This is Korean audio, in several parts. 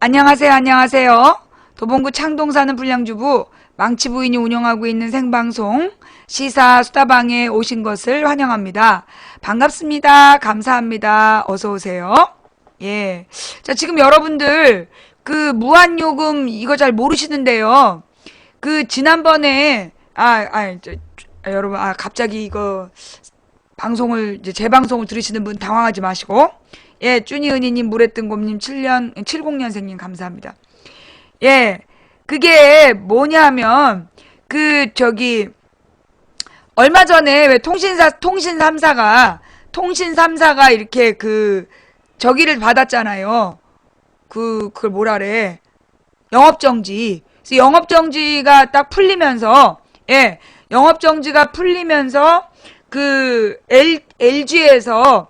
안녕하세요, 안녕하세요. 도봉구 창동 사는 불량주부 망치 부인이 운영하고 있는 생방송 시사 수다방에 오신 것을 환영합니다. 반갑습니다. 감사합니다. 어서 오세요. 예. 자, 지금 여러분들 그 무한요금 이거 잘 모르시는데요. 그 지난번에 여러분 갑자기 이거 방송을 이제 재방송을 들으시는 분 당황하지 마시고, 예, 쭈니은희님, 물에뜬곰님, 70년생님 감사합니다. 예, 그게 뭐냐면 얼마 전에 왜 통신 3사가 이렇게 저기를 받았잖아요. 그걸 뭐라래? 영업정지. 그래서 영업정지가 풀리면서 LG에서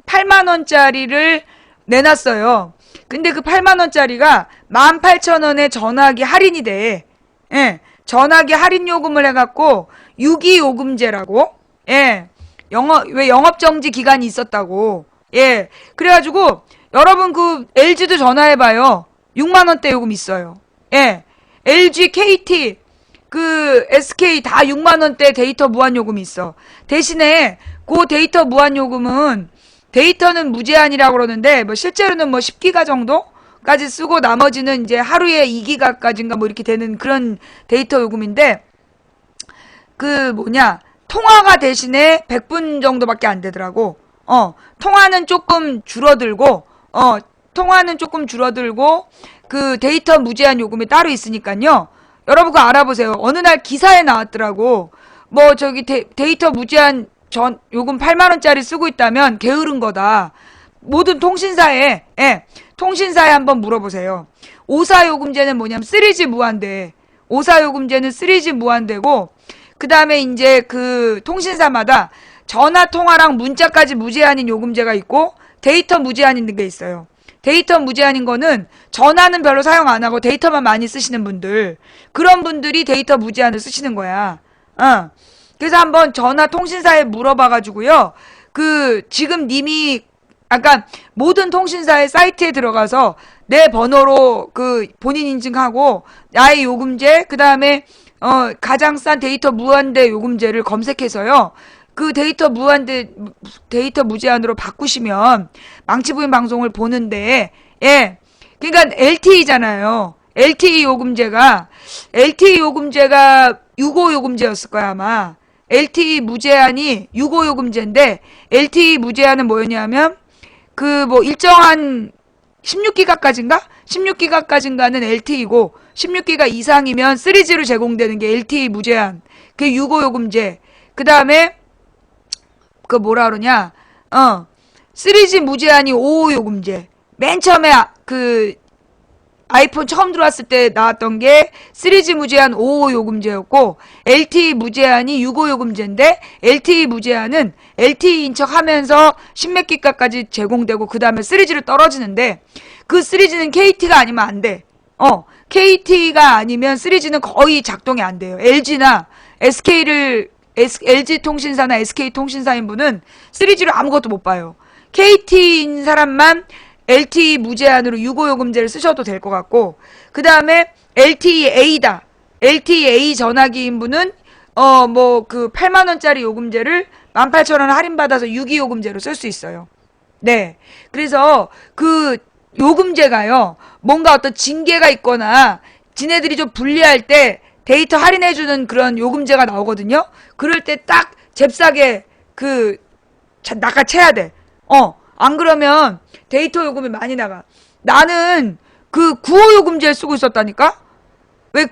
8만원짜리를 내놨어요. 근데 그 8만원짜리가 18,000원에 전화기 할인이 돼. 예. 전화기 할인 요금을 해갖고 6.2요금제라고. 예. 왜 영업정지 기간이 있었다고. 예. 그래가지고 여러분 LG도 전화해봐요. 6만원대 요금 있어요. 예. LG, KT, SK 다 6만원대 데이터 무한요금이 있어. 대신에 데이터 무한요금은 데이터는 무제한이라고 그러는데 실제로는 10기가 정도까지 쓰고 나머지는 이제 하루에 2기가까지인가 이렇게 되는 그런 데이터 요금인데 통화가 대신에 100분 정도밖에 안 되더라고. 통화는 조금 줄어들고 데이터 무제한 요금이 따로 있으니까요. 여러분 그거 알아보세요. 어느 날 기사에 나왔더라고. 데이터 무제한 요금 8만원짜리 쓰고 있다면 게으른 거다. 모든 통신사에 한번 물어보세요. 5사 요금제는 뭐냐면 3G 무한대. 5사 요금제는 3G 무한대고, 그 다음에 이제 통신사마다 전화 통화랑 문자까지 무제한인 요금제가 있고, 데이터 무제한인 게 있어요. 데이터 무제한인 거는 전화는 별로 사용 안 하고 데이터만 많이 쓰시는 분들, 그런 분들이 데이터 무제한을 쓰시는 거야. 그래서 한번 전화 통신사에 물어봐가지고요. 지금 님이 모든 통신사의 사이트에 들어가서 내 번호로 본인 인증하고 나의 요금제, 그 다음에 가장 싼 데이터 무한대 요금제를 검색해서요. 데이터 무제한으로 바꾸시면 망치부인 방송을 보는데, 예. 그러니까 LTE잖아요. LTE 요금제가 6호 요금제였을 거야, 아마. LTE 무제한이 6호 요금제인데, LTE 무제한은 뭐였냐면, 일정한 16기가까지인가? 16기가까지인가는 LTE고, 16기가 이상이면 3G로 제공되는 게 LTE 무제한. 그게 6호 요금제. 그 다음에, 3G 무제한이 5호 요금제. 맨 처음에 아이폰 처음 들어왔을 때 나왔던 게 3G 무제한 5호 요금제였고, LTE 무제한이 6호 요금제인데, LTE 무제한은 LTE인 척 하면서 10몇 기가까지 제공되고, 그 다음에 3G로 떨어지는데, 3G는 KT가 아니면 안 돼. KT가 아니면 3G는 거의 작동이 안 돼요. LG나 LG 통신사나 SK 통신사인 분은 3G로 아무것도 못 봐요. KT인 사람만 LTE 무제한으로 6호 요금제를 쓰셔도 될 것 같고, 그 다음에 LTEA다. LTEA 전화기인 분은 8만원짜리 요금제를 18,000원 할인받아서 6.2 요금제로 쓸 수 있어요. 네. 그래서 요금제가요, 뭔가 어떤 징계가 있거나 지네들이 좀 불리할 때 데이터 할인해주는 그런 요금제가 나오거든요. 그럴 때 딱 잽싸게 낚아채야 돼. 안 그러면 데이터 요금이 많이 나가. 나는 9호 요금제를 쓰고 있었다니까? 왜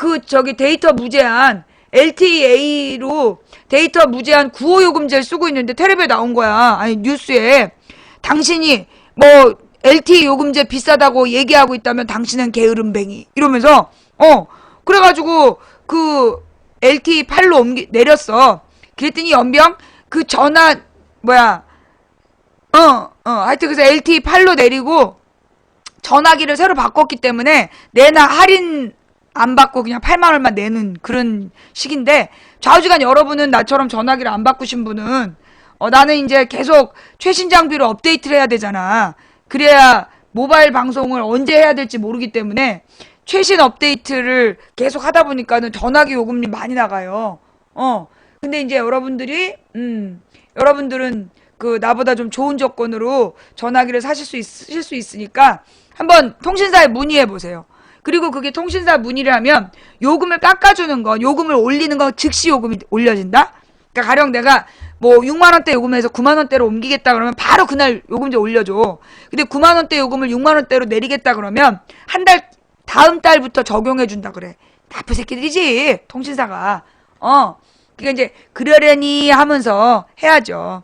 데이터 무제한, LTEA로 데이터 무제한 9호 요금제를 쓰고 있는데 텔레비에 나온 거야. 아니, 뉴스에. 당신이 LTE 요금제 비싸다고 얘기하고 있다면 당신은 게으름뱅이. 이러면서, 그래가지고, LTE 8로 내렸어. 그랬더니 연병, 하여튼 그래서 LTE 8로 내리고, 전화기를 새로 바꿨기 때문에, 내나 할인 안 받고 그냥 8만원만 내는 그런 식인데, 좌우지간 여러분은 나처럼 전화기를 안 바꾸신 분은, 나는 이제 계속 최신 장비로 업데이트를 해야 되잖아. 그래야 모바일 방송을 언제 해야 될지 모르기 때문에 최신 업데이트를 계속 하다 보니까는 전화기 요금이 많이 나가요. 근데 이제 여러분들은 그 나보다 좀 좋은 조건으로 전화기를 사실 수 있으니까 한번 통신사에 문의해 보세요. 그리고 그게 통신사 문의를 하면 요금을 깎아주는 거, 요금을 올리는 거 즉시 요금이 올려진다? 그러니까 가령 내가 뭐 6만원대 요금에서 9만원대로 옮기겠다 그러면 바로 그날 요금제 올려줘. 근데 9만원대 요금을 6만원대로 내리겠다 그러면 한 달, 다음 달부터 적용해준다 그래. 나쁜 새끼들이지, 통신사가. 그러니까 이제 그러려니 하면서 해야죠.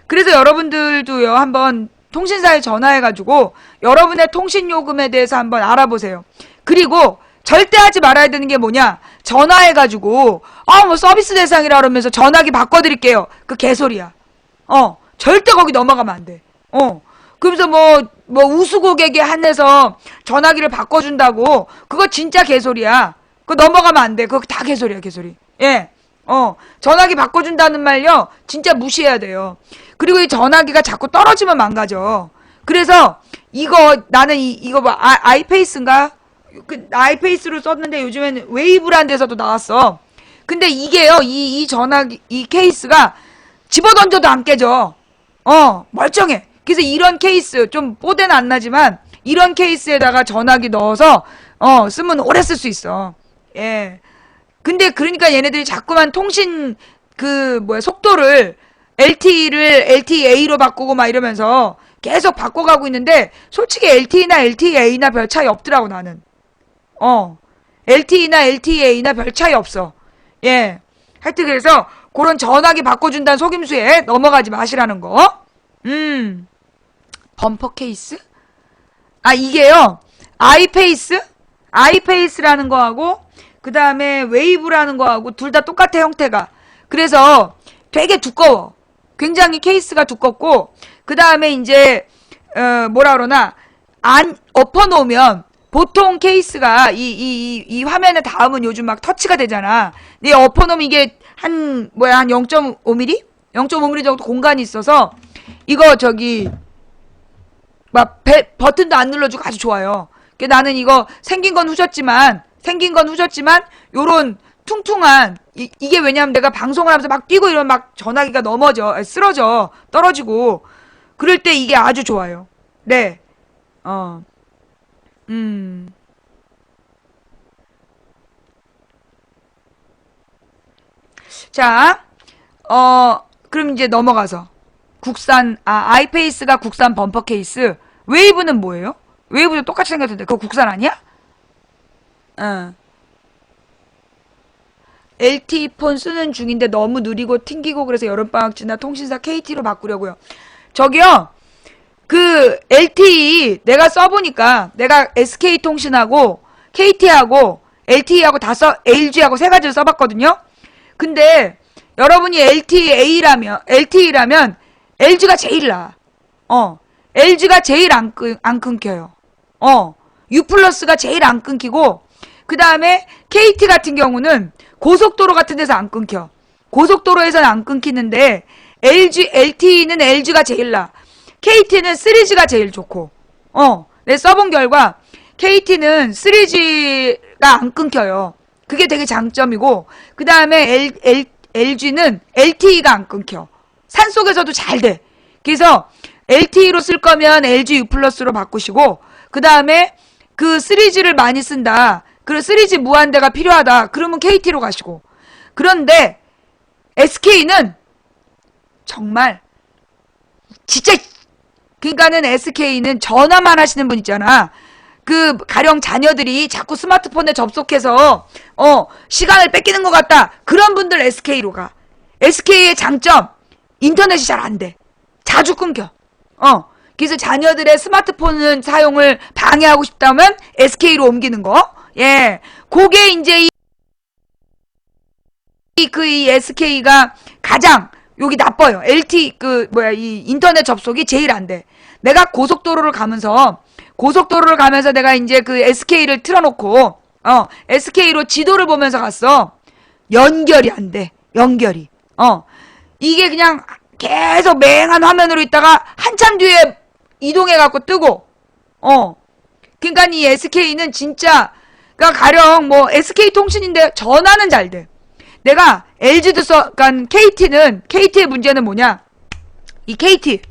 그래서 여러분들도요, 한번 통신사에 전화해가지고 여러분의 통신요금에 대해서 한번 알아보세요. 그리고 절대 하지 말아야 되는 게 뭐냐? 전화해가지고 뭐 서비스 대상이라 그러면서 전화기 바꿔드릴게요. 그 개소리야. 절대 거기 넘어가면 안 돼. 그러면서 뭐 우수고객에 한해서 전화기를 바꿔준다고 그거 진짜 개소리야. 그거 넘어가면 안 돼. 그거 다 개소리야, 개소리. 예. 전화기 바꿔준다는 말요, 진짜 무시해야 돼요. 그리고 이 전화기가 자꾸 떨어지면 망가져. 그래서 나는 이거 뭐 아이페이스인가? 아이페이스로 썼는데 요즘에는 웨이브라는 데서도 나왔어. 근데 이게요, 이 전화기, 이 케이스가 집어던져도 안 깨져. 멀쩡해. 그래서 이런 케이스, 좀 뽀대는 안 나지만, 이런 케이스에다가 전화기 넣어서, 쓰면 오래 쓸 수 있어. 예. 근데 그러니까 얘네들이 자꾸만 통신, 속도를, LTEA로 바꾸고 막 이러면서 계속 바꿔가고 있는데, 솔직히 LTE나 LTEA나 별 차이 없더라고, 나는. LTE나 LTEA나 별 차이 없어. 예. 하여튼 그래서 그런 전화기 바꿔준다는 속임수에 넘어가지 마시라는 거. 범퍼 케이스? 이게요. 아이페이스라는 거하고 그 다음에 웨이브라는 거하고 둘 다 똑같아, 형태가. 그래서 되게 두꺼워. 굉장히 케이스가 두껍고 그 다음에 이제 뭐라 그러나 엎어놓으면 보통 케이스가 이 화면에 닿으면 요즘 막 터치가 되잖아. 근데 엎어놓으면 이게 한 0.5mm? 0.5mm 정도 공간이 있어서 이거 버튼도 안 눌러주고 아주 좋아요. 나는 이거 생긴 건 후졌지만 요런 퉁퉁한 이게 왜냐면 내가 방송을 하면서 막 뛰고 이러면 막 전화기가 쓰러져, 떨어지고 그럴 때 이게 아주 좋아요. 네. 자, 그럼 이제 넘어가서 아이페이스가 국산 범퍼 케이스. 웨이브는 뭐예요? 웨이브도 똑같이 생겼던데 그거 국산 아니야? LTE폰 쓰는 중인데 너무 느리고 튕기고 그래서 여름방학 지나 통신사 KT로 바꾸려고요. 저기요, 그 LTE 내가 써보니까 내가 SK통신하고 KT하고 LTE하고 LG하고 세 가지를 써봤거든요. 근데 여러분이 LTE라면 LG가 제일 나아. LG가 제일 안 끊겨요. U 플러스가 제일 안 끊기고 그 다음에 KT 같은 경우는 고속도로 같은 데서 안 끊겨. 고속도로에서는 안 끊기는데 LTE는 LG가 제일 나아. KT는 3G가 제일 좋고. 내가 써본 결과 KT는 3G가 안 끊겨요. 그게 되게 장점이고 그 다음에 LG는 LTE가 안 끊겨. 산속에서도 잘 돼. 그래서 LTE로 쓸 거면 LG U 플러스로 바꾸시고 그 다음에 그 3G를 많이 쓴다. 그 3G 무한대가 필요하다. 그러면 KT로 가시고. 그런데 SK는 정말 진짜 그러니까는 SK는 전화만 하시는 분 있잖아. 그 가령 자녀들이 자꾸 스마트폰에 접속해서 시간을 뺏기는 것 같다. 그런 분들 SK로 가. SK의 장점 인터넷이 잘 안 돼. 자주 끊겨. 그래서 자녀들의 스마트폰 사용을 방해하고 싶다면 SK로 옮기는 거. 예. 그게 이제 이 SK가 가장 여기 나빠요. 이 인터넷 접속이 제일 안 돼. 내가 고속도로를 가면서 내가 이제 그 SK를 틀어놓고, SK로 지도를 보면서 갔어. 연결이 안 돼. 이게 그냥 계속 맹한 화면으로 있다가 한참 뒤에 이동해갖고 뜨고, 그러니까 이 SK는 진짜, 그러니까 가령 뭐 SK통신인데 전화는 잘 돼. 내가 LG도 그러니까 KT의 문제는 뭐냐? 이 KT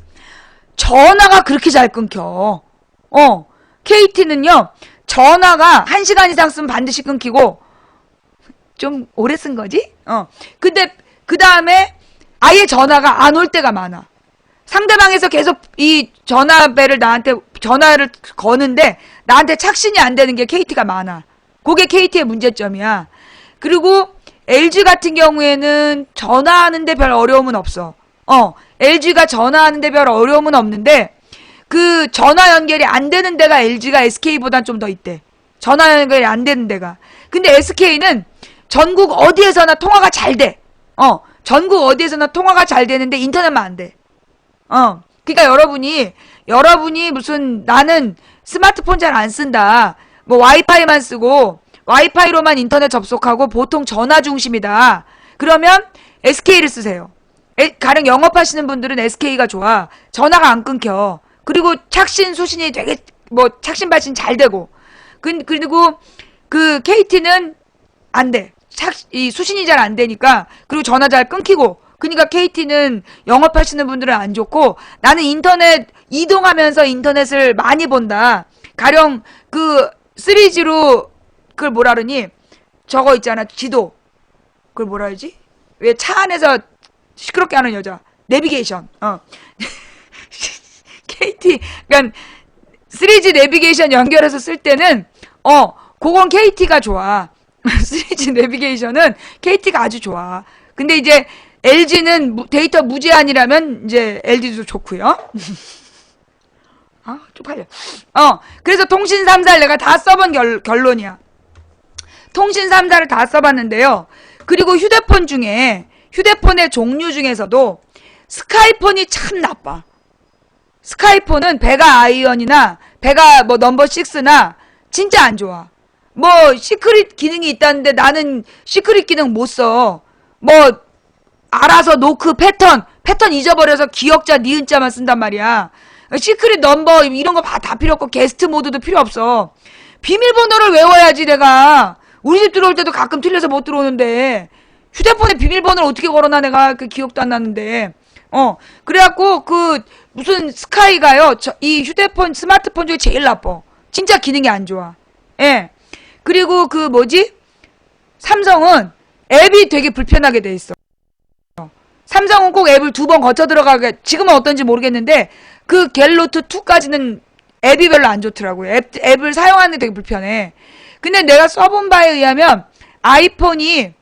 전화가 그렇게 잘 끊겨. KT는요 전화가 1시간 이상 쓰면 반드시 끊기고, 좀 오래 쓴 거지? 근데 그 다음에 아예 전화가 안 올 때가 많아. 상대방에서 계속 이 전화벨을 나한테 전화를 거는데 나한테 착신이 안 되는 게 KT가 많아. 그게 KT의 문제점이야. 그리고 LG 같은 경우에는 전화하는데 별 어려움은 없어. LG가 전화하는데 별 어려움은 없는데 그 전화 연결이 안 되는 데가 LG가 SK보단 좀 더 있대. 전화 연결이 안 되는 데가. 근데 SK는 전국 어디에서나 통화가 잘 돼. 전국 어디에서나 통화가 잘 되는데 인터넷만 안 돼. 그러니까 여러분이 무슨 나는 스마트폰 잘 안 쓴다. 뭐 와이파이만 쓰고 와이파이로만 인터넷 접속하고 보통 전화 중심이다. 그러면 SK를 쓰세요. 가령 영업하시는 분들은 SK가 좋아. 전화가 안 끊겨. 그리고 착신 수신이 되게 뭐 착신 발신 잘 되고. 그리고 그 KT는 안 돼. 이 수신이 잘 안 되니까. 그리고 전화 잘 끊기고. 그러니까 KT는 영업하시는 분들은 안 좋고, 나는 인터넷 이동하면서 인터넷을 많이 본다. 가령 그 3G로 그걸 뭐라 그러니? 저거 있잖아, 지도. 그걸 뭐라 그러지? 왜 차 안에서 시끄럽게 하는 여자. 내비게이션. KT, 그러니까 3G 내비게이션 연결해서 쓸 때는 그건 KT가 좋아. 3G 내비게이션은 KT가 아주 좋아. 근데 이제 LG는 데이터 무제한이라면 이제 LG도 좋고요. 쪽팔려. 그래서 통신 3사를 내가 다 써본 결론이야. 통신 3사를 다 써봤는데요. 그리고 휴대폰의 종류 중에서도 스카이폰이 참 나빠. 스카이폰은 베가 아이언이나 베가 뭐 넘버 6나 진짜 안 좋아. 뭐 시크릿 기능이 있다는데 나는 시크릿 기능 못 써. 뭐 알아서 노크 패턴 잊어버려서 기억자 니은자만 쓴단 말이야. 시크릿 넘버 이런 거 다 필요 없고 게스트 모드도 필요 없어. 비밀번호를 외워야지. 내가 우리 집 들어올 때도 가끔 틀려서 못 들어오는데 휴대폰에 비밀번호를 어떻게 걸어놔. 내가 그 기억도 안 나는데. 그래갖고 그 무슨 스카이가요, 이 스마트폰 중에 제일 나빠. 진짜 기능이 안 좋아. 예. 그리고 그 뭐지? 삼성은 앱이 되게 불편하게 돼 있어. 삼성은 꼭 앱을 2번 거쳐 들어가게, 지금은 어떤지 모르겠는데 그 갤로트 2까지는 앱이 별로 안 좋더라고요. 앱을 사용하는 게 되게 불편해. 근데 내가 써본 바에 의하면 아이폰이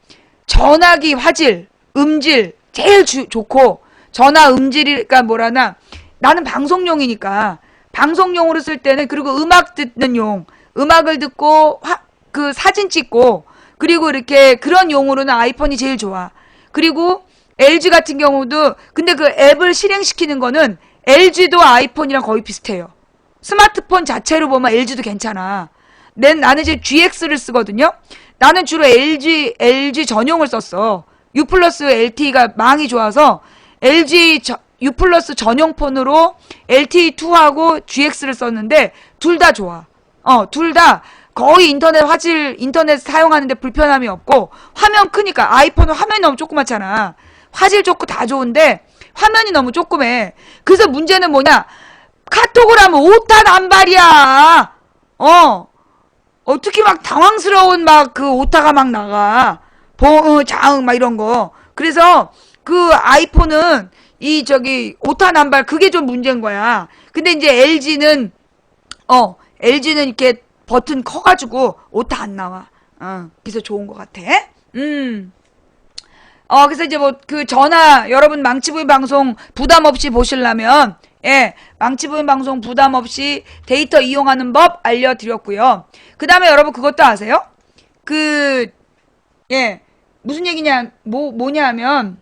전화기 화질, 음질 제일 좋고, 전화 음질이니까 뭐라나, 나는 방송용이니까 방송용으로 쓸 때는, 그리고 음악 듣는 용, 음악을 듣고 그 사진 찍고, 그리고 이렇게 그런 용으로는 아이폰이 제일 좋아. 그리고 LG 같은 경우도, 근데 그 앱을 실행시키는 거는 LG도 아이폰이랑 거의 비슷해요. 스마트폰 자체로 보면 LG도 괜찮아. 나는 이제 GX를 쓰거든요. 나는 주로 LG 전용을 썼어. U 플러스 LTE가 망이 좋아서 LG U 플러스 전용 폰으로 LTE2하고 GX를 썼는데 둘 다 좋아. 둘 다 거의 인터넷 사용하는데 불편함이 없고, 화면 크니까. 아이폰은 화면이 너무 조그맣잖아. 화질 좋고 다 좋은데 화면이 너무 조그매. 그래서 문제는 뭐냐? 카톡을 하면 오타 남발이야. 어떻게 막 당황스러운 막 그 오타가 막 나가. 자응 막 이런 거. 그래서 그 아이폰은 오타 남발, 그게 좀 문제인 거야. 근데 이제 LG는 이렇게 버튼 커가지고 오타 안 나와. 그래서 좋은 것 같아. 그래서 이제 뭐 그 전화, 여러분 망치부인 방송 부담 없이 보시려면, 망치부인 방송 부담 없이 데이터 이용하는 법 알려드렸고요. 그 다음에 여러분 그것도 아세요? 무슨 얘기냐, 뭐냐 하면,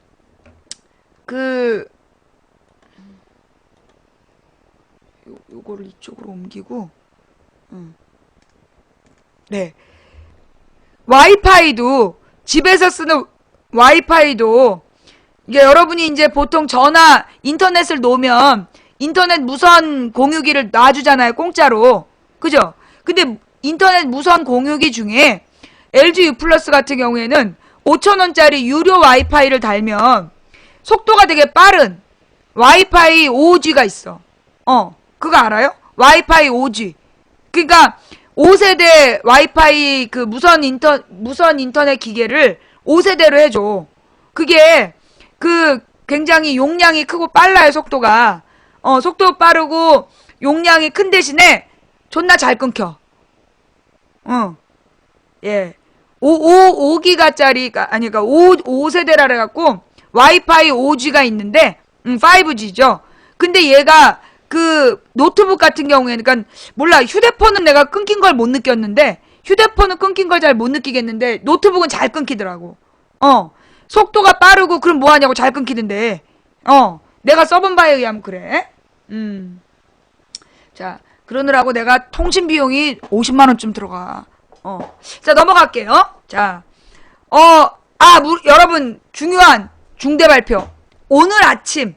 요거를 이쪽으로 옮기고, 네. 집에서 쓰는 와이파이도, 이게 여러분이 이제 보통 인터넷을 놓으면 인터넷 무선 공유기를 놔주잖아요. 공짜로. 그죠? 근데 인터넷 무선 공유기 중에 LG U 플러스 같은 경우에는 5,000원짜리 유료 와이파이를 달면 속도가 되게 빠른 와이파이 5G가 있어. 그거 알아요? 와이파이 5G. 그러니까 5세대 와이파이 그 무선 인터넷 기계를 5세대로 해줘. 그게 그 굉장히 용량이 크고 빨라요, 속도가. 속도 빠르고 용량이 큰 대신에 존나 잘 끊겨. 예. 5기가짜리가, 아니, 그니까 5세대라 그래갖고, 와이파이 5G가 있는데, 5G죠. 근데 얘가, 그, 노트북 같은 경우에는, 그니까, 몰라, 휴대폰은 내가 끊긴 걸 못 느꼈는데, 휴대폰은 끊긴 걸 잘 못 느끼겠는데, 노트북은 잘 끊기더라고. 속도가 빠르고, 그럼 뭐하냐고 잘 끊기는데, 내가 써본 바에 의하면 그래. 자, 그러느라고 내가 통신 비용이 50만원쯤 들어가. 자, 넘어갈게요. 자, 여러분, 중요한 중대 발표. 오늘 아침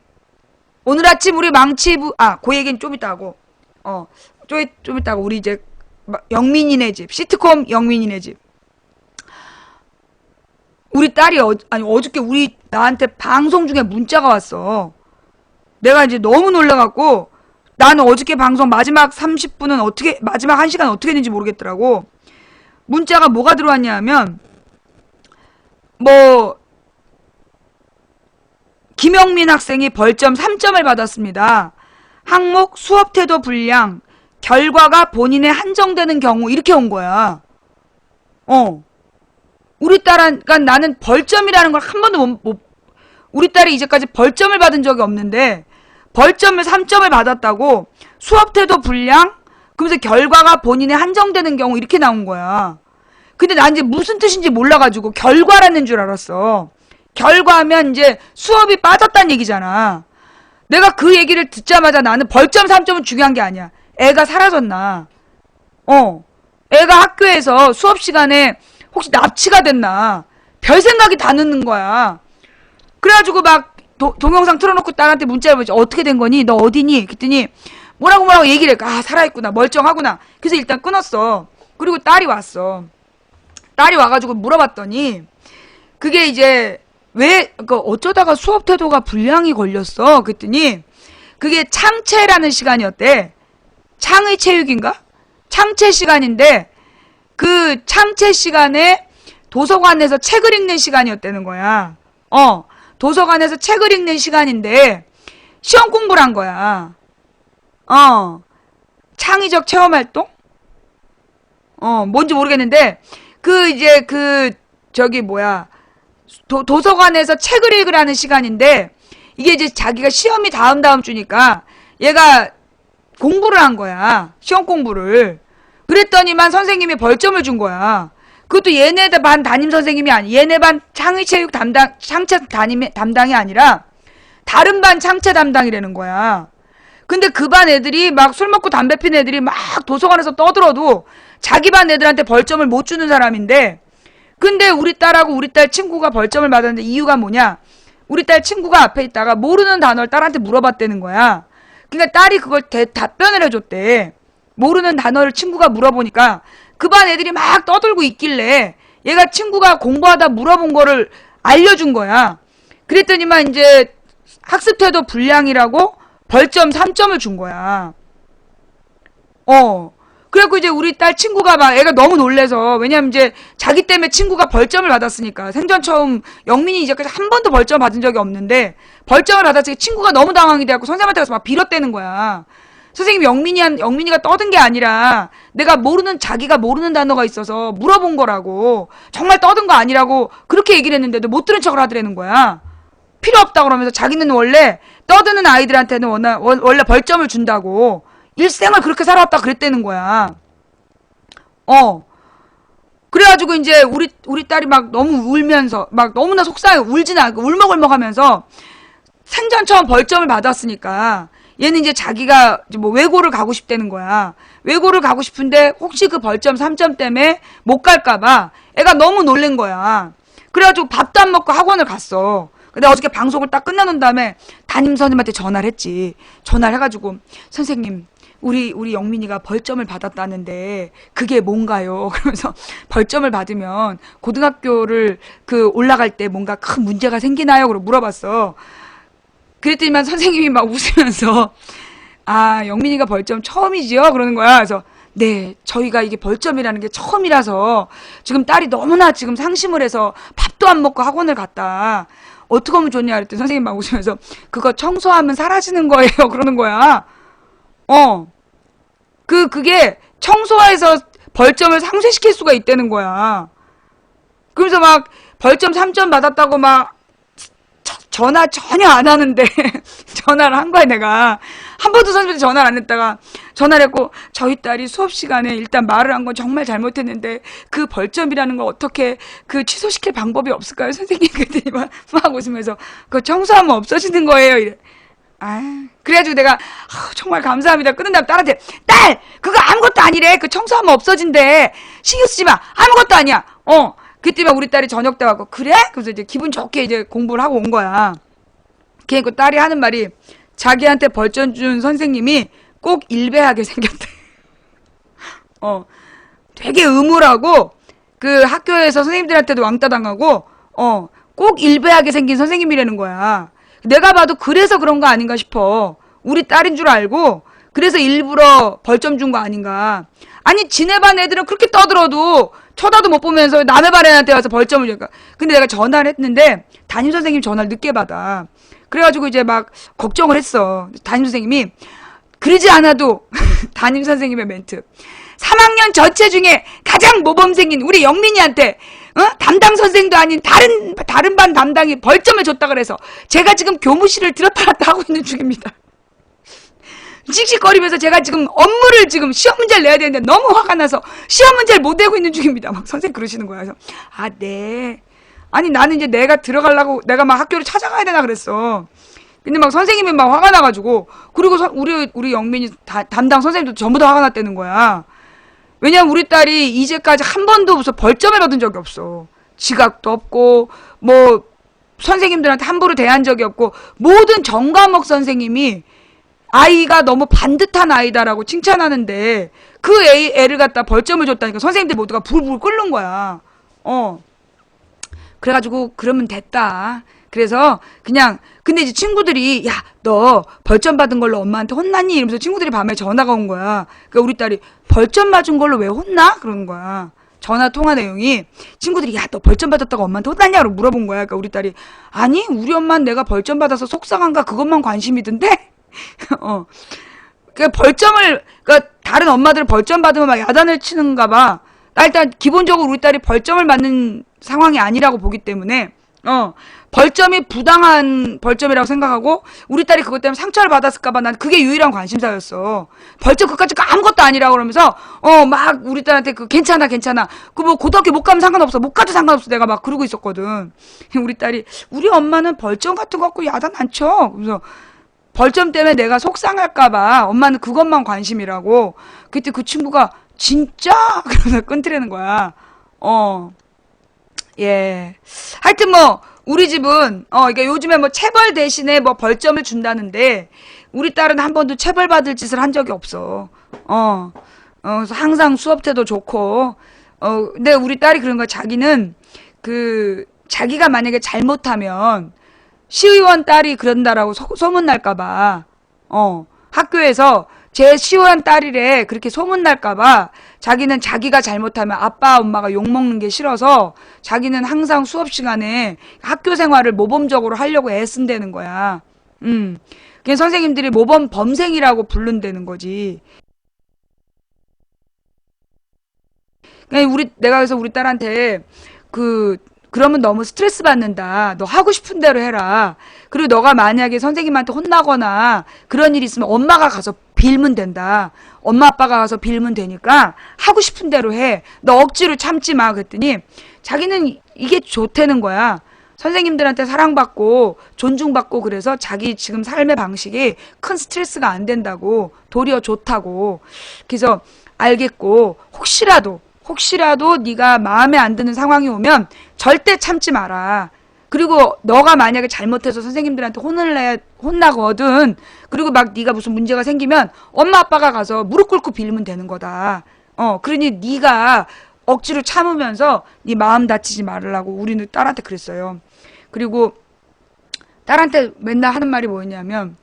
우리 망치부, 그 얘기는 좀 이따 하고, 좀 이따 하고, 우리 이제, 영민이네 집, 시트콤 영민이네 집. 우리 딸이 어저께 나한테 방송 중에 문자가 왔어. 내가 이제 너무 놀라갖고, 나는 어저께 방송 마지막 30분은 마지막 1시간 어떻게 했는지 모르겠더라고. 문자가 뭐가 들어왔냐 하면, 김영민 학생이 벌점 3점을 받았습니다. 항목 수업 태도 불량, 결과가 본인에 한정되는 경우, 이렇게 온 거야. 그러니까 나는 벌점이라는 걸 한 번도 우리 딸이 이제까지 벌점을 받은 적이 없는데, 벌점을 3점을 받았다고, 수업 태도 불량, 그러면서 결과가 본인에 한정되는 경우, 이렇게 나온 거야. 근데 난 이제 무슨 뜻인지 몰라가지고, 결과라는 줄 알았어. 결과하면 이제 수업이 빠졌다는 얘기잖아. 내가 그 얘기를 듣자마자 나는 벌점 3점은 중요한 게 아니야. 애가 사라졌나. 애가 학교에서 수업 시간에 혹시 납치가 됐나. 별 생각이 다 드는 거야. 그래가지고 막 동영상 틀어놓고 딸한테 문자를 보지. 어떻게 된 거니? 너 어디니? 그랬더니 뭐라고 얘기를 해. 살아있구나. 멀쩡하구나. 그래서 일단 끊었어. 그리고 딸이 왔어. 딸이 와가지고 물어봤더니 그게 이제 어쩌다가 수업 태도가 불량이 걸렸어. 그랬더니 그게 창체라는 시간이었대. 창의 체육인가? 창체 시간인데 그 창체 시간에 도서관에서 책을 읽는 시간이었다는 거야. 도서관에서 책을 읽는 시간인데 시험 공부를 한 거야. 창의적 체험활동? 뭔지 모르겠는데 도서관에서 책을 읽으라는 시간인데 이게 이제 자기가 시험이 다음 주니까 얘가 공부를 한 거야. 시험 공부를. 그랬더니만 선생님이 벌점을 준 거야. 그것도 얘네 반 담임 선생님이 얘네 반 창의체육 창체 담당이 아니라 다른 반 창체 담당이라는 거야. 근데 그 반 애들이 막 술 먹고 담배 피는 애들이 막 도서관에서 떠들어도 자기 반 애들한테 벌점을 못 주는 사람인데 근데 우리 딸하고 우리 딸 친구가 벌점을 받았는데 이유가 뭐냐? 우리 딸 친구가 앞에 있다가 모르는 단어를 딸한테 물어봤다는 거야. 그러니까 딸이 그걸 답변을 해줬대. 모르는 단어를 친구가 물어보니까 그 반 애들이 막 떠들고 있길래 얘가 친구가 공부하다 물어본 거를 알려준 거야. 그랬더니만 이제 학습태도 불량이라고 벌점 3점을 준 거야. 그래갖고 이제 우리 딸 친구가 막 애가 너무 놀래서 왜냐면 이제 자기 때문에 친구가 벌점을 받았으니까 생전 처음 영민이 이제까지 한 번도 벌점 받은 적이 없는데 벌점을 받았으니까 친구가 너무 당황이 돼갖고 선생님한테 가서 막 빌었대는 거야. 선생님 영민이가 떠든 게 아니라 자기가 모르는 단어가 있어서 물어본 거라고 정말 떠든 거 아니라고 그렇게 얘기를 했는데도 못 들은 척을 하더라는 거야. 필요 없다 그러면서 자기는 원래 떠드는 아이들한테는 원래 벌점을 준다고 일생을 그렇게 살아왔다 그랬다는 거야. 그래가지고 이제 우리 딸이 막 너무 울면서 막 너무나 속상해 울지는 않고 울먹울먹 하면서 생전 처음 벌점을 받았으니까 얘는 이제 자기가 뭐 외고를 가고 싶다는 거야. 외고를 가고 싶은데 혹시 그 벌점 3점 때문에 못 갈까봐 애가 너무 놀란 거야. 그래가지고 밥도 안 먹고 학원을 갔어. 근데 어저께 방송을 딱 끝나놓은 다음에 담임 선생님한테 전화를 했지. 전화를 해가지고 선생님 우리 영민이가 벌점을 받았다는데 그게 뭔가요? 그러면서 벌점을 받으면 고등학교를 그 올라갈 때 뭔가 큰 문제가 생기나요? 그러고 물어봤어. 그랬더니만 선생님이 막 웃으면서 아 영민이가 벌점 처음이지요? 그러는 거야. 그래서 네, 저희가 이게 벌점이라는 게 처음이라서 지금 딸이 너무나 지금 상심을 해서 밥도 안 먹고 학원을 갔다. 어떻게 하면 좋냐? 그랬더니 선생님 막 웃으면서 그거 청소하면 사라지는 거예요. 그러는 거야. 그게 청소해서 벌점을 상쇄시킬 수가 있다는 거야. 그래서 막 벌점 3점 받았다고 막 전화 전혀 안 하는데 전화를 한 거야 내가. 한 번도 선생님한테 전화를 안 했다가 전화를 했고 저희 딸이 수업 시간에 일단 말을 한 건 정말 잘못했는데 그 벌점이라는 거 어떻게 그 취소시킬 방법이 없을까요 선생님? 그랬더니 막 웃으면서 그거 청소하면 없어지는 거예요 이래. 그래가지고 내가 정말 감사합니다 끊은 다음 딸한테 딸 그거 아무것도 아니래 그 청소하면 없어진대 신경 쓰지 마 아무것도 아니야. 그때 막 우리 딸이 저녁 때 와서 그래? 그래서 이제 기분 좋게 이제 공부를 하고 온 거야. 그러니까 딸이 하는 말이 자기한테 벌점 준 선생님이 꼭 일배하게 생겼대. 되게 음울하고 그 학교에서 선생님들한테도 왕따 당하고 꼭 일배하게 생긴 선생님이라는 거야. 내가 봐도 그래서 그런 거 아닌가 싶어. 우리 딸인 줄 알고 그래서 일부러 벌점 준 거 아닌가. 아니 지네 반 애들은 그렇게 떠들어도 쳐다도 못 보면서 남의 반 애한테 와서 벌점을 줄까. 근데 내가 전화를 했는데 담임선생님 전화를 늦게 받아. 그래가지고 이제 막 걱정을 했어. 담임선생님이 그러지 않아도 담임선생님의 멘트 3학년 전체 중에 가장 모범생인 우리 영민이한테 담당 선생도 아닌 다른 반 담당이 벌점을 줬다 그래서 제가 지금 교무실을 들었다 놨다 하고 있는 중입니다. 씩씩거리면서 제가 지금 업무를 지금 시험 문제를 내야 되는데 너무 화가 나서 시험 문제를 못 내고 있는 중입니다. 막 선생님 그러시는 거야. 그래서 네. 아니 나는 이제 내가 들어가려고 내가 막 학교를 찾아가야 되나 그랬어. 근데 막 선생님이 막 화가 나가지고 그리고 우리 영민이 담당 선생님도 전부 다 화가 났다는 거야. 왜냐면 우리 딸이 이제까지 한 번도 무슨 벌점을 얻은 적이 없어. 지각도 없고 뭐 선생님들한테 함부로 대한 적이 없고 모든 전과목 선생님이 아이가 너무 반듯한 아이다라고 칭찬하는데 그 애를 갖다 벌점을 줬다니까 선생님들 모두가 불불 끓는 거야. 그래가지고 그러면 됐다. 그래서 그냥 근데 이제 친구들이 야 너 벌점 받은 걸로 엄마한테 혼났니? 이러면서 친구들이 밤에 전화가 온 거야. 그러니까 우리 딸이 벌점 맞은 걸로 왜 혼나? 그러는 거야. 전화 통화 내용이 친구들이 야 너 벌점 받았다고 엄마한테 혼났냐고 물어본 거야. 그러니까 우리 딸이 아니 우리 엄마는 내가 벌점 받아서 속상한가 그것만 관심이던데. 그 벌점을 그러니까 다른 엄마들 벌점 받으면 막 야단을 치는가 봐. 나 일단 기본적으로 우리 딸이 벌점을 받는 상황이 아니라고 보기 때문에 벌점이 부당한 벌점이라고 생각하고 우리 딸이 그것 때문에 상처를 받았을까봐 난 그게 유일한 관심사였어. 벌점 그까짓 거 아무것도 아니라고 그러면서 막 우리 딸한테 그 괜찮아 그 뭐 고등학교 못 가면 상관없어 못 가도 상관없어 내가 막 그러고 있었거든. 우리 딸이 우리 엄마는 벌점 같은 거 갖고 야단 안 쳐. 그래서 벌점 때문에 내가 속상할까봐 엄마는 그것만 관심이라고. 그때 그 친구가 진짜? 그러면서 끊으라는 거야. 예. 하여튼 뭐 우리 집은 이게 요즘에 뭐 체벌 대신에 뭐 벌점을 준다는데 우리 딸은 한 번도 체벌 받을 짓을 한 적이 없어. 그래서 항상 수업 때도 좋고 근데 우리 딸이 그런 거야. 자기는 자기가 만약에 잘못하면 시의원 딸이 그런다라고 소문날까봐 학교에서 제 시의원 딸이래 그렇게 소문날까봐 자기는 자기가 잘못하면 아빠 엄마가 욕먹는 게 싫어서 자기는 항상 수업 시간에 학교 생활을 모범적으로 하려고 애쓴다는 거야. 그냥 선생님들이 모범 범생이라고 부른다는 거지. 내가 그래서 우리 딸한테 그러면 너무 스트레스 받는다. 너 하고 싶은 대로 해라. 그리고 너가 만약에 선생님한테 혼나거나 그런 일이 있으면 엄마가 가서 빌면 된다. 엄마 아빠가 가서 빌면 되니까 하고 싶은 대로 해. 너 억지로 참지 마. 그랬더니 자기는 이게 좋다는 거야. 선생님들한테 사랑받고 존중받고 그래서 자기 지금 삶의 방식이 큰 스트레스가 안 된다고 도리어 좋다고. 그래서 알겠고 혹시라도 네가 마음에 안 드는 상황이 오면 절대 참지 마라. 그리고 너가 만약에 잘못해서 선생님들한테 혼나거든. 그리고 막 네가 무슨 문제가 생기면 엄마 아빠가 가서 무릎 꿇고 빌면 되는 거다. 그러니 네가 억지로 참으면서 네 마음 다치지 말으라고 우리는 딸한테 그랬어요. 그리고 딸한테 맨날 하는 말이 뭐였냐면,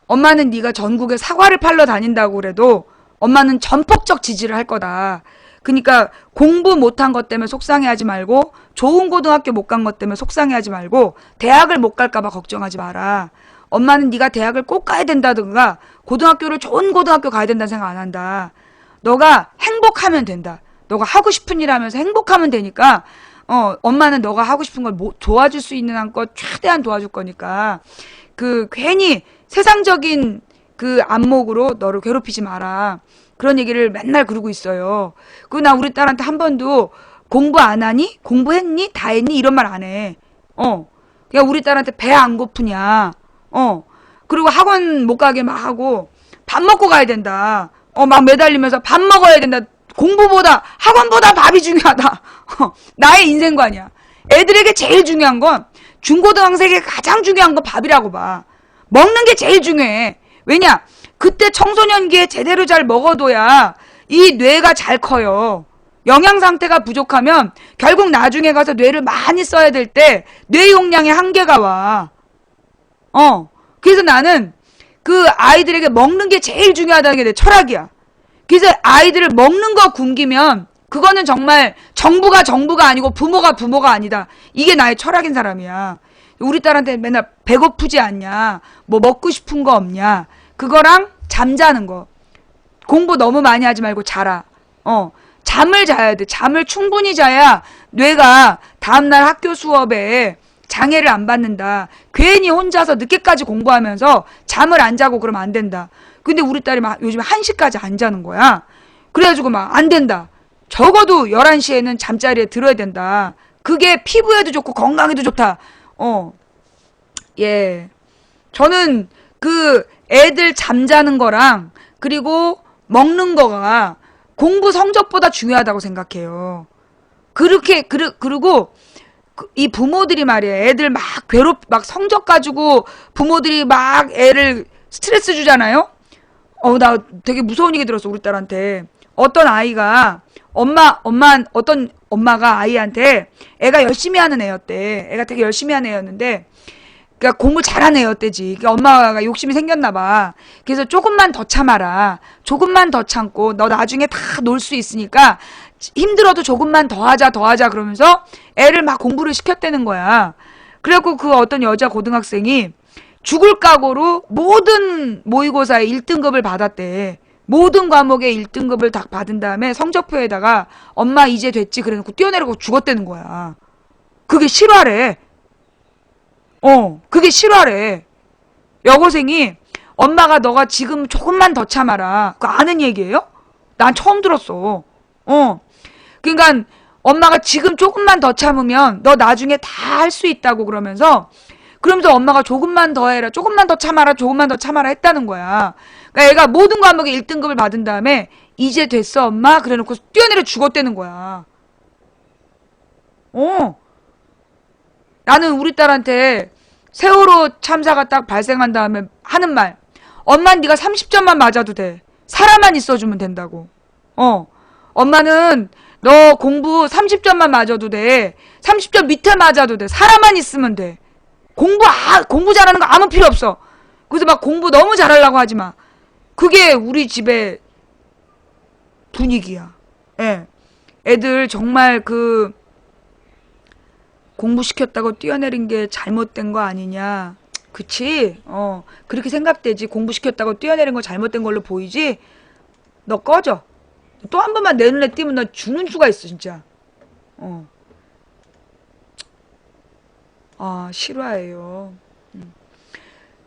엄마는 네가 전국에 사과를 팔러 다닌다고 그래도 엄마는 전폭적 지지를 할 거다. 그러니까 공부 못한 것 때문에 속상해하지 말고, 좋은 고등학교 못 간 것 때문에 속상해하지 말고, 대학을 못 갈까 봐 걱정하지 마라. 엄마는 네가 대학을 꼭 가야 된다든가 고등학교를 좋은 고등학교 가야 된다는 생각 안 한다. 너가 행복하면 된다. 너가 하고 싶은 일 하면서 행복하면 되니까 엄마는 너가 하고 싶은 걸 도와줄 수 있는 한껏 최대한 도와줄 거니까 괜히 세상적인 안목으로 너를 괴롭히지 마라. 그런 얘기를 맨날 그러고 있어요. 나 우리 딸한테 한 번도 공부 안 하니? 공부했니? 다 했니? 이런 말 안 해. 그냥 우리 딸한테 배 안 고프냐? 그리고 학원 못 가게 막 하고 밥 먹고 가야 된다. 막 매달리면서 밥 먹어야 된다. 공부보다 학원보다 밥이 중요하다. 나의 인생관이야. 애들에게 제일 중요한 건, 중고등학생에게 가장 중요한 건 밥이라고 봐. 먹는 게 제일 중요해. 왜냐? 그때 청소년기에 제대로 잘 먹어둬야 이 뇌가 잘 커요. 영양 상태가 부족하면 결국 나중에 가서 뇌를 많이 써야 될 때 뇌 용량의 한계가 와. 그래서 나는 아이들에게 먹는 게 제일 중요하다는 게 내 철학이야. 그래서 아이들을 먹는 거 굶기면 그거는 정말 정부가 아니고 부모가 아니다. 이게 나의 철학인 사람이야. 우리 딸한테 맨날 배고프지 않냐, 뭐 먹고 싶은 거 없냐, 그거랑 잠자는 거. 공부 너무 많이 하지 말고 자라. 잠을 자야 돼. 잠을 충분히 자야 뇌가 다음날 학교 수업에 장애를 안 받는다. 괜히 혼자서 늦게까지 공부하면서 잠을 안 자고 그러면 안 된다. 근데 우리 딸이 막 요즘 1시까지 안 자는 거야. 그래가지고 막 안 된다. 적어도 11시에는 잠자리에 들어야 된다. 그게 피부에도 좋고 건강에도 좋다. 예. 저는 애들 잠자는 거랑 그리고 먹는 거가 공부 성적보다 중요하다고 생각해요. 그리고 이 부모들이 말이야. 애들 막 막 성적 가지고 부모들이 막 애를 스트레스 주잖아요? 나 되게 무서운 얘기 들었어, 우리 딸한테. 어떤 아이가, 어떤 엄마가 아이한테, 애가 열심히 하는 애였대. 애가 되게 열심히 하는 애였는데, 그러니까 공부 잘하는 애였대지. 그러니까 엄마가 욕심이 생겼나봐. 그래서 조금만 더 참아라. 조금만 더 참고, 너 나중에 다 놀 수 있으니까, 힘들어도 조금만 더 하자, 그러면서 애를 막 공부를 시켰다는 거야. 그래갖고 어떤 여자 고등학생이 죽을 각오로 모든 모의고사에 1등급을 받았대. 모든 과목에 1등급을 다 받은 다음에 성적표에다가 엄마 이제 됐지 그래놓고 뛰어내리고 죽었다는 거야. 그게 실화래. 그게 실화래. 여고생이 엄마가 너가 지금 조금만 더 참아라. 그거 아는 얘기예요? 난 처음 들었어. 그러니까 엄마가 지금 조금만 더 참으면 너 나중에 다 할 수 있다고 그러면서 엄마가 조금만 더 해라, 조금만 더 참아라, 조금만 더 참아라 했다는 거야. 그러니까 애가 모든 과목에 1등급을 받은 다음에 이제 됐어 엄마 그래놓고 뛰어내려 죽었다는 거야. 나는 우리 딸한테 세월호 참사가 딱 발생한 다음에 하는 말, 엄마는 네가 30점만 맞아도 돼. 살아만 있어주면 된다고. 엄마는 너 공부 30점만 맞아도 돼. 30점 밑에 맞아도 돼. 살아만 있으면 돼. 공부 잘하는 거 아무 필요 없어. 그래서 막 공부 너무 잘하려고 하지 마. 그게 우리 집의 분위기야. 예. 애들 정말 공부시켰다고 뛰어내린 게 잘못된 거 아니냐. 그치? 그렇게 생각되지. 공부시켰다고 뛰어내린 거 잘못된 걸로 보이지? 너 꺼져. 또 한 번만 내 눈에 띄면 너 죽는 수가 있어, 진짜. 실화예요.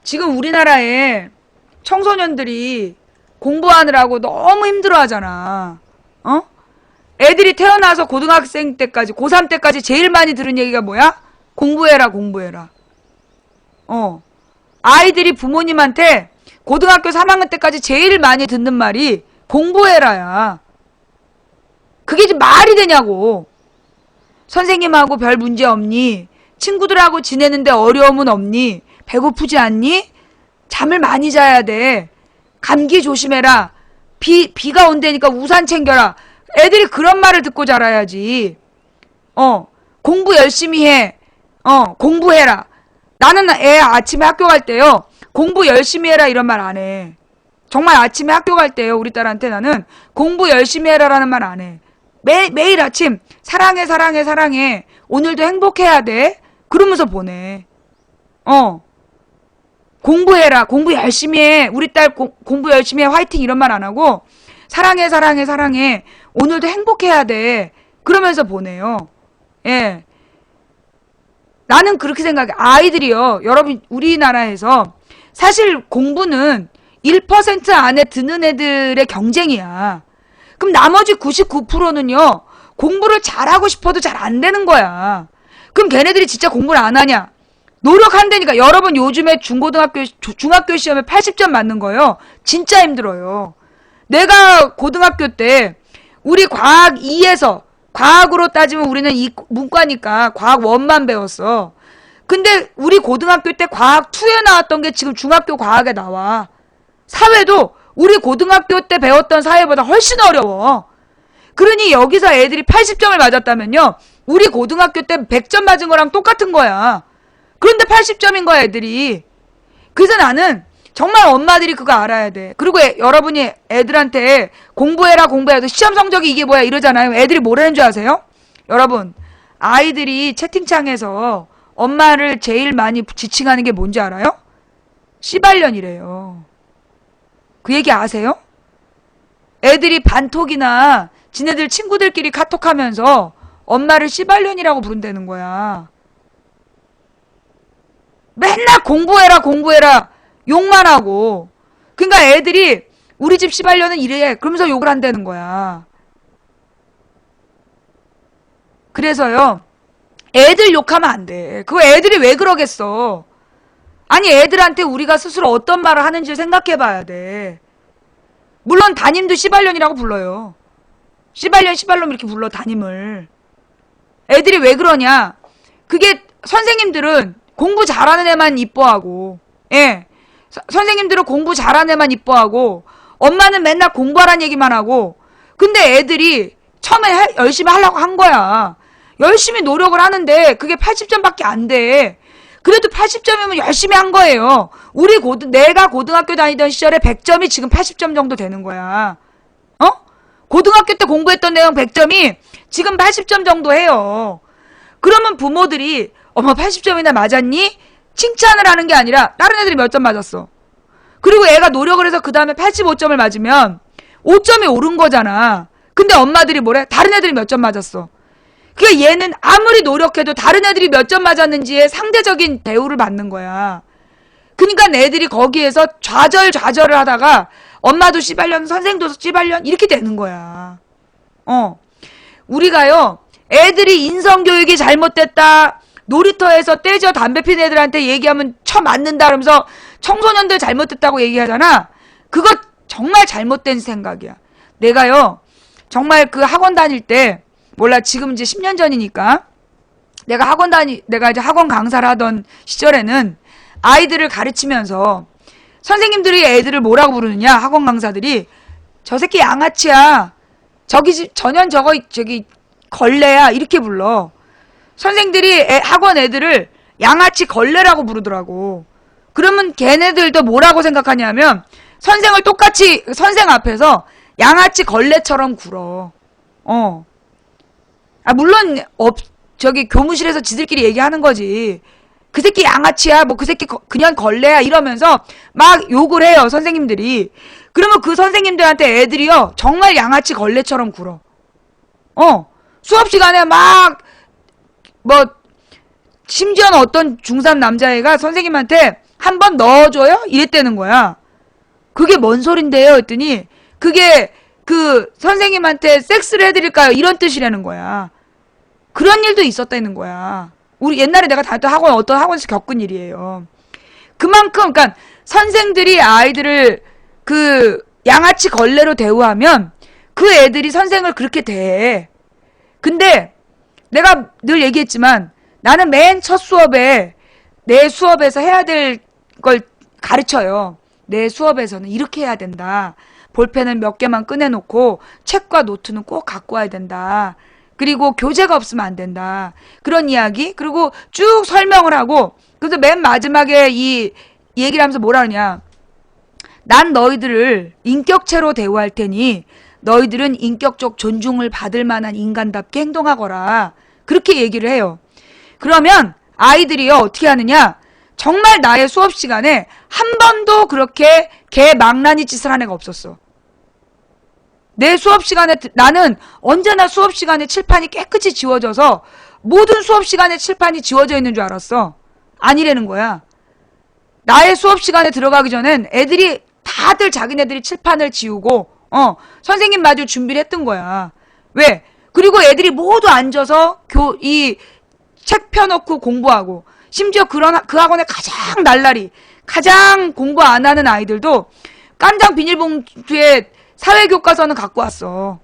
지금 우리나라에 청소년들이 공부하느라고 너무 힘들어 하잖아. 애들이 태어나서 고등학생 때까지, 고3 때까지 제일 많이 들은 얘기가 뭐야? 공부해라, 공부해라. 아이들이 부모님한테 고등학교 3학년 때까지 제일 많이 듣는 말이 공부해라야. 그게 지금 말이 되냐고. 선생님하고 별 문제 없니? 친구들하고 지내는데 어려움은 없니? 배고프지 않니? 잠을 많이 자야 돼. 감기 조심해라. 비가 온다니까 우산 챙겨라. 애들이 그런 말을 듣고 자라야지. 공부 열심히 해. 공부해라. 나는 애 아침에 학교 갈 때요. 공부 열심히 해라 이런 말 안 해. 정말 아침에 학교 갈 때요. 우리 딸한테 나는 공부 열심히 해라라는 말 안 해. 매일 아침 사랑해 사랑해 사랑해. 오늘도 행복해야 돼. 그러면서 보내. 공부해라. 공부 열심히 해. 우리 딸 공부 열심히 해. 화이팅 이런 말 안 하고 사랑해 사랑해 사랑해. 오늘도 행복해야 돼. 그러면서 보내요. 예. 나는 그렇게 생각해. 아이들이요. 여러분 우리나라에서 사실 공부는 1% 안에 드는 애들의 경쟁이야. 그럼 나머지 99%는요. 공부를 잘하고 싶어도 잘 안 되는 거야. 그럼 걔네들이 진짜 공부를 안 하냐? 노력한다니까. 여러분 요즘에 중학교 시험에 80점 맞는 거요. 진짜 힘들어요. 내가 고등학교 때 우리 과학 2에서 과학으로 따지면 우리는 문과니까 과학 1만 배웠어. 근데 우리 고등학교 때 과학 2에 나왔던 게 지금 중학교 과학에 나와. 사회도 우리 고등학교 때 배웠던 사회보다 훨씬 어려워. 그러니 여기서 애들이 80점을 맞았다면요. 우리 고등학교 때 100점 맞은 거랑 똑같은 거야. 그런데 80점인 거야 애들이. 그래서 나는 정말 엄마들이 그거 알아야 돼. 그리고 여러분이 애들한테 공부해라 공부해라 시험 성적이 이게 뭐야 이러잖아요. 애들이 뭐라는 줄 아세요? 여러분 아이들이 채팅창에서 엄마를 제일 많이 지칭하는 게 뭔지 알아요? 씨발년이래요. 그 얘기 아세요? 애들이 반톡이나 지네들 친구들끼리 카톡하면서 엄마를 씨발년이라고 부른다는 거야. 맨날 공부해라 공부해라 욕만 하고. 그러니까 애들이 우리 집 씨발년은 이래 그러면서 욕을 한다는 거야. 그래서요 애들 욕하면 안 돼. 그거 애들이 왜 그러겠어. 아니 애들한테 우리가 스스로 어떤 말을 하는지 생각해 봐야 돼. 물론 담임도 씨발년이라고 불러요. 씨발년 씨발놈 이렇게 불러 담임을. 애들이 왜 그러냐. 그게 선생님들은 공부 잘하는 애만 이뻐하고, 예. 선생님들은 공부 잘하는 애만 이뻐하고, 엄마는 맨날 공부하라는 얘기만 하고, 근데 애들이 처음에 열심히 하려고 한 거야. 열심히 노력을 하는데 그게 80점밖에 안 돼. 그래도 80점이면 열심히 한 거예요. 내가 고등학교 다니던 시절에 100점이 지금 80점 정도 되는 거야. 고등학교 때 공부했던 내용 100점이 지금 80점 정도 해요. 그러면 부모들이 어머 80점이나 맞았니? 칭찬을 하는 게 아니라 다른 애들이 몇 점 맞았어. 그리고 애가 노력을 해서 그 다음에 85점을 맞으면 5점이 오른 거잖아. 근데 엄마들이 뭐래? 다른 애들이 몇 점 맞았어. 그러니까 얘는 아무리 노력해도 다른 애들이 몇 점 맞았는지에 상대적인 대우를 받는 거야. 그러니까 애들이 거기에서 좌절을 하다가 엄마도 씨발년 선생도 씨발년 이렇게 되는 거야. 우리가요 애들이 인성교육이 잘못됐다. 놀이터에서 떼져 담배 피는 애들한테 얘기하면 쳐맞는다 그러면서 청소년들 잘못됐다고 얘기하잖아. 그거 정말 잘못된 생각이야. 내가요 정말 그 학원 다닐 때 몰라 지금 이제 10년 전이니까 내가 이제 학원 강사를 하던 시절에는 아이들을 가르치면서 선생님들이 애들을 뭐라고 부르느냐 학원 강사들이 저 새끼 양아치야. 전현 저기 걸레야 이렇게 불러. 선생들이 학원 애들을 양아치 걸레라고 부르더라고. 그러면 걔네들도 뭐라고 생각하냐면 선생 앞에서 양아치 걸레처럼 굴어. 물론 저기 교무실에서 지들끼리 얘기하는 거지. 그 새끼 양아치야 뭐 그 새끼 그냥 걸레야 이러면서 막 욕을 해요 선생님들이. 그러면 그 선생님들한테 애들이요 정말 양아치 걸레처럼 굴어. 수업 시간에 막 심지어는 어떤 중3 남자애가 선생님한테 한 번 넣어줘요? 이랬다는 거야. 그게 뭔 소린데요? 했더니 그게 그 선생님한테 섹스를 해드릴까요? 이런 뜻이라는 거야. 그런 일도 있었다는 거야. 우리 옛날에 내가 다녔던 어떤 학원에서 겪은 일이에요. 그만큼 그러니까 선생들이 아이들을 그 양아치 걸레로 대우하면 그 애들이 선생을 그렇게 대해. 근데 내가 늘 얘기했지만 나는 맨 첫 수업에 내 수업에서 해야 될 걸 가르쳐요. 내 수업에서는 이렇게 해야 된다. 볼펜은 몇 개만 꺼내놓고 책과 노트는 꼭 갖고 와야 된다. 그리고 교재가 없으면 안 된다. 그런 이야기. 그리고 쭉 설명을 하고 그래서 맨 마지막에 이 얘기를 하면서 뭐라 하냐. 난 너희들을 인격체로 대우할 테니 너희들은 인격적 존중을 받을 만한 인간답게 행동하거라. 그렇게 얘기를 해요. 그러면 아이들이요 어떻게 하느냐. 정말 나의 수업 시간에 한 번도 그렇게 개망나니 짓을 한 애가 없었어. 내 수업 시간에 나는 언제나 수업 시간에 칠판이 깨끗이 지워져서 모든 수업 시간에 칠판이 지워져 있는 줄 알았어. 아니라는 거야. 나의 수업 시간에 들어가기 전엔 애들이 다들 자기네들이 칠판을 지우고 선생님 마주 준비를 했던 거야. 왜? 그리고 애들이 모두 앉아서 이 책 펴놓고 공부하고 심지어 그 학원에 가장 날라리 가장 공부 안 하는 아이들도 깜장 비닐봉투에 사회교과서는 갖고 왔어.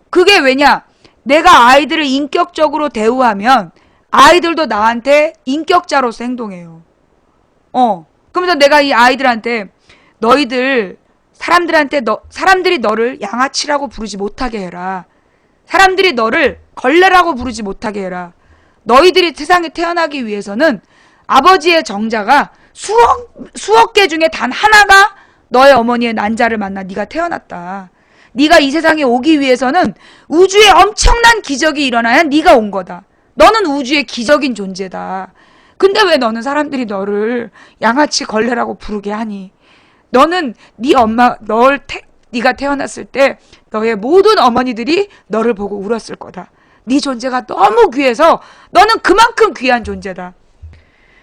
그게 왜냐? 내가 아이들을 인격적으로 대우하면 아이들도 나한테 인격자로서 행동해요. 그러면서 내가 이 아이들한테 너희들 사람들이 너를 양아치라고 부르지 못하게 해라. 사람들이 너를 걸레라고 부르지 못하게 해라. 너희들이 세상에 태어나기 위해서는 아버지의 정자가 수억 개 중에 단 하나가 너의 어머니의 난자를 만나 네가 태어났다. 네가 이 세상에 오기 위해서는 우주에 엄청난 기적이 일어나야 네가 온 거다. 너는 우주의 기적인 존재다. 근데 왜 너는 사람들이 너를 양아치 걸레라고 부르게 하니? 너는 네 엄마 네가 태어났을 때 너의 모든 어머니들이 너를 보고 울었을 거다. 네 존재가 너무 귀해서 너는 그만큼 귀한 존재다.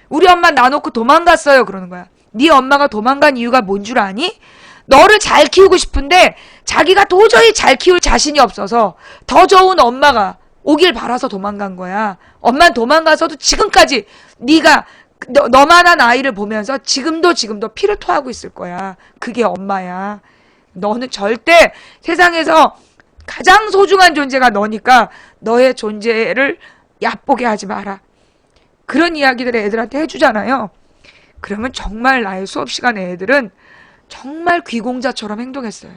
우리 엄마 놔놓고 도망갔어요. 그러는 거야. 네 엄마가 도망간 이유가 뭔 줄 아니? 너를 잘 키우고 싶은데 자기가 도저히 잘 키울 자신이 없어서 더 좋은 엄마가 오길 바라서 도망간 거야. 엄마는 도망가서도 지금까지 네가 너만한 아이를 보면서 지금도 피를 토하고 있을 거야. 그게 엄마야. 너는 절대 세상에서 가장 소중한 존재가 너니까 너의 존재를 얕보게 하지 마라. 그런 이야기들을 애들한테 해주잖아요. 그러면 정말 나의 수업 시간에 애들은 정말 귀공자처럼 행동했어요.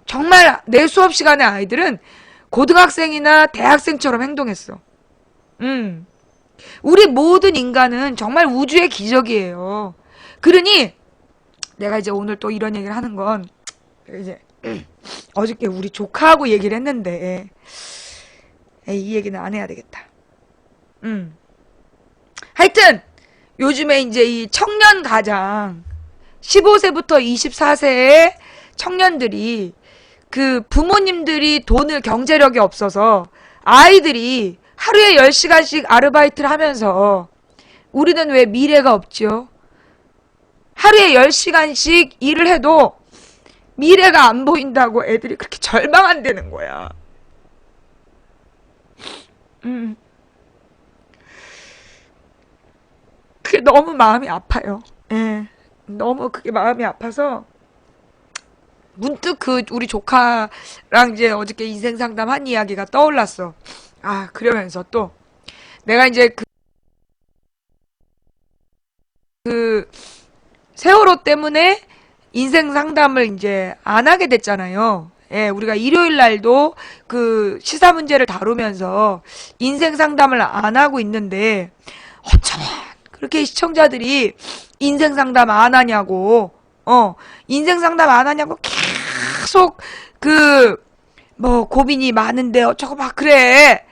정말 내 수업 시간에 아이들은 고등학생이나 대학생처럼 행동했어. 우리 모든 인간은 정말 우주의 기적이에요. 그러니 내가 이제 오늘 또 이런 얘기를 하는 건 이제 어저께 우리 조카하고 얘기를 했는데 이 얘기는 안 해야 되겠다. 하여튼 요즘에 이제 이 청년 가장 15세부터 24세의 청년들이 그 부모님들이 돈을 경제력이 없어서 아이들이 하루에 10시간씩 아르바이트를 하면서 우리는 왜 미래가 없죠? 하루에 10시간씩 일을 해도 미래가 안 보인다고 애들이 그렇게 절망한다는 거야. 그게 너무 마음이 아파요. 예. 너무 그게 마음이 아파서 문득 우리 조카랑 이제 어저께 인생 상담한 이야기가 떠올랐어. 그러면서 또 내가 이제 그 세월호 때문에 인생 상담을 이제 안 하게 됐잖아요. 예, 우리가 일요일 날도 그 시사 문제를 다루면서 인생 상담을 안 하고 있는데 어쩌면 그렇게 시청자들이 인생 상담 안 하냐고 인생 상담 안 하냐고 계속 고민이 많은데 어쩌고 막 그래.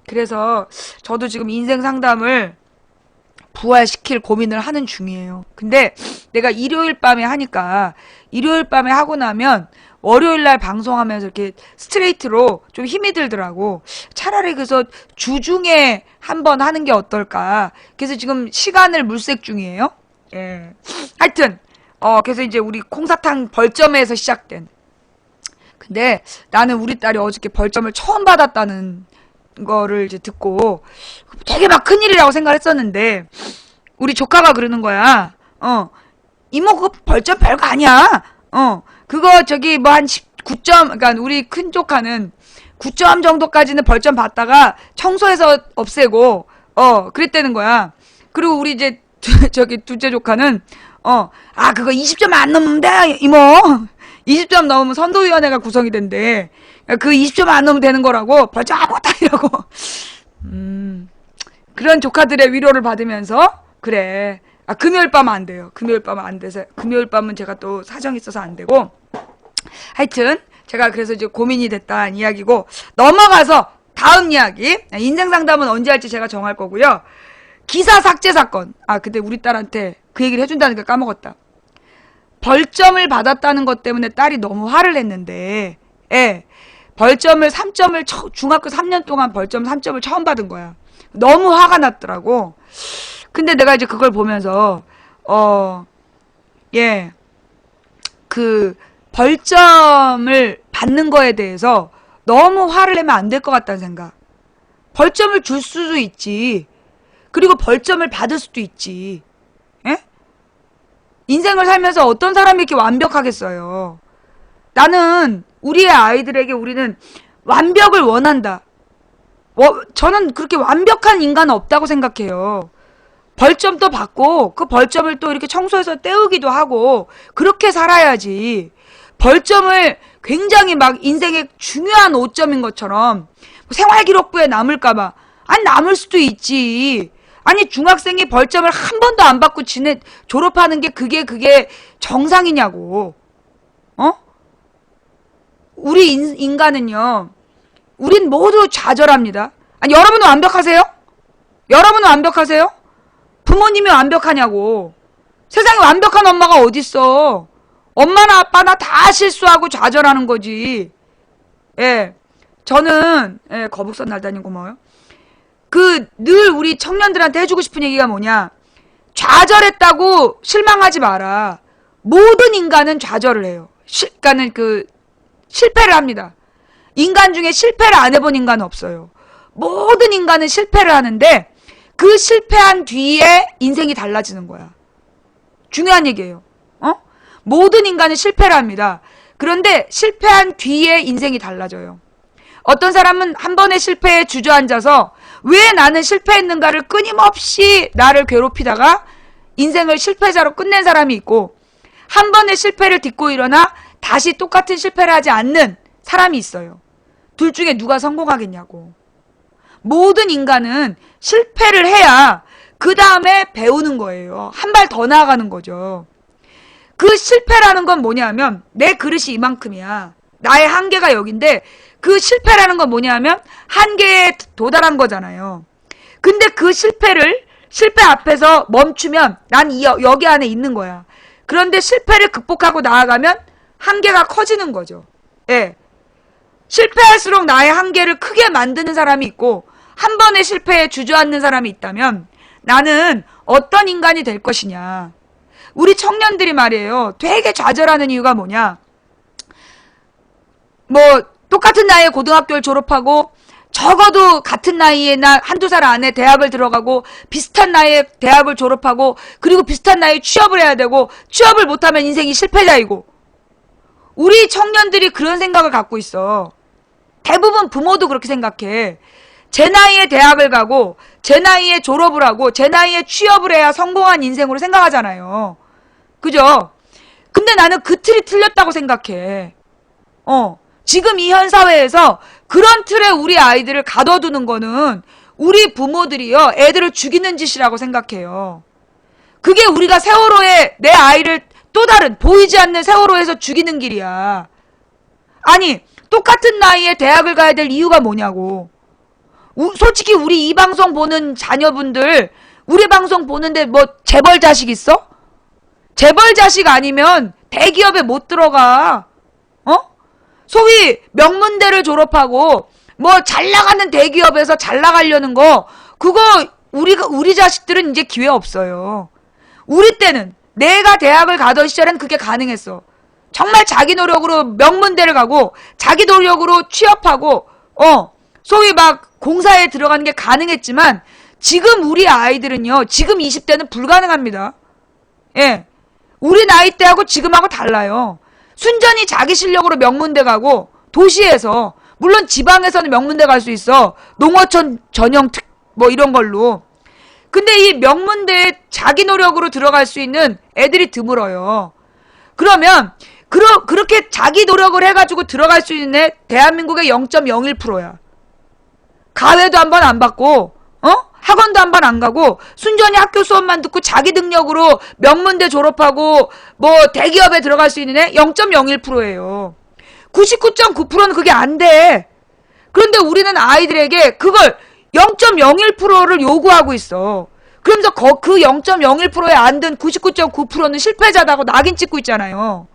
그래서 저도 지금 인생 상담을 부활시킬 고민을 하는 중이에요. 근데 내가 일요일 밤에 하니까 일요일 밤에 하고 나면 월요일 날 방송하면서 이렇게 스트레이트로 좀 힘이 들더라고. 차라리 그래서 주중에 한번 하는 게 어떨까. 그래서 지금 시간을 물색 중이에요. 예. 하여튼 그래서 이제 우리 콩사탕 벌점에서 시작된. 근데 나는 우리 딸이 어저께 벌점을 처음 받았다는 거를 이제 듣고 되게 막 큰일이라고 생각했었는데 우리 조카가 그러는 거야. 이모 그거 벌점 별거 아니야. 그거 저기 뭐 한 19점, 그러니까 우리 큰 조카는 9점 정도까지는 벌점 받다가 청소해서 없애고, 그랬다는 거야. 그리고 우리 이제, 저기, 둘째 조카는, 그거 20점 안 넘으면 돼, 이모. 20점 넘으면 선도위원회가 구성이 된대. 그 20점 안 넘으면 되는 거라고, 벌점 아무것도 아니라고. 그런 조카들의 위로를 받으면서, 그래. 금요일 밤은 안 돼요. 금요일 밤은 안 돼서, 금요일 밤은 제가 또 사정이 있어서 안 되고. 하여튼, 제가 그래서 이제 고민이 됐다는 이야기고, 넘어가서 다음 이야기. 인생 상담은 언제 할지 제가 정할 거고요. 기사 삭제 사건. 근데 우리 딸한테 그 얘기를 해준다는 게 까먹었다. 벌점을 받았다는 것 때문에 딸이 너무 화를 냈는데, 벌점을 3점을, 중학교 3년 동안 벌점 3점을 처음 받은 거야. 너무 화가 났더라고. 근데 내가 이제 그걸 보면서, 벌점을 받는 거에 대해서 너무 화를 내면 안 될 것 같다는 생각. 벌점을 줄 수도 있지. 그리고 벌점을 받을 수도 있지. 인생을 살면서 어떤 사람이 이렇게 완벽하겠어요. 나는 우리의 아이들에게 우리는 완벽을 원한다. 저는 그렇게 완벽한 인간은 없다고 생각해요. 벌점도 받고 그 벌점을 또 이렇게 청소해서 떼우기도 하고 그렇게 살아야지. 벌점을 굉장히 막 인생의 중요한 오점인 것처럼 생활기록부에 남을까봐. 남을 수도 있지. 중학생이 벌점을 한 번도 안 받고 졸업하는 게 그게 정상이냐고. 우리 인간은요. 우린 모두 좌절합니다. 여러분은 완벽하세요? 여러분은 완벽하세요? 부모님이 완벽하냐고. 세상에 완벽한 엄마가 어딨어. 엄마나 아빠나 다 실수하고 좌절하는 거지. 저는 거북선 날다니 고마워요. 늘 우리 청년들한테 해주고 싶은 얘기가 뭐냐. 좌절했다고 실망하지 마라. 모든 인간은 좌절을 해요. 그러니까는 실패를 합니다. 인간 중에 실패를 안 해본 인간은 없어요. 모든 인간은 실패를 하는데 그 실패한 뒤에 인생이 달라지는 거야. 중요한 얘기예요. 모든 인간은 실패를 합니다. 그런데 실패한 뒤에 인생이 달라져요. 어떤 사람은 한 번의 실패에 주저앉아서 왜 나는 실패했는가를 끊임없이 나를 괴롭히다가 인생을 실패자로 끝낸 사람이 있고, 한 번의 실패를 딛고 일어나 다시 똑같은 실패를 하지 않는 사람이 있어요. 둘 중에 누가 성공하겠냐고. 모든 인간은 실패를 해야 그 다음에 배우는 거예요. 한 발 더 나아가는 거죠. 그 실패라는 건 뭐냐면 내 그릇이 이만큼이야. 나의 한계가 여긴데 그 실패라는 건 뭐냐면 한계에 도달한 거잖아요. 근데 그 실패 앞에서 멈추면 난 여기 안에 있는 거야. 그런데 실패를 극복하고 나아가면 한계가 커지는 거죠. 실패할수록 나의 한계를 크게 만드는 사람이 있고 한 번의 실패에 주저앉는 사람이 있다면 나는 어떤 인간이 될 것이냐. 우리 청년들이 말이에요. 되게 좌절하는 이유가 뭐냐. 똑같은 나이에 고등학교를 졸업하고 적어도 같은 나이에 한두 살 안에 대학을 들어가고 비슷한 나이에 대학을 졸업하고 그리고 비슷한 나이에 취업을 해야 되고 취업을 못하면 인생이 실패자이고 우리 청년들이 그런 생각을 갖고 있어. 대부분 부모도 그렇게 생각해. 제 나이에 대학을 가고 제 나이에 졸업을 하고 제 나이에 취업을 해야 성공한 인생으로 생각하잖아요. 그죠? 근데 나는 그 틀이 틀렸다고 생각해. 지금 이 현 사회에서 그런 틀에 우리 아이들을 가둬두는 거는 우리 부모들이요 애들을 죽이는 짓이라고 생각해요. 그게 우리가 세월호에 내 아이를 또 다른 보이지 않는 세월호에서 죽이는 길이야. 똑같은 나이에 대학을 가야 될 이유가 뭐냐고. 솔직히 우리 이 방송 보는 자녀분들 우리 방송 보는데 재벌 자식 있어? 재벌 자식 아니면 대기업에 못 들어가. 소위 명문대를 졸업하고 잘 나가는 대기업에서 잘 나가려는 거 그거 우리 자식들은 이제 기회 없어요. 우리 때는 내가 대학을 가던 시절엔 그게 가능했어. 정말 자기 노력으로 명문대를 가고 자기 노력으로 취업하고 소위 공사에 들어가는 게 가능했지만 지금 우리 아이들은요. 지금 20대는 불가능합니다. 우리 나이 때하고 지금하고 달라요. 순전히 자기 실력으로 명문대 가고 도시에서 물론 지방에서는 명문대 갈 수 있어. 농어촌 전형 뭐 이런 걸로. 근데 이 명문대에 자기 노력으로 들어갈 수 있는 애들이 드물어요. 그러면 그렇게 자기 노력을 해가지고 들어갈 수 있는 애 대한민국의 0.01%야. 가외도 한 번 안 받고 학원도 한 번 안 가고 순전히 학교 수업만 듣고 자기 능력으로 명문대 졸업하고 뭐 대기업에 들어갈 수 있는 애 0.01%예요. 99.9%는 그게 안 돼. 그런데 우리는 아이들에게 그걸 0.01%를 요구하고 있어. 그러면서 그 0.01%에 안 든 99.9%는 실패자다고 낙인 찍고 있잖아요.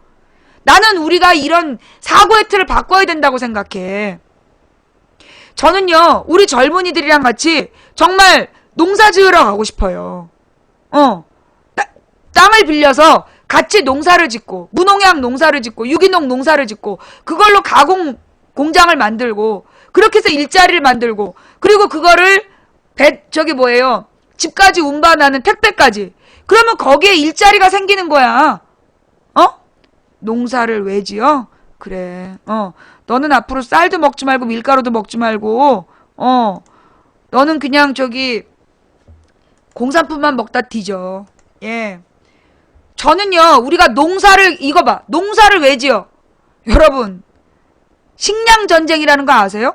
나는 우리가 이런 사고의 틀을 바꿔야 된다고 생각해. 저는요, 우리 젊은이들이랑 같이 정말 농사 지으러 가고 싶어요. 땅을 빌려서 같이 농사를 짓고, 무농약 농사를 짓고, 유기농 농사를 짓고, 그걸로 가공 공장을 만들고, 그렇게 해서 일자리를 만들고, 그리고 그거를 집까지 운반하는 택배까지. 그러면 거기에 일자리가 생기는 거야. 농사를 왜 지어? 그래. 너는 앞으로 쌀도 먹지 말고 밀가루도 먹지 말고 너는 그냥 공산품만 먹다 뒤져. 예. 저는요, 우리가 이거 봐. 농사를 왜 지어? 여러분, 식량 전쟁이라는 거 아세요?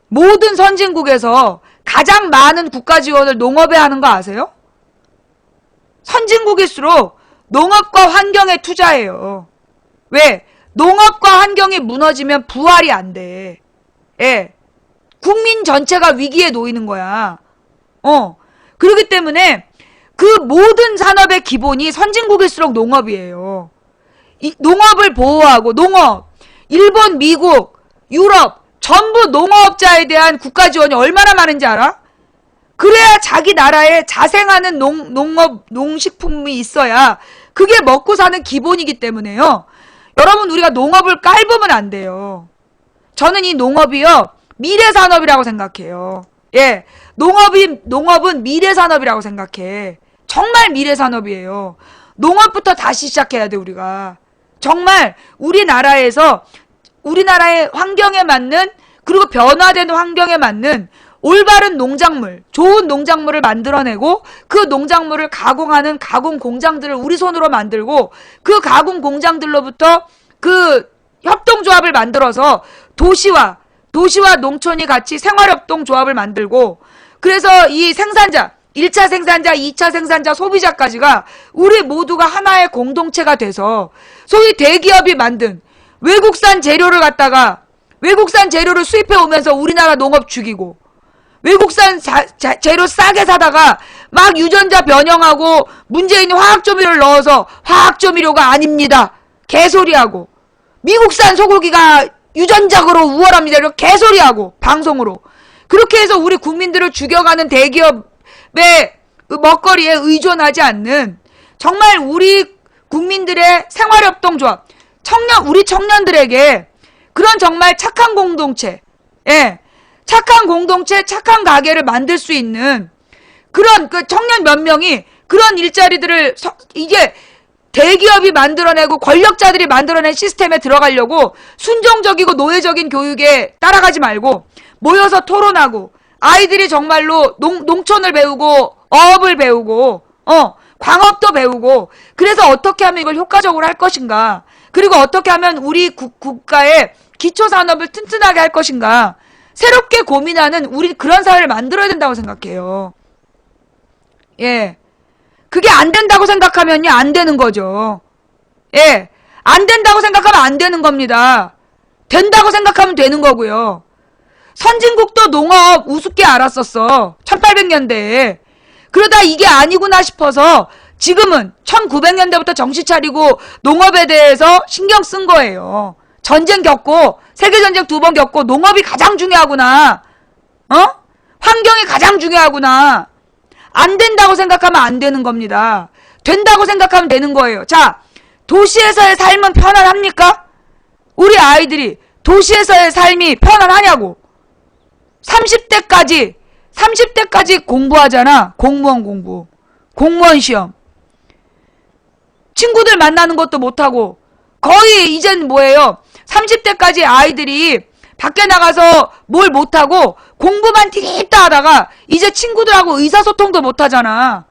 모든 선진국에서 가장 많은 국가 지원을 농업에 하는 거 아세요? 선진국일수록 농업과 환경에 투자해요. 왜? 농업과 환경이 무너지면 부활이 안 돼. 예. 국민 전체가 위기에 놓이는 거야. 그렇기 때문에 그 모든 산업의 기본이 선진국일수록 농업이에요. 이 농업을 보호하고 일본, 미국, 유럽 전부 농업자에 대한 국가 지원이 얼마나 많은지 알아? 그래야 자기 나라에 자생하는 농식품이 있어야 그게 먹고 사는 기본이기 때문에요. 여러분, 우리가 농업을 깔보면 안 돼요. 저는 이 농업이요, 미래산업이라고 생각해요. 예. 농업은 미래산업이라고 생각해. 정말 미래산업이에요. 농업부터 다시 시작해야 돼, 우리가. 정말 우리나라의 환경에 맞는, 그리고 변화되는 환경에 맞는 올바른 농작물, 좋은 농작물을 만들어내고 그 농작물을 가공하는 가공 공장들을 우리 손으로 만들고 그 가공 공장들로부터 그 협동조합을 만들어서 도시와 농촌이 같이 생활협동 조합을 만들고, 그래서 이 생산자, 1차 생산자, 2차 생산자, 소비자까지가 우리 모두가 하나의 공동체가 돼서 소위 대기업이 만든 외국산 재료를 수입해 오면서 우리나라 농업 죽이고, 외국산 재료 싸게 사다가 막 유전자 변형하고 문제 있는 화학조미료를 넣어서 화학조미료가 아닙니다, 개소리하고, 미국산 소고기가 유전자로 우월합니다, 이렇게 개소리하고 방송으로 그렇게 해서 우리 국민들을 죽여가는 대기업의 먹거리에 의존하지 않는, 정말 우리 국민들의 생활협동조합, 우리 청년들에게 그런 정말 착한 공동체, 착한 공동체, 착한 가게를 만들 수 있는 그런 청년 몇 명이 그런 일자리들을 이게 대기업이 만들어내고 권력자들이 만들어낸 시스템에 들어가려고 순종적이고 노예적인 교육에 따라가지 말고 모여서 토론하고, 아이들이 정말로 농촌을 배우고 어업을 배우고 광업도 배우고, 그래서 어떻게 하면 이걸 효과적으로 할 것인가, 그리고 어떻게 하면 우리 국가의 기초산업을 튼튼하게 할 것인가 새롭게 고민하는 우리 그런 사회를 만들어야 된다고 생각해요. 예. 그게 안 된다고 생각하면요, 안 되는 거죠. 예. 안 된다고 생각하면 안 되는 겁니다. 된다고 생각하면 되는 거고요. 선진국도 농업 우습게 알았었어. 1800년대에. 그러다 이게 아니구나 싶어서 지금은 1900년대부터 정신 차리고 농업에 대해서 신경 쓴 거예요. 전쟁 겪고, 세계전쟁 2번 겪고, 농업이 가장 중요하구나. 환경이 가장 중요하구나. 안 된다고 생각하면 안 되는 겁니다. 된다고 생각하면 되는 거예요. 자, 도시에서의 삶은 편안합니까? 우리 아이들이 도시에서의 삶이 편안하냐고. 30대까지 공부하잖아. 공무원 시험. 친구들 만나는 것도 못하고, 거의 이젠 뭐예요? 30대까지 아이들이 밖에 나가서 뭘 못하고 공부만 띠깃다 하다가 이제 친구들하고 의사소통도 못하잖아.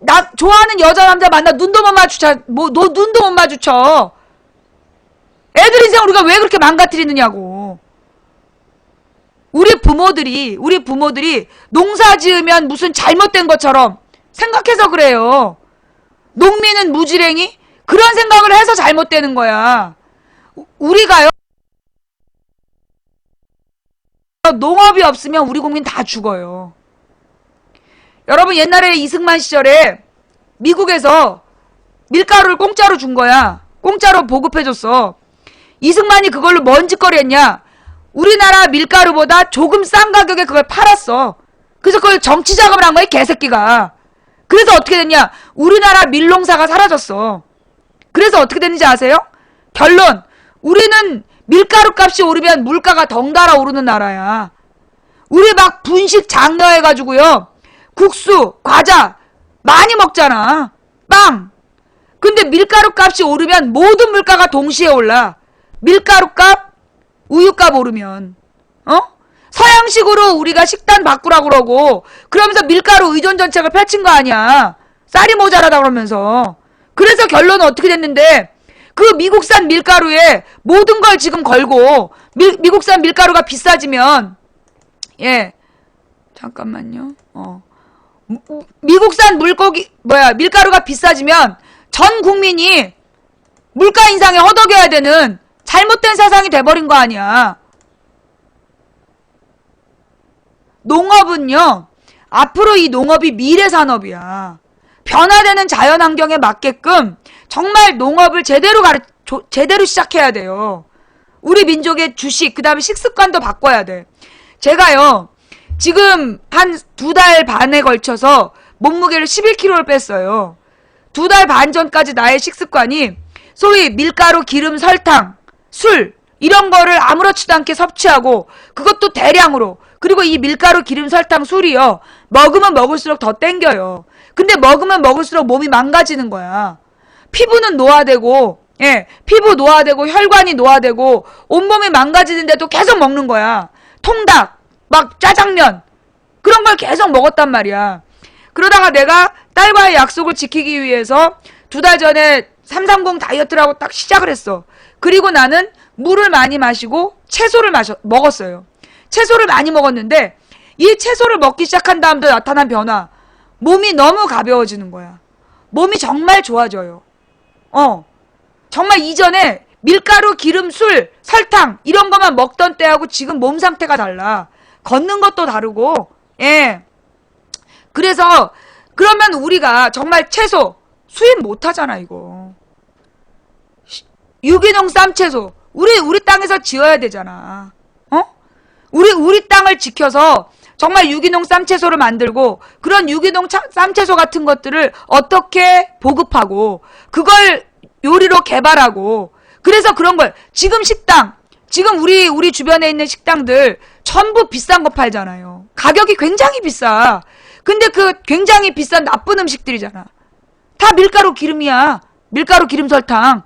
나 좋아하는 여자 남자 만나 눈도 못 마주쳐. 너 눈도 못 마주쳐. 애들 인생 우리가 왜 그렇게 망가뜨리느냐고. 우리 부모들이 농사 지으면 무슨 잘못된 것처럼 생각해서 그래요. 농민은 무지랭이? 그런 생각을 해서 잘못되는 거야. 우리가요, 농업이 없으면 우리 국민 다 죽어요. 여러분, 옛날에 이승만 시절에 미국에서 밀가루를 공짜로 준 거야. 공짜로 보급해줬어. 이승만이 그걸로 뭔 짓거리 했냐? 우리나라 밀가루보다 조금 싼 가격에 그걸 팔았어. 그래서 그걸 정치 자금을 한 거야, 이 개새끼가. 그래서 어떻게 됐냐? 우리나라 밀농사가 사라졌어. 그래서 어떻게 됐는지 아세요? 결론, 우리는 밀가루 값이 오르면 물가가 덩달아 오르는 나라야. 우리 막 분식 장려해가지고요, 국수, 과자 많이 먹잖아. 빵. 근데 밀가루 값이 오르면 모든 물가가 동시에 올라. 밀가루 값, 우유 값 오르면, 서양식으로 우리가 식단 바꾸라고 그러고, 그러면서 밀가루 의존 정책을 펼친 거 아니야. 쌀이 모자라다 그러면서. 그래서 결론은 어떻게 됐는데, 그 미국산 밀가루에 모든 걸 지금 걸고, 미국산 밀가루가 비싸지면, 잠깐만요. 미국산 밀가루가 비싸지면 전 국민이 물가 인상에 허덕여야 되는 잘못된 세상이 돼버린 거 아니야. 농업은요, 앞으로 이 농업이 미래 산업이야. 변화되는 자연 환경에 맞게끔 정말 농업을 제대로 시작해야 돼요. 우리 민족의 주식, 그 다음에 식습관도 바꿔야 돼. 제가요, 지금 한 2달 반에 걸쳐서 몸무게를 11kg를 뺐어요. 2달 반 전까지 나의 식습관이 소위 밀가루, 기름, 설탕, 술 이런 거를 아무렇지도 않게 섭취하고, 그것도 대량으로. 그리고 이 밀가루, 기름, 설탕, 술이요, 먹으면 먹을수록 더 땡겨요. 근데 먹으면 먹을수록 몸이 망가지는 거야. 피부는 노화되고, 피부 노화되고, 혈관이 노화되고, 온몸이 망가지는데도 계속 먹는 거야. 통닭, 막 짜장면, 그런 걸 계속 먹었단 말이야. 그러다가 내가 딸과의 약속을 지키기 위해서 2달 전에 330 다이어트라고 딱 시작을 했어. 그리고 나는 물을 많이 마시고 채소를 먹었어요. 채소를 많이 먹었는데, 이 채소를 먹기 시작한 다음부터 나타난 변화, 몸이 너무 가벼워지는 거야. 몸이 정말 좋아져요. 정말 이전에 밀가루, 기름, 술, 설탕 이런 것만 먹던 때하고 지금 몸 상태가 달라. 걷는 것도 다르고. 그래서 그러면 우리가 정말 채소 수입 못하잖아 이거. 유기농 쌈채소 우리 땅에서 지어야 되잖아. 우리 땅을 지켜서 정말 유기농 쌈채소를 만들고, 그런 유기농 쌈채소 같은 것들을 어떻게 보급하고, 그걸 요리로 개발하고, 그래서 그런 걸, 지금 우리 주변에 있는 식당들 전부 비싼 거 팔잖아요. 가격이 굉장히 비싸. 근데 그 굉장히 비싼 나쁜 음식들이잖아. 다 밀가루, 기름이야. 밀가루, 기름, 설탕.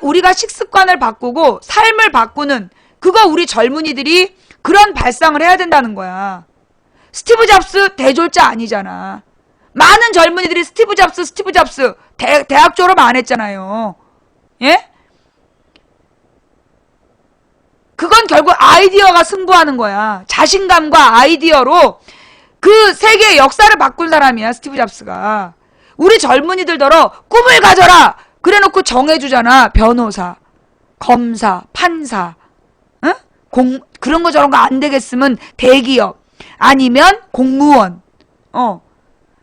우리가 식습관을 바꾸고 삶을 바꾸는, 그거 우리 젊은이들이 그런 발상을 해야 된다는 거야. 스티브 잡스 대졸자 아니잖아. 많은 젊은이들이 스티브 잡스 대학 졸업 안 했잖아요. 그건 결국 아이디어가 승부하는 거야. 자신감과 아이디어로 그 세계의 역사를 바꾼 사람이야, 스티브 잡스가. 우리 젊은이들더러 꿈을 가져라! 그래놓고 정해주잖아. 변호사, 검사, 판사, 그런 거 저런 거 안 되겠으면 대기업, 아니면 공무원.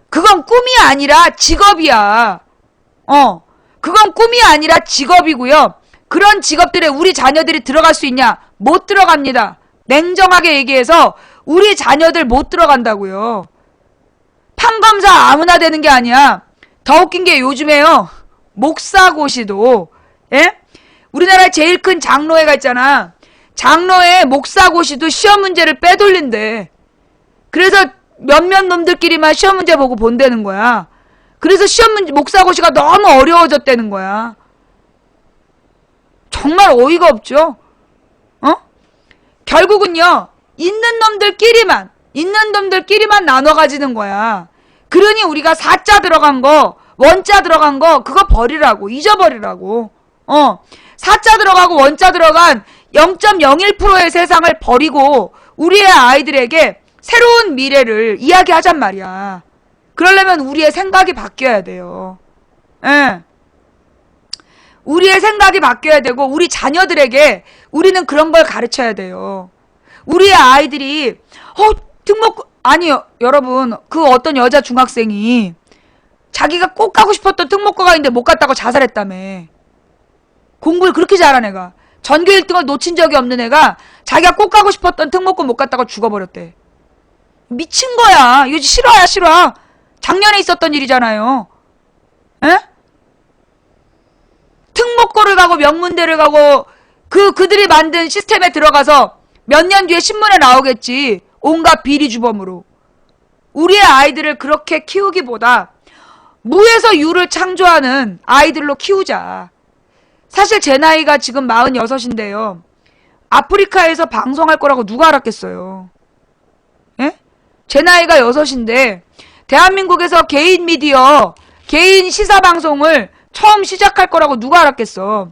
그건 꿈이 아니라 직업이야. 그건 꿈이 아니라 직업이고요. 그런 직업들에 우리 자녀들이 들어갈 수 있냐? 못 들어갑니다. 냉정하게 얘기해서 우리 자녀들 못 들어간다고요. 판검사 아무나 되는 게 아니야. 더 웃긴 게 요즘에요, 목사고시도, 우리나라에 제일 큰 장로회가 있잖아. 장로회 목사고시도 시험 문제를 빼돌린대. 그래서 몇몇 놈들끼리만 시험 문제 보고 본다는 거야. 그래서 목사고시가 너무 어려워졌다는 거야. 정말 어이가 없죠? 결국은요, 있는 놈들끼리만 나눠 가지는 거야. 그러니 우리가 사자 들어간 거, 원자 들어간 거, 그거 버리라고, 잊어버리라고. 사자 들어가고 원자 들어간 0.01%의 세상을 버리고 우리의 아이들에게 새로운 미래를 이야기하잔 말이야. 그러려면 우리의 생각이 바뀌어야 돼요. 예. 우리의 생각이 바뀌어야 되고 우리 자녀들에게 우리는 그런 걸 가르쳐야 돼요. 우리의 아이들이 등록금 아니요 여러분 그 어떤 여자 중학생이 자기가 꼭 가고 싶었던 특목고가 있는데 못 갔다고 자살했다며. 공부를 그렇게 잘한 애가 전교 1등을 놓친 적이 없는 애가 자기가 꼭 가고 싶었던 특목고 못 갔다고 죽어버렸대. 미친 거야. 이거 실화야 실화. 작년에 있었던 일이잖아요. 에? 특목고를 가고 명문대를 가고 그들이 만든 시스템에 들어가서 몇 년 뒤에 신문에 나오겠지. 온갖 비리주범으로. 우리의 아이들을 그렇게 키우기보다 무에서 유를 창조하는 아이들로 키우자. 사실 제 나이가 지금 46인데요. 아프리카에서 방송할 거라고 누가 알았겠어요. 예? 제 나이가 6인데 대한민국에서 개인 미디어, 개인 시사방송을 처음 시작할 거라고 누가 알았겠어.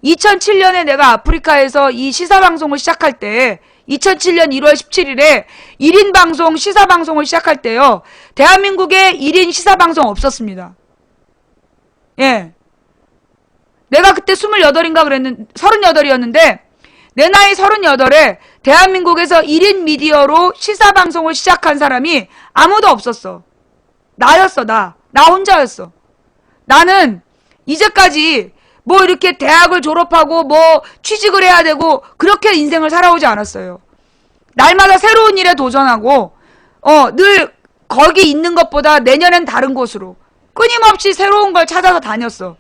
2007년에 내가 아프리카에서 이 시사방송을 시작할 때 2007년 1월 17일에 1인 방송 시사방송을 시작할 때요. 대한민국에 1인 시사방송 없었습니다. 예. 내가 그때 28인가 그랬는데 38이었는데 내 나이 38에 대한민국에서 1인 미디어로 시사방송을 시작한 사람이 아무도 없었어. 나였어. 나 혼자였어. 나는 이제까지 뭐 이렇게 대학을 졸업하고 뭐 취직을 해야 되고 그렇게 인생을 살아오지 않았어요. 날마다 새로운 일에 도전하고 늘 거기 있는 것보다 내년엔 다른 곳으로 끊임없이 새로운 걸 찾아서 다녔어.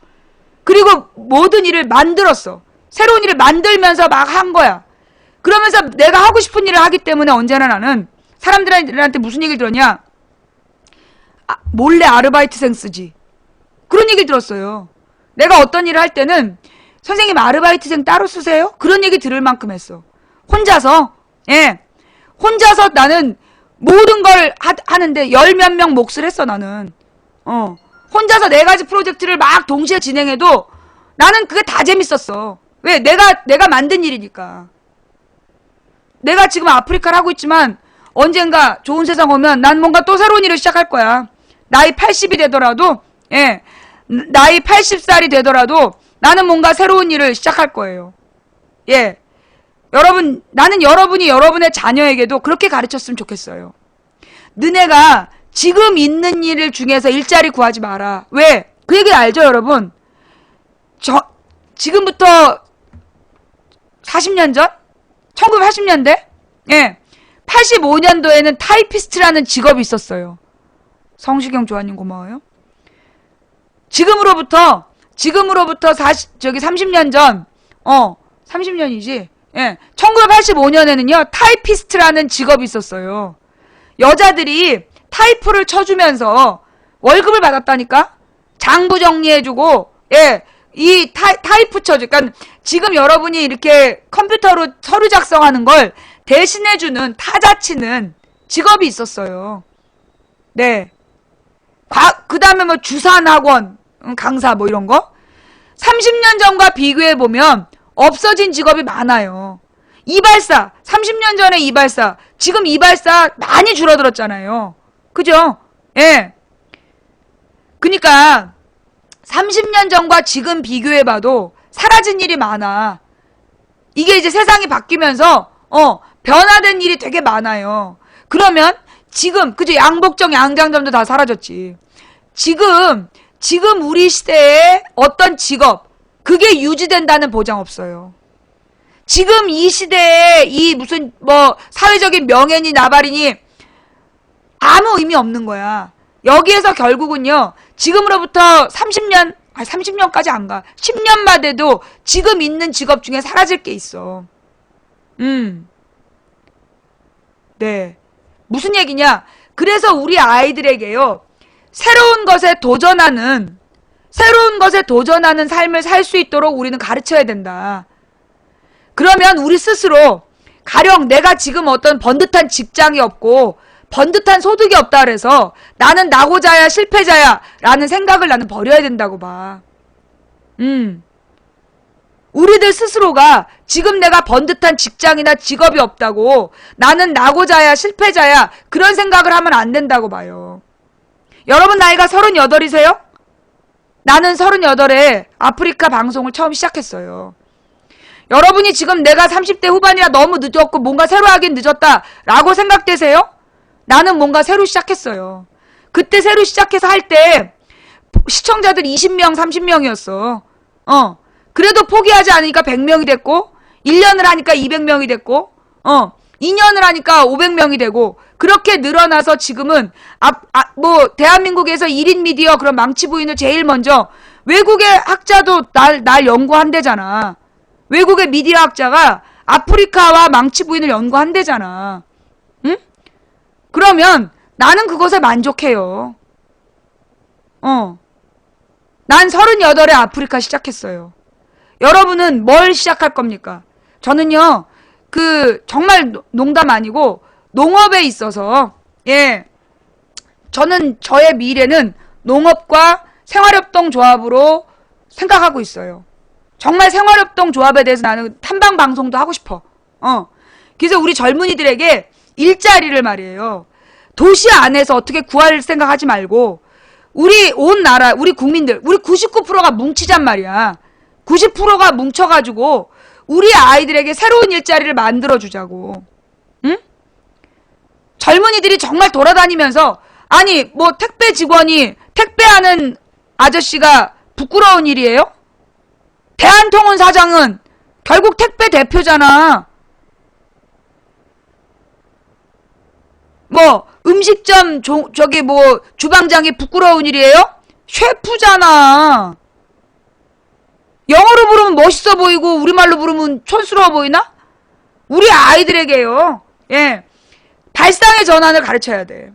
그리고 모든 일을 만들었어. 새로운 일을 만들면서 막 한 거야. 그러면서 내가 하고 싶은 일을 하기 때문에 언제나 나는 사람들한테 무슨 얘기를 들었냐? 몰래 아르바이트생 쓰지. 그런 얘기를 들었어요. 내가 어떤 일을 할 때는 선생님 아르바이트생 따로 쓰세요? 그런 얘기 들을 만큼 했어. 혼자서 혼자서 나는 모든 걸 하는데 10몇 명 몫을 했어 나는. 혼자서 4가지 프로젝트를 막 동시에 진행해도 나는 그게 다 재밌었어. 왜? 내가 만든 일이니까. 내가 지금 아프리카를 하고 있지만 언젠가 좋은 세상 오면 난 뭔가 또 새로운 일을 시작할 거야. 나이 80이 되더라도 나이 80살이 되더라도 나는 뭔가 새로운 일을 시작할 거예요. 예. 여러분, 나는 여러분이 여러분의 자녀에게도 그렇게 가르쳤으면 좋겠어요. 너네가 지금 있는 일 중에서 일자리 구하지 마라. 왜? 그 얘기 알죠, 여러분? 지금부터 40년 전? 1980년대? 예. 85년도에는 타이피스트라는 직업이 있었어요. 성시경 조아님 고마워요. 지금으로부터 30년 전, 30년이지. 예. 1985년에는요, 타이피스트라는 직업이 있었어요. 여자들이 타이프를 쳐주면서 월급을 받았다니까? 장부 정리해주고, 예. 이 타이프 쳐줘. 그러니까 지금 여러분이 이렇게 컴퓨터로 서류 작성하는 걸 대신해주는 타자 치는 직업이 있었어요. 네. 그 다음에 뭐 주산학원, 강사 뭐 이런 거? 30년 전과 비교해보면 없어진 직업이 많아요. 이발사, 30년 전에 이발사, 지금 이발사 많이 줄어들었잖아요. 그죠? 예. 그니까 30년 전과 지금 비교해봐도 사라진 일이 많아. 이게 이제 세상이 바뀌면서 변화된 일이 되게 많아요. 그러면 지금 그죠? 양복점, 양장점도 다 사라졌지. 지금 우리 시대에 어떤 직업 그게 유지된다는 보장 없어요. 지금 이 시대에 이 무슨 뭐 사회적인 명예니 나발이니 아무 의미 없는 거야. 여기에서 결국은요. 지금으로부터 30년까지 안 가. 10년만 돼도 지금 있는 직업 중에 사라질 게 있어. 네. 무슨 얘기냐? 그래서 우리 아이들에게요. 새로운 것에 도전하는 새로운 것에 도전하는 삶을 살 수 있도록 우리는 가르쳐야 된다. 그러면 우리 스스로 가령 내가 지금 어떤 번듯한 직장이 없고 번듯한 소득이 없다 그래서 나는 낙오자야 실패자야 라는 생각을 나는 버려야 된다고 봐. 우리들 스스로가 지금 내가 번듯한 직장이나 직업이 없다고 나는 낙오자야 실패자야 그런 생각을 하면 안 된다고 봐요. 여러분 나이가 38이세요? 나는 38에 아프리카 방송을 처음 시작했어요. 여러분이 지금 내가 30대 후반이라 너무 늦었고 뭔가 새로 하긴 늦었다 라고 생각되세요? 나는 뭔가 새로 시작했어요. 그때 새로 시작해서 할 때 시청자들 20명 30명이었어. 그래도 포기하지 않으니까 100명이 됐고 1년을 하니까 200명이 됐고 2년을 하니까 500명이 되고 그렇게 늘어나서 지금은 뭐 대한민국에서 1인 미디어 그런 망치 부인을 제일 먼저 외국의 학자도 날 연구한대잖아. 외국의 미디어 학자가 아프리카와 망치 부인을 연구한대잖아. 응? 그러면 나는 그것에 만족해요. 난 38에 아프리카 시작했어요. 여러분은 뭘 시작할 겁니까? 저는요, 정말 농담 아니고, 농업에 있어서, 저는 저의 미래는 농업과 생활협동 조합으로 생각하고 있어요. 정말 생활협동 조합에 대해서 나는 탐방 방송도 하고 싶어. 그래서 우리 젊은이들에게 일자리를 말이에요. 도시 안에서 어떻게 구할 생각하지 말고, 우리 온 나라, 우리 국민들, 우리 99%가 뭉치잔 말이야. 90%가 뭉쳐가지고 우리 아이들에게 새로운 일자리를 만들어주자고. 응? 젊은이들이 정말 돌아다니면서 아니 뭐 택배 직원이 택배하는 아저씨가 부끄러운 일이에요? 대한통운 사장은 결국 택배 대표잖아. 뭐 음식점 저기 뭐 주방장이 부끄러운 일이에요? 셰프잖아. 영어로 부르면 멋있어 보이고 우리말로 부르면 촌스러워 보이나? 우리 아이들에게요. 발상의 전환을 가르쳐야 돼.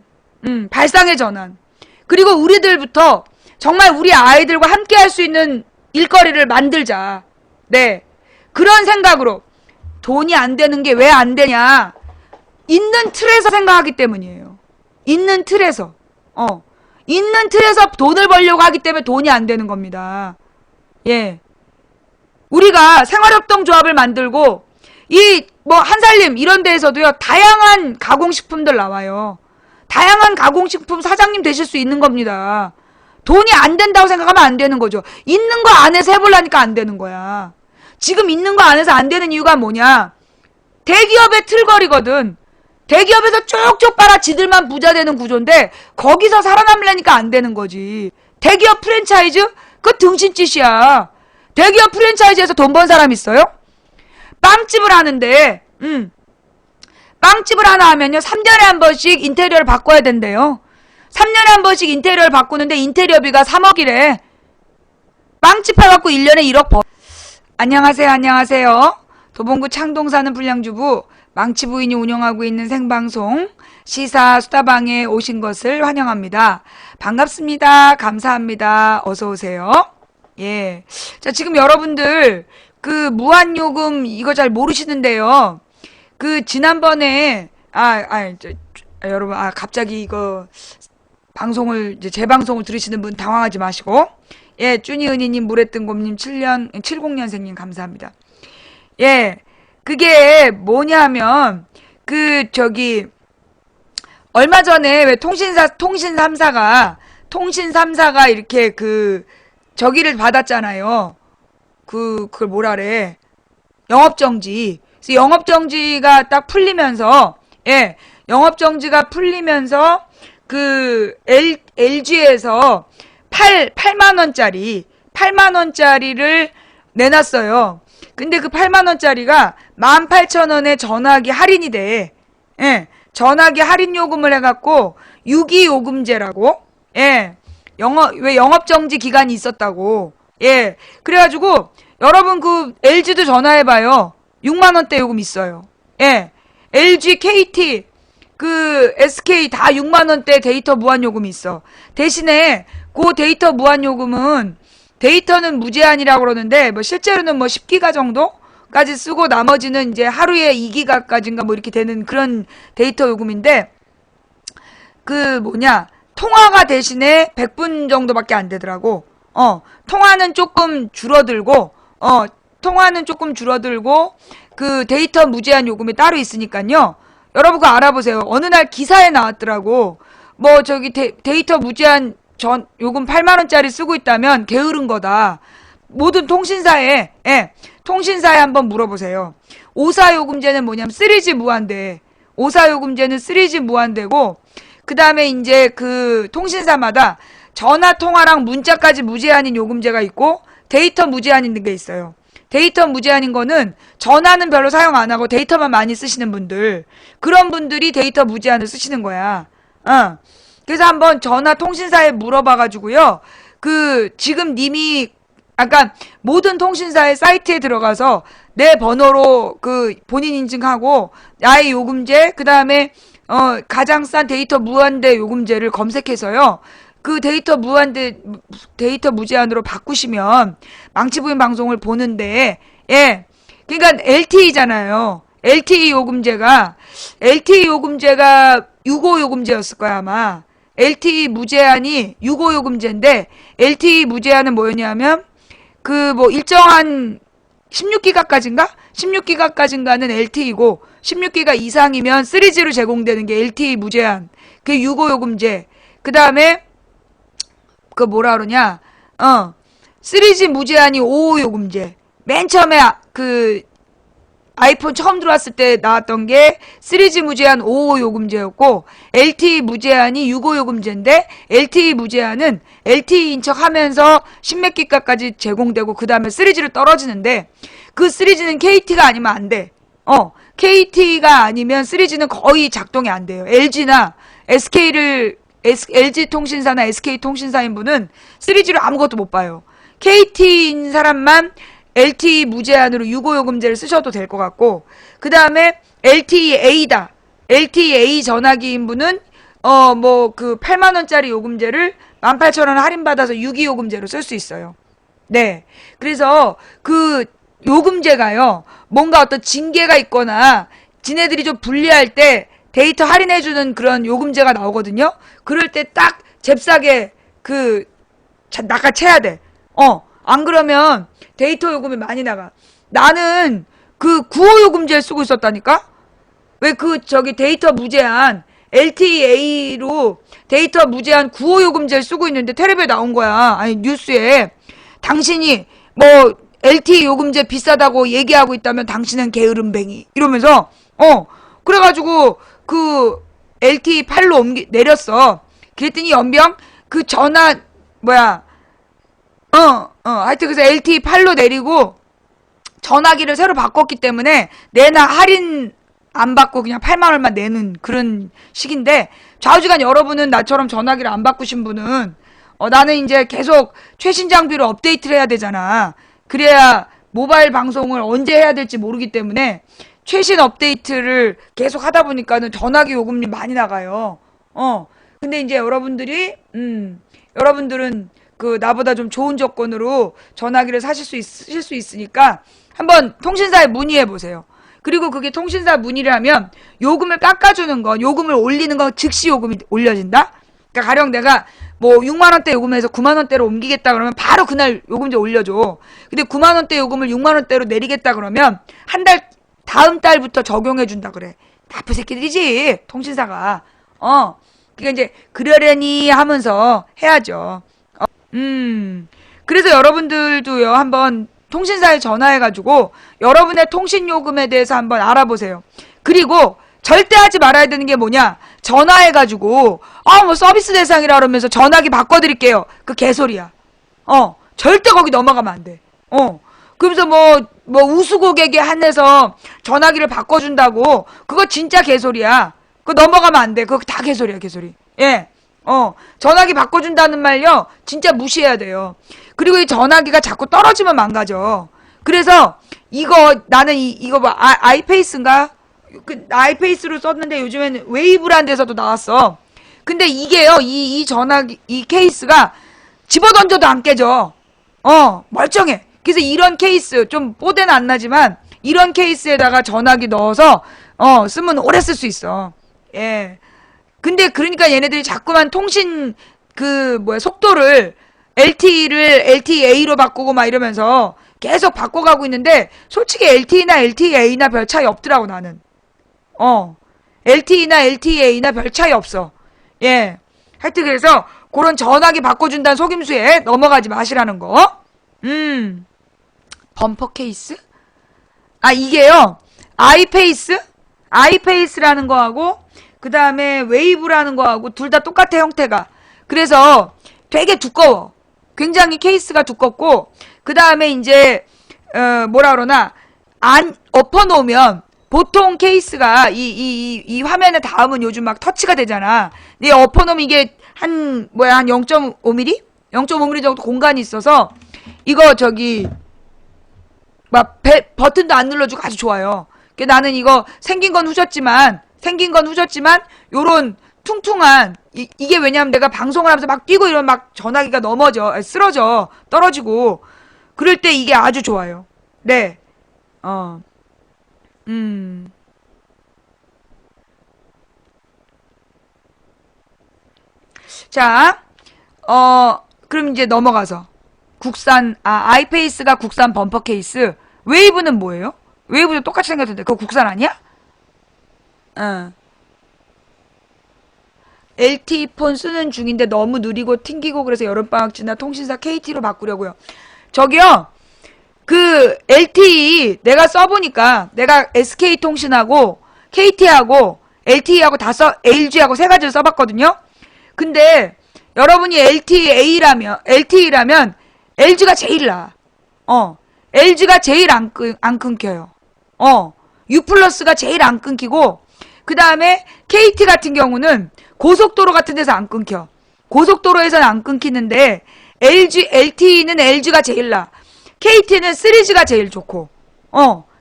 발상의 전환. 그리고 우리들부터 정말 우리 아이들과 함께 할 수 있는 일거리를 만들자. 네. 그런 생각으로 돈이 안 되는 게 왜 안 되냐? 있는 틀에서 생각하기 때문이에요. 있는 틀에서. 있는 틀에서 돈을 벌려고 하기 때문에 돈이 안 되는 겁니다. 우리가 생활협동조합을 만들고 뭐 한살림 이런 데에서도요 다양한 가공식품들 나와요. 다양한 가공식품 사장님 되실 수 있는 겁니다. 돈이 안 된다고 생각하면 안 되는 거죠. 있는 거 안에서 해보려니까 안 되는 거야. 지금 있는 거 안에서 안 되는 이유가 뭐냐? 대기업의 틀거리거든. 대기업에서 쭉쭉 빨아 지들만 부자 되는 구조인데 거기서 살아남으려니까 안 되는 거지. 대기업 프랜차이즈? 그거 등신짓이야. 대기업 프랜차이즈에서 돈 번 사람 있어요? 빵집을 하는데 빵집을 하나 하면요 3년에 한 번씩 인테리어를 바꿔야 된대요. 3년에 한 번씩 인테리어를 바꾸는데 인테리어비가 3억이래. 빵집 해갖고 1년에 1억 벌. 안녕하세요. 도봉구 창동 사는 불량주부 망치 부인이 운영하고 있는 생방송 시사 수다방에 오신 것을 환영합니다. 반갑습니다. 감사합니다. 어서 오세요. 자, 지금 여러분들 무한요금 이거 잘 모르시는데요. 지난번에 여러분 갑자기 이거 방송을 이제 제 방송을 들으시는 분 당황하지 마시고 쭈니은이님 무래뜬곰님 70년생님 감사합니다. 그게 뭐냐면 얼마 전에 왜 통신 3사가 이렇게 저기를 받았잖아요. 그걸 뭐라래? 영업정지. 그래서 영업정지가 딱 풀리면서, 영업정지가 풀리면서, LG에서 8만원짜리를 내놨어요. 근데 그 8만원짜리가 18,000원에 전화기 할인이 돼. 전화기 할인 요금을 해갖고, 유기요금제라고, 왜 영업정지 기간이 있었다고. 그래가지고, 여러분 LG도 전화해봐요. 6만원대 요금 있어요. LG, KT, SK 다 6만원대 데이터 무한요금이 있어. 대신에, 데이터 무한요금은 데이터는 무제한이라고 그러는데 뭐 실제로는 뭐 10기가 정도까지 쓰고 나머지는 이제 하루에 2기가까지인가 뭐 이렇게 되는 그런 데이터 요금인데 그 뭐냐 통화가 대신에 100분 정도밖에 안 되더라고. 통화는 조금 줄어들고 그 데이터 무제한 요금이 따로 있으니까요. 여러분 그거 알아보세요. 어느 날 기사에 나왔더라고. 뭐 저기 데이터 무제한 전 요금 8만 원짜리 쓰고 있다면 게으른 거다. 모든 통신사에 통신사에 한번 물어보세요. 5사 요금제는 뭐냐면 3G 무한대. 5사 요금제는 3G 무한대고 그다음에 이제 그 통신사마다 전화 통화랑 문자까지 무제한인 요금제가 있고 데이터 무제한인 게 있어요. 데이터 무제한인 거는 전화는 별로 사용 안 하고 데이터만 많이 쓰시는 분들 그런 분들이 데이터 무제한을 쓰시는 거야. 그래서 한번 전화 통신사에 물어봐가지고요. 그 지금 님이 약간 모든 통신사의 사이트에 들어가서 내 번호로 그 본인 인증하고 나의 요금제 그 다음에 가장 싼 데이터 무한대 요금제를 검색해서요. 그 데이터 무제한으로 바꾸시면 망치부인 방송을 보는데 그러니까 LTE잖아요. LTE 요금제가 6호 요금제였을 거야 아마. LTE 무제한이 6호 요금제인데 LTE 무제한은 뭐였냐면 그 뭐 일정한 16기가까지인가? 16기가까지인가는 LTE고 16기가 이상이면 3G로 제공되는 게 LTE 무제한. 그게 6호 요금제. 그 다음에 그 뭐라 그러냐? 3G 무제한이 5호 요금제. 맨 처음에 그 아이폰 처음 들어왔을 때 나왔던 게 3G 무제한 5호 요금제였고 LTE 무제한이 6호 요금제인데 LTE 무제한은 LTE인 척 하면서 10몇 기가까지 제공되고 그 다음에 3G로 떨어지는데 그 3G는 KT가 아니면 안 돼. KT가 아니면 3G는 거의 작동이 안 돼요. LG나 LG통신사나 SK통신사인 분은 3G로 아무것도 못 봐요. KT인 사람만 LTE 무제한으로 6호 요금제를 쓰셔도 될 것 같고 그 다음에 LTEA다. LTEA 전화기인 분은 뭐 그 8만원짜리 요금제를 18,000원 할인받아서 6기 요금제로 쓸 수 있어요. 네. 그래서 그 요금제가요. 뭔가 어떤 징계가 있거나 지네들이 좀 불리할 때 데이터 할인해주는 그런 요금제가 나오거든요. 그럴 때 딱 잽싸게 낚아채야 돼. 안 그러면 데이터 요금이 많이 나가. 나는 그 9호 요금제 쓰고 있었다니까? 왜 데이터 무제한 LTEA로 데이터 무제한 9호 요금제를 쓰고 있는데 텔레비에 나온 거야. 아니 뉴스에 당신이 뭐 LTE 요금제 비싸다고 얘기하고 있다면 당신은 게으름뱅이 이러면서 그래가지고 그 LTE 8로 내렸어. 그랬더니 연병 그 전화 하여튼 그래서 LTE 8로 내리고 전화기를 새로 바꿨기 때문에 내나 할인 안 받고 그냥 8만 원만 내는 그런 식인데 좌우지간 여러분은 나처럼 전화기를 안 바꾸신 분은 나는 이제 계속 최신 장비로 업데이트를 해야 되잖아. 그래야 모바일 방송을 언제 해야 될지 모르기 때문에 최신 업데이트를 계속 하다 보니까는 전화기 요금이 많이 나가요. 근데 이제 여러분들은 그 나보다 좀 좋은 조건으로 전화기를 쓰실 수 있으니까 한번 통신사에 문의해 보세요. 그리고 그게 통신사 문의를 하면 요금을 깎아주는 건 요금을 올리는 건 즉시 요금이 올려진다. 그러니까 가령 내가 뭐 6만 원대 요금에서 9만 원대로 옮기겠다 그러면 바로 그날 요금제 올려줘. 근데 9만 원대 요금을 6만 원대로 내리겠다 그러면 한 달 다음 달부터 적용해 준다 그래. 나쁜 새끼들이지 통신사가. 그러니까 이제 그러려니 하면서 해야죠. 그래서 여러분들도요 한번 통신사에 전화해가지고 여러분의 통신요금에 대해서 한번 알아보세요. 그리고 절대 하지 말아야 되는 게 뭐냐? 전화해가지고 뭐 서비스 대상이라 그러면서 전화기 바꿔드릴게요. 그 개소리야. 절대 거기 넘어가면 안 돼. 그러면서 뭐 우수고객에 한해서 전화기를 바꿔준다고 그거 진짜 개소리야. 그거 넘어가면 안 돼. 그거 다 개소리야 개소리. 예. 전화기 바꿔준다는 말요 진짜 무시해야 돼요. 그리고 이 전화기가 자꾸 떨어지면 망가져. 그래서 나는 이거 아이페이스인가? 아이페이스로 썼는데 요즘에는 웨이브라는 데서도 나왔어. 근데 이게요 이 전화기 이 케이스가 집어던져도 안 깨져. 멀쩡해. 그래서 이런 케이스, 좀 뽀대는 안 나지만, 이런 케이스에다가 전화기 넣어서, 쓰면 오래 쓸 수 있어. 예. 근데 그러니까 얘네들이 자꾸만 통신, 속도를, LTE로 바꾸고 막 이러면서 계속 바꿔가고 있는데, 솔직히 LTE나 LTEA나 별 차이 없더라고, 나는. LTE나 LTEA나 별 차이 없어. 예. 하여튼 그래서, 그런 전화기 바꿔준다는 속임수에 넘어가지 마시라는 거. 범퍼 케이스? 아, 이게요. 아이페이스라는 거하고, 그 다음에 웨이브라는 거하고, 둘 다 똑같아, 형태가. 그래서 되게 두꺼워. 굉장히 케이스가 두껍고, 그 다음에 이제, 뭐라 그러나, 엎어놓으면, 보통 케이스가, 이 화면에 닿으면 요즘 막 터치가 되잖아. 근데 엎어놓으면 이게 한 0.5mm? 0.5mm 정도 공간이 있어서, 이거 버튼도 안 눌러주고 아주 좋아요. 나는 이거 생긴 건 후졌지만 요런 퉁퉁한 이게 왜냐면 내가 방송을 하면서 막 뛰고 이러면 막 전화기가 쓰러져 떨어지고 그럴 때 이게 아주 좋아요. 네. 자, 그럼 이제 넘어가서 아이페이스가 국산 범퍼 케이스. 웨이브는 뭐예요? 웨이브도 똑같이 생겼던데 그거 국산 아니야? LTE 폰 쓰는 중인데 너무 느리고 튕기고 그래서 여름방학 지나 통신사 KT로 바꾸려고요. 저기요. LTE 내가 써보니까 내가 SK통신하고 KT하고 LTE하고 LG하고 세 가지를 써봤거든요. 근데 여러분이 LTE라면 LG가 제일 나아. LG가 제일 안 끊겨요. U 플러스가 제일 안 끊기고, 그 다음에 KT 같은 경우는 고속도로 같은 데서 안 끊겨. 고속도로에서는 안 끊기는데, LTE는 LG가 제일 나아. KT는 3G가 제일 좋고,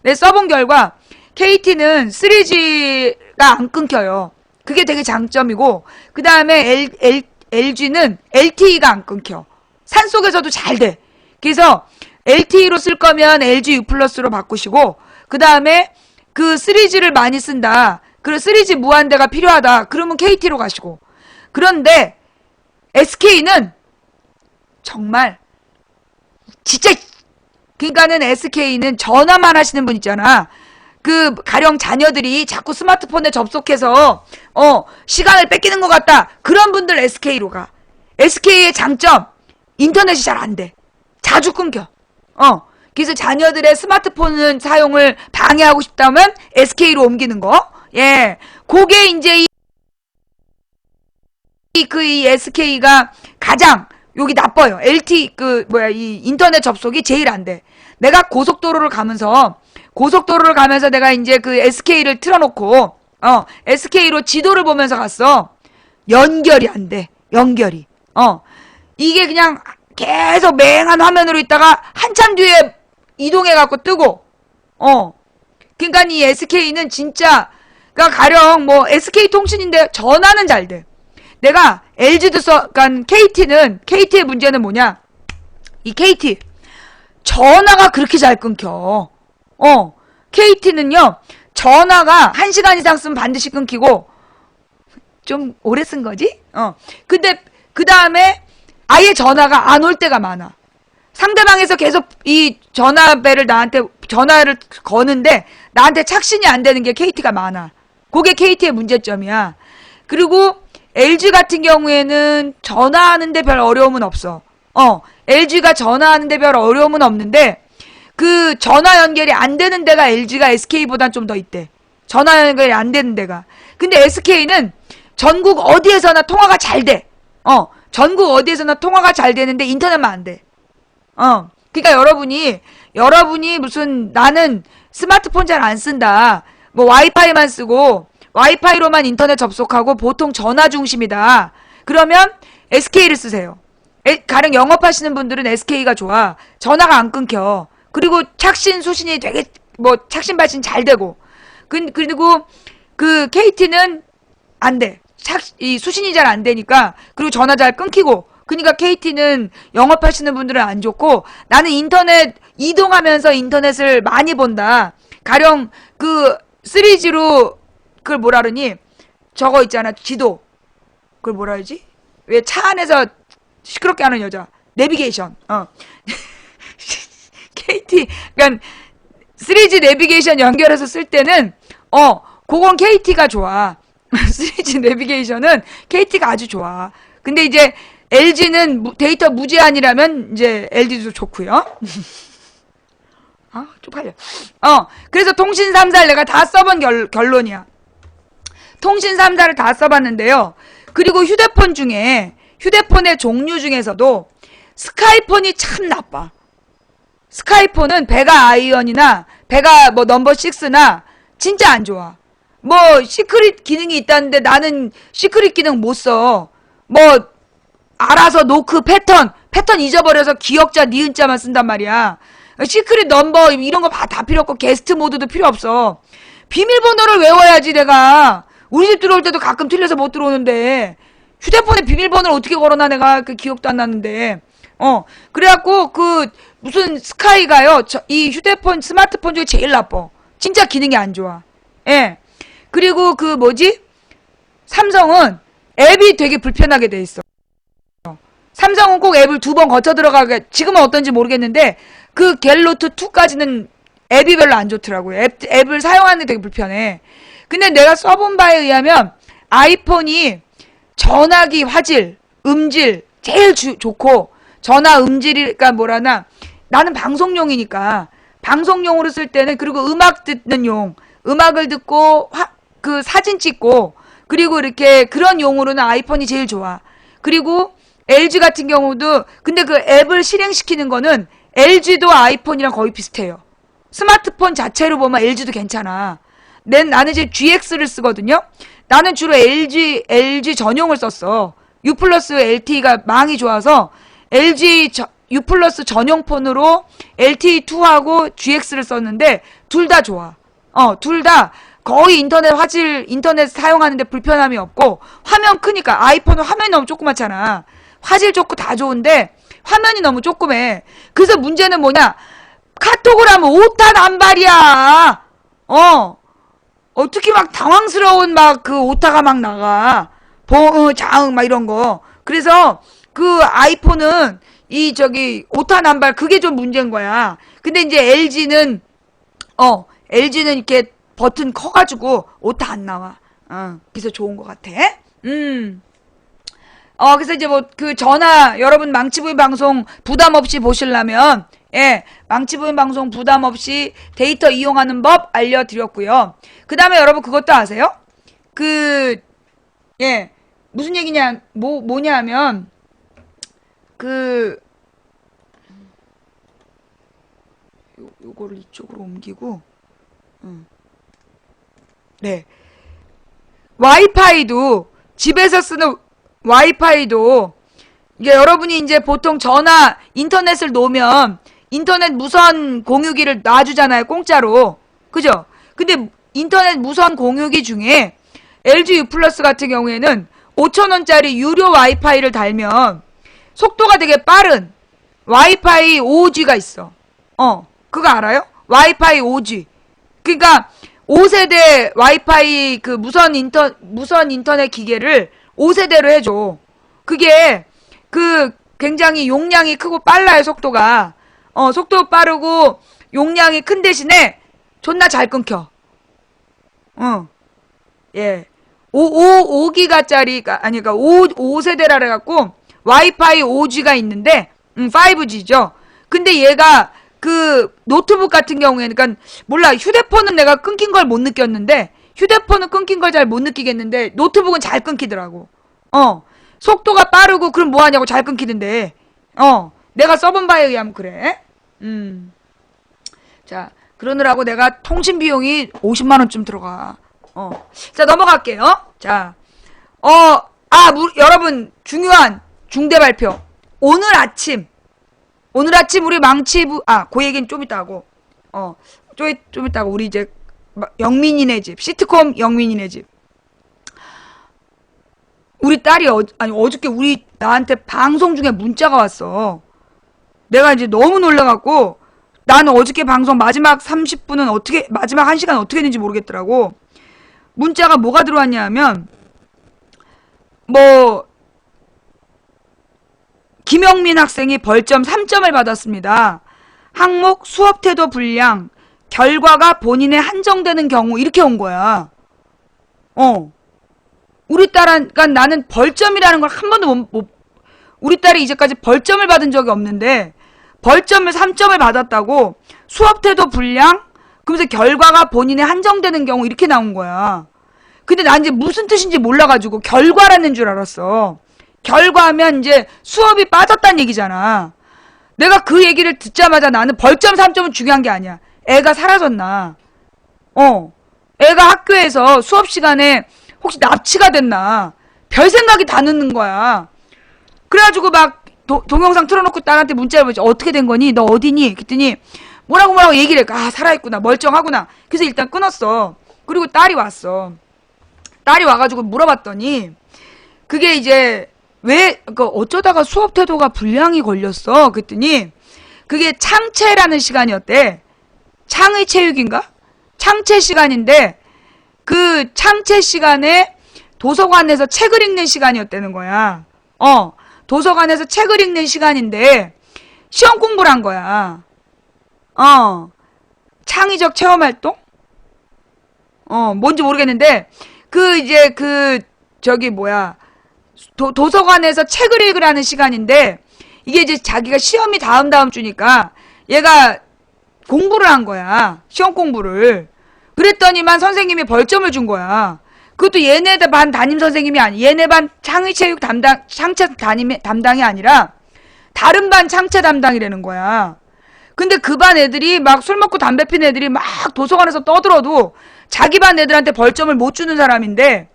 내 써본 결과, KT는 3G가 안 끊겨요. 그게 되게 장점이고, 그 다음에 LG는 LTE가 안 끊겨. 산속에서도 잘 돼. 그래서 LTE로 쓸 거면 LG U 플러스로 바꾸시고 그 다음에 3G를 많이 쓴다. 그리고 3G 무한대가 필요하다. 그러면 KT로 가시고. 그런데 SK는 정말 진짜 그러니까는 SK는 전화만 하시는 분 있잖아. 가령 자녀들이 자꾸 스마트폰에 접속해서 시간을 뺏기는 것 같다. 그런 분들 SK로 가. SK의 장점 인터넷이 잘 안 돼. 자주 끊겨. 그래서 자녀들의 스마트폰 사용을 방해하고 싶다면 SK로 옮기는 거. 예. 그게 이제 이 SK가 가장 여기 나빠요. 이 인터넷 접속이 제일 안 돼. 내가 고속도로를 가면서 내가 이제 SK를 틀어놓고, SK로 지도를 보면서 갔어. 연결이 안 돼. 연결이. 이게 그냥 계속 맹한 화면으로 있다가 한참 뒤에 이동해갖고 뜨고, 그러니까 이 SK는 진짜, 그러니까 가령 SK 통신인데 전화는 잘 돼. 내가 LG도 그러니까 KT의 문제는 뭐냐? 이 KT. 전화가 그렇게 잘 끊겨. KT는요, 전화가 1시간 이상 쓰면 반드시 끊기고, 좀 오래 쓴 거지? 근데, 그 다음에, 아예 전화가 안 올 때가 많아. 상대방에서 계속 이 전화를 거는데, 나한테 착신이 안 되는 게 KT가 많아. 그게 KT의 문제점이야. 그리고, LG 같은 경우에는 전화하는데 별 어려움은 없어. LG가 전화하는데 별 어려움은 없는데, 전화 연결이 안 되는 데가 LG가 SK보단 좀 더 있대. 전화 연결이 안 되는 데가. 근데 SK는 전국 어디에서나 통화가 잘 돼. 전국 어디에서나 통화가 잘 되는데 인터넷만 안 돼. 그러니까 여러분이 무슨 나는 스마트폰 잘 안 쓴다. 와이파이만 쓰고 와이파이로만 인터넷 접속하고 보통 전화 중심이다. 그러면 SK를 쓰세요. 가령 영업하시는 분들은 SK가 좋아. 전화가 안 끊겨. 그리고 착신, 수신이 되게, 착신, 발신 잘 되고. 그리고, KT는 안 돼. 이 수신이 잘 안 되니까. 그리고 전화 잘 끊기고. 그러니까 KT는 영업하시는 분들은 안 좋고, 나는 인터넷 이동하면서 인터넷을 많이 본다. 가령 그 3G로 그걸 뭐라 그러니? 저거 있잖아, 지도. 그걸 뭐라 그러지? 왜 차 안에서 시끄럽게 하는 여자. 내비게이션. KT, 그러니까 3G 내비게이션 연결해서 쓸 때는 그건 KT가 좋아. 3G 내비게이션은 KT가 아주 좋아. 근데 이제 LG는 데이터 무제한이라면 이제 LG도 좋고요. 쪽팔려. 그래서 통신 3사를 내가 다 써본 결론이야. 통신 3사를 다 써봤는데요. 그리고 휴대폰의 종류 중에서도 스카이폰이 참 나빠. 스카이폰은 베가 아이언이나 베가 뭐 넘버 6나 진짜 안 좋아. 뭐 시크릿 기능이 있다는데 나는 시크릿 기능 못 써. 뭐 알아서 노크 패턴 잊어버려서 기억자 니은자만 쓴단 말이야. 시크릿 넘버 이런 거 다 필요 없고 게스트 모드도 필요 없어. 비밀번호를 외워야지. 내가 우리 집 들어올 때도 가끔 틀려서 못 들어오는데 휴대폰에 비밀번호를 어떻게 걸어놔. 내가 그 기억도 안 나는데. 그래갖고 그 무슨 스카이가요, 이 스마트폰 중에 제일 나빠. 진짜 기능이 안 좋아. 예. 그리고 그 뭐지? 삼성은 앱이 되게 불편하게 돼 있어. 삼성은 꼭 앱을 2번 거쳐 들어가게, 지금은 어떤지 모르겠는데 그 갤노트 2까지는 앱이 별로 안 좋더라고요. 앱을 사용하는 게 되게 불편해. 근데 내가 써본 바에 의하면 아이폰이 전화기 화질, 음질 제일 좋고, 전화 음질이니까 뭐라나, 나는 방송용이니까 방송용으로 쓸 때는, 그리고 음악 듣는 용, 음악을 듣고 그 사진 찍고, 그리고 이렇게 그런 용으로는 아이폰이 제일 좋아. 그리고 LG 같은 경우도, 근데 그 앱을 실행시키는 거는 LG도 아이폰이랑 거의 비슷해요. 스마트폰 자체로 보면 LG도 괜찮아. 나는 이제 GX를 쓰거든요. 나는 주로 LG 전용을 썼어. U 플러스 LTE가 망이 좋아서 LG U 플러스 전용 폰으로 LTE2하고 GX를 썼는데 둘 다 좋아. 둘 다 거의 인터넷 사용하는데 불편함이 없고, 화면 크니까. 아이폰은 화면이 너무 조그맣잖아. 화질 좋고 다 좋은데 화면이 너무 조그매. 그래서 문제는 뭐냐? 카톡을 하면 오타 남발이야. 특히 막 당황스러운 막 그 오타가 막 나가. 자응 막 이런 거. 그래서 그 아이폰은 오타 남발, 그게 좀 문제인 거야. 근데 이제 LG는 이렇게 버튼 커가지고 오타 안 나와. 그래서 좋은 것 같아. 그래서 이제 뭐 그 전화, 여러분 망치부인 방송 부담 없이 보시려면, 망치부인 방송 부담 없이 데이터 이용하는 법 알려드렸고요. 그 다음에 여러분 그것도 아세요? 무슨 얘기냐, 뭐냐 하면, 요거를 이쪽으로 옮기고, 네. 와이파이도, 집에서 쓰는 와이파이도, 이게 여러분이 이제 보통 인터넷을 놓으면, 인터넷 무선 공유기를 놔주잖아요, 공짜로. 그죠? 근데 인터넷 무선 공유기 중에 LG U 플러스 같은 경우에는 5,000원짜리 유료 와이파이를 달면 속도가 되게 빠른 와이파이 5G가 있어. 그거 알아요? 와이파이 5G. 그러니까 5세대 와이파이 그 무선 인터넷 기계를 5세대로 해줘. 그게 굉장히 용량이 크고 빨라요, 속도가. 속도 빠르고 용량이 큰 대신에 존나 잘 끊겨. 5기가짜리가 아니까 5세대라 그래갖고 와이파이 5G가 있는데 5G죠. 근데 얘가 그 노트북 같은 경우에는, 그러니까 몰라, 휴대폰은 내가 끊긴 걸 못 느꼈는데, 휴대폰은 끊긴 걸 잘 못 느끼겠는데 노트북은 잘 끊기더라고. 속도가 빠르고, 그럼 뭐하냐고, 잘 끊기는데. 내가 써본 바에 의하면 그래. 자, 그러느라고 내가 통신 비용이 50만원쯤 들어가. 자, 넘어갈게요. 자, 여러분, 중요한 중대 발표. 오늘 아침 우리 그 얘기는 좀 이따 하고, 좀 이따 하고, 우리 이제, 영민이네 집, 시트콤 영민이네 집. 우리 딸이, 어저께 나한테 방송 중에 문자가 왔어. 내가 이제 너무 놀라갖고 나는 어저께 방송 마지막 30분은 어떻게 마지막 1시간 어떻게 했는지 모르겠더라고. 문자가 뭐가 들어왔냐 하면 뭐 김영민 학생이 벌점 3점을 받았습니다. 항목 수업 태도 불량 결과가 본인에 한정되는 경우 이렇게 온 거야. 우리 딸은 그러니까 나는 벌점이라는 걸 한 번도 우리 딸이 이제까지 벌점을 받은 적이 없는데 벌점을 3점을 받았다고 수업 태도 불량 그러면서 결과가 본인에 한정되는 경우 이렇게 나온 거야. 근데 난 이제 무슨 뜻인지 몰라가지고 결과라는 줄 알았어. 결과하면 이제 수업이 빠졌다는 얘기잖아. 내가 그 얘기를 듣자마자 나는 벌점 3점은 중요한 게 아니야. 애가 사라졌나? 애가 학교에서 수업 시간에 혹시 납치가 됐나? 별 생각이 다 넣는 거야. 그래가지고 막 동영상 틀어놓고 딸한테 문자를 보지. 어떻게 된 거니? 너 어디니? 그랬더니 뭐라고 얘기를 해. 아, 살아있구나. 멀쩡하구나. 그래서 일단 끊었어. 그리고 딸이 왔어. 딸이 와가지고 물어봤더니 그게 이제 왜 어쩌다가 수업 태도가 불량이 걸렸어? 그랬더니 그게 창체라는 시간이었대. 창의 체육인가? 창체 시간인데 그 창체 시간에 도서관에서 책을 읽는 시간이었다는 거야. 도서관에서 책을 읽는 시간인데 시험 공부를 한 거야. 창의적 체험 활동? 뭔지 모르겠는데 도서관에서 책을 읽으라는 시간인데 이게 이제 자기가 시험이 다음 주니까 얘가 공부를 한 거야. 시험 공부를. 그랬더니만 선생님이 벌점을 준 거야. 그것도 얘네 반 담임 선생님이 얘네 반 창의체육 창체 담당이 아니라 다른 반 창체 담당이라는 거야. 근데 그 반 애들이 막 술 먹고 담배 피는 애들이 막 도서관에서 떠들어도 자기 반 애들한테 벌점을 못 주는 사람인데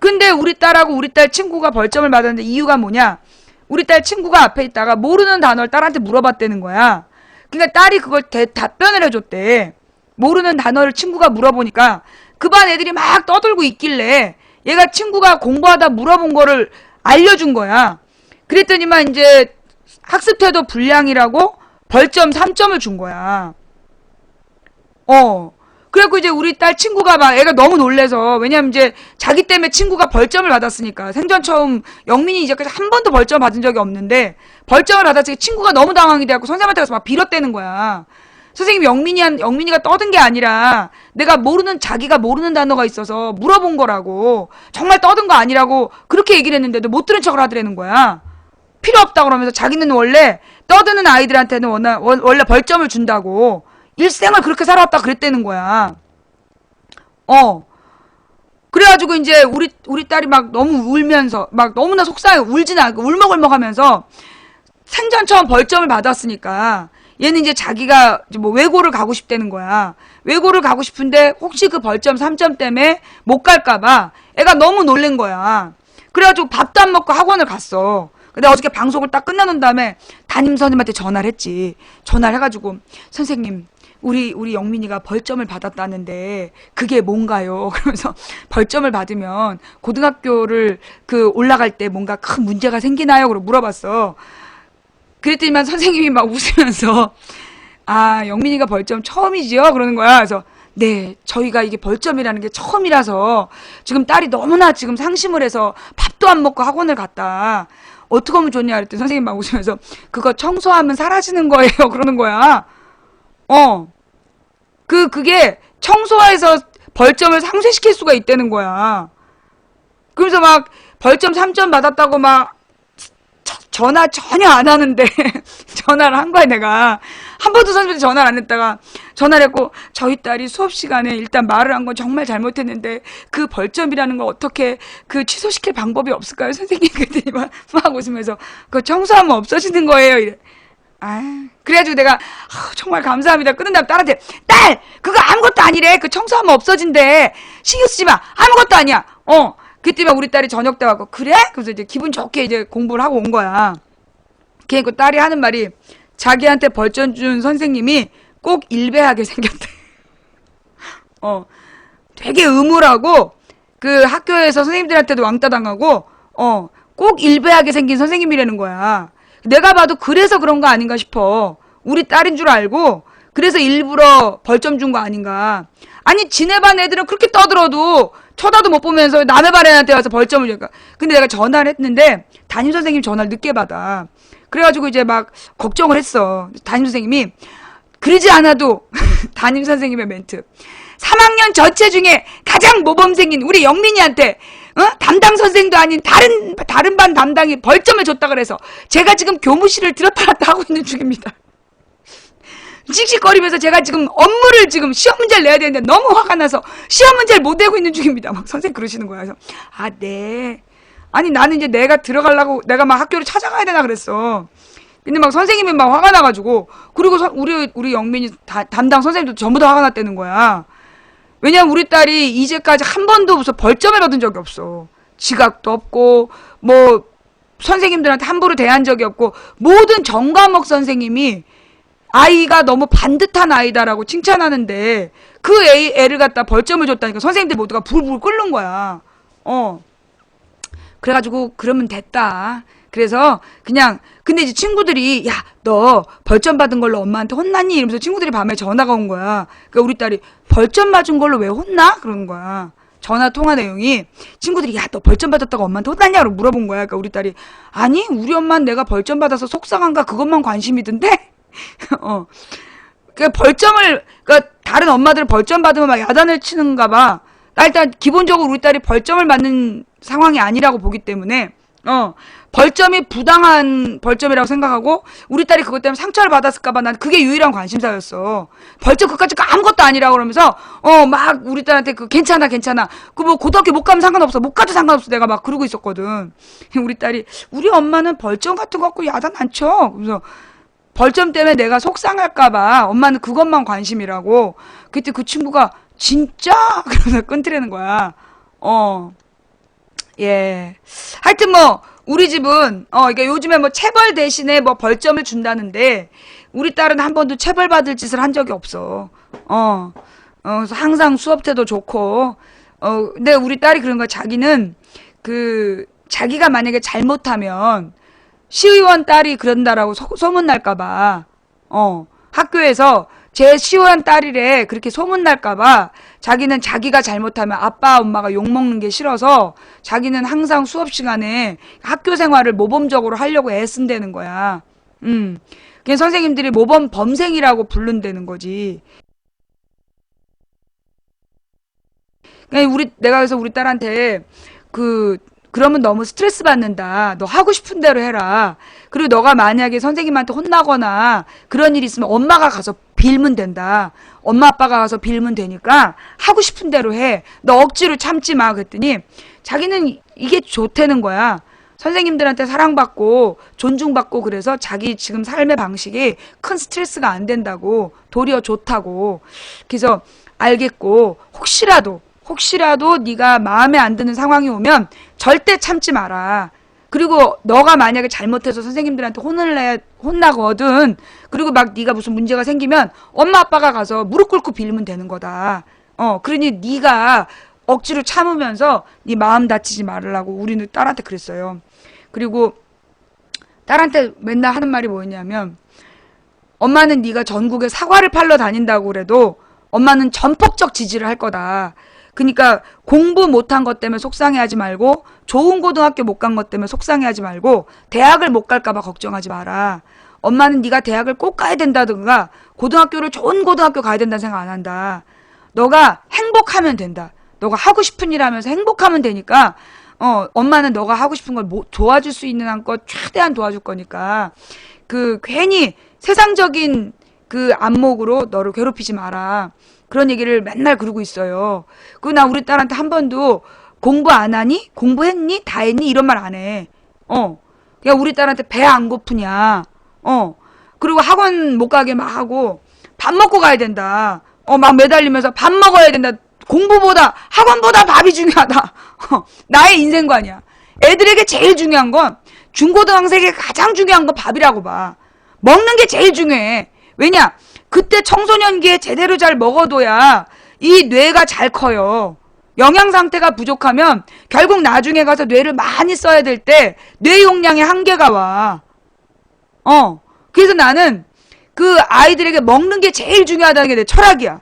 근데 우리 딸하고 우리 딸 친구가 벌점을 받았는데 이유가 뭐냐? 우리 딸 친구가 앞에 있다가 모르는 단어를 딸한테 물어봤다는 거야. 그러니까 딸이 그걸 답변을 해줬대. 모르는 단어를 친구가 물어보니까 그 반 애들이 막 떠들고 있길래 얘가 친구가 공부하다 물어본 거를 알려준 거야. 그랬더니만 이제 학습 태도 불량이라고 벌점 3점을 준 거야. 그래갖고 이제 우리 딸 친구가 막 애가 너무 놀래서 왜냐면 이제 자기 때문에 친구가 벌점을 받았으니까 생전 처음 영민이 이제까지 한 번도 벌점 받은 적이 없는데 벌점을 받았으니까 친구가 너무 당황이 돼갖고 선생님한테 가서 막 빌었대는 거야. 선생님 영민이가 떠든 게 아니라 내가 자기가 모르는 단어가 있어서 물어본 거라고 정말 떠든 거 아니라고 그렇게 얘기를 했는데도 못 들은 척을 하더라는 거야. 필요 없다 그러면서 자기는 원래 떠드는 아이들한테는 원래 벌점을 준다고 일생을 그렇게 살아왔다 그랬다는 거야. 그래가지고 이제 우리 딸이 막 너무 울면서 막 너무나 속상해 울지는 않고 울먹울먹 하면서 생전 처음 벌점을 받았으니까 얘는 이제 자기가 뭐 외고를 가고 싶다는 거야. 외고를 가고 싶은데 혹시 그 벌점 3점 때문에 못 갈까봐 애가 너무 놀란 거야. 그래가지고 밥도 안 먹고 학원을 갔어. 근데 어저께 방송을 딱 끝나놓은 다음에 담임 선생님한테 전화를 했지. 전화를 해가지고 선생님 우리 영민이가 벌점을 받았다는데 그게 뭔가요? 그러면서 벌점을 받으면 고등학교를 올라갈 때 뭔가 큰 문제가 생기나요? 그러고 물어봤어. 그랬더니만 선생님이 막 웃으면서 아 영민이가 벌점 처음이지요? 그러는 거야. 그래서 네 저희가 이게 벌점이라는 게 처음이라서 지금 딸이 너무나 지금 상심을 해서 밥도 안 먹고 학원을 갔다. 어떻게 하면 좋냐 그랬더니 선생님 막 웃으면서 그거 청소하면 사라지는 거예요. 그러는 거야. 그게 청소해서 벌점을 상쇄시킬 수가 있다는 거야. 그래서 막 벌점 3점 받았다고 막 전화 전혀 안 하는데 전화를 한 거야 내가. 한 번도 선생님한테 전화를 안 했다가 전화를 했고 저희 딸이 수업 시간에 일단 말을 한 건 정말 잘못했는데 그 벌점이라는 거 어떻게 취소시킬 방법이 없을까요 선생님? 그랬더니 막 웃으면서 그거 청소하면 없어지는 거예요 이래. 그래가지고 내가 정말 감사합니다 끊은 다음에 딸한테 딸 그거 아무것도 아니래 그 청소하면 없어진대 신경 쓰지 마 아무것도 아니야. 그때만 우리 딸이 저녁 때 와서 그래? 그래서 이제 기분 좋게 이제 공부를 하고 온 거야. 그러니까 딸이 하는 말이 자기한테 벌점 준 선생님이 꼭 일배하게 생겼대. 되게 음울하고 그 학교에서 선생님들한테도 왕따 당하고 꼭 일배하게 생긴 선생님이라는 거야. 내가 봐도 그래서 그런 거 아닌가 싶어. 우리 딸인 줄 알고 그래서 일부러 벌점 준 거 아닌가. 아니 지네 반 애들은 그렇게 떠들어도 쳐다도 못 보면서 남의 반 애한테 와서 벌점을 줄까. 근데 내가 전화를 했는데 담임선생님 전화를 늦게 받아. 그래가지고 이제 막 걱정을 했어. 담임선생님이 그러지 않아도 담임선생님의 멘트. 3학년 전체 중에 가장 모범생인 우리 영민이한테 담당 선생도 아닌 다른 반 담당이 벌점을 줬다 그래서 제가 지금 교무실을 들었다 놨다 하고 있는 중입니다. 씩씩거리면서 제가 지금 업무를 지금 시험 문제를 내야 되는데 너무 화가 나서 시험 문제를 못 내고 있는 중입니다. 막 선생님 그러시는 거야. 그래서 네. 아니 나는 이제 내가 들어가려고 내가 막 학교를 찾아가야 되나 그랬어. 근데 막 선생님이 막 화가 나가지고 그리고 우리 영민이 담당 선생님도 전부 다 화가 났다는 거야. 왜냐면 우리 딸이 이제까지 한 번도 무슨 벌점을 받은 적이 없어. 지각도 없고 뭐 선생님들한테 함부로 대한 적이 없고 모든 전과목 선생님이 아이가 너무 반듯한 아이다라고 칭찬하는데 그 애를 갖다 벌점을 줬다니까 선생님들 모두가 불불 끓는 거야. 그래가지고 그러면 됐다. 그래서 그냥 근데 이제 친구들이 야 너 벌점 받은 걸로 엄마한테 혼났니? 이러면서 친구들이 밤에 전화가 온 거야. 그러니까 우리 딸이 벌점 맞은 걸로 왜 혼나? 그러는 거야. 전화 통화 내용이 친구들이 야 너 벌점 받았다고 엄마한테 혼났냐고 물어본 거야. 그러니까 우리 딸이 아니 우리 엄마는 내가 벌점 받아서 속상한가 그것만 관심이던데. 그러니까 그러니까 다른 엄마들 벌점 받으면 막 야단을 치는가 봐. 나 일단 기본적으로 우리 딸이 벌점을 받는 상황이 아니라고 보기 때문에 벌점이 부당한 벌점이라고 생각하고 우리 딸이 그것 때문에 상처를 받았을까봐 난 그게 유일한 관심사였어. 벌점 그까짓 거 아무것도 아니라고 그러면서 막 우리 딸한테 그 괜찮아 그 뭐 고등학교 못 가면 상관없어 못 가도 상관없어 내가 막 그러고 있었거든. 우리 딸이 우리 엄마는 벌점 같은 거 갖고 야단 안 쳐. 그래서 벌점 때문에 내가 속상할까봐 엄마는 그것만 관심이라고. 그때 그 친구가 진짜? 그러면서 끈트리는 거야. 예. 하여튼 뭐 우리 집은 그러니까 요즘에 뭐 체벌 대신에 뭐 벌점을 준다는데 우리 딸은 한 번도 체벌 받을 짓을 한 적이 없어. 그래서 항상 수업 때도 좋고 근데 우리 딸이 그런 거야. 자기는 자기가 만약에 잘못하면 시의원 딸이 그런다라고 소문날까봐 학교에서 제 시의원 딸이래 그렇게 소문날까봐 자기는 자기가 잘못하면 아빠 엄마가 욕먹는 게 싫어서 자기는 항상 수업 시간에 학교 생활을 모범적으로 하려고 애쓴다는 거야. 그냥 선생님들이 모범 범생이라고 부른다는 거지. 내가 그래서 우리 딸한테 그러면 너무 스트레스 받는다. 너 하고 싶은 대로 해라. 그리고 너가 만약에 선생님한테 혼나거나 그런 일이 있으면 엄마가 가서 빌면 된다. 엄마 아빠가 가서 빌면 되니까 하고 싶은 대로 해. 너 억지로 참지 마. 그랬더니 자기는 이게 좋다는 거야. 선생님들한테 사랑받고 존중받고 그래서 자기 지금 삶의 방식이 큰 스트레스가 안 된다고 도리어 좋다고. 그래서 알겠고 혹시라도 네가 마음에 안 드는 상황이 오면 절대 참지 마라. 그리고 너가 만약에 잘못해서 선생님들한테 혼나거든. 그리고 막 네가 무슨 문제가 생기면 엄마 아빠가 가서 무릎 꿇고 빌면 되는 거다. 그러니 네가 억지로 참으면서 네 마음 다치지 말으라고 우리는 딸한테 그랬어요. 그리고 딸한테 맨날 하는 말이 뭐였냐면 엄마는 네가 전국에 사과를 팔러 다닌다고 그래도 엄마는 전폭적 지지를 할 거다. 그러니까 공부 못한 것 때문에 속상해하지 말고 좋은 고등학교 못 간 것 때문에 속상해하지 말고 대학을 못 갈까봐 걱정하지 마라. 엄마는 네가 대학을 꼭 가야 된다든가 고등학교를 좋은 고등학교 가야 된다는 생각 안 한다. 너가 행복하면 된다. 너가 하고 싶은 일 하면서 행복하면 되니까 엄마는 너가 하고 싶은 걸 도와줄 수 있는 한껏 최대한 도와줄 거니까 괜히 세상적인 안목으로 너를 괴롭히지 마라. 그런 얘기를 맨날 그러고 있어요. 나 우리 딸한테 한 번도 공부 안 하니? 공부했니? 다 했니? 이런 말 안 해. 그냥 우리 딸한테 배 안 고프냐? 그리고 학원 못 가게 막 하고 밥 먹고 가야 된다. 막 매달리면서 밥 먹어야 된다. 공부보다 학원보다 밥이 중요하다. 나의 인생관이야. 애들에게 제일 중요한 건 중고등학생에게 가장 중요한 건 밥이라고 봐. 먹는 게 제일 중요해. 왜냐? 그때 청소년기에 제대로 잘 먹어둬야 이 뇌가 잘 커요. 영양 상태가 부족하면 결국 나중에 가서 뇌를 많이 써야 될 때 뇌 용량의 한계가 와. 그래서 나는 그 아이들에게 먹는 게 제일 중요하다는 게 내 철학이야.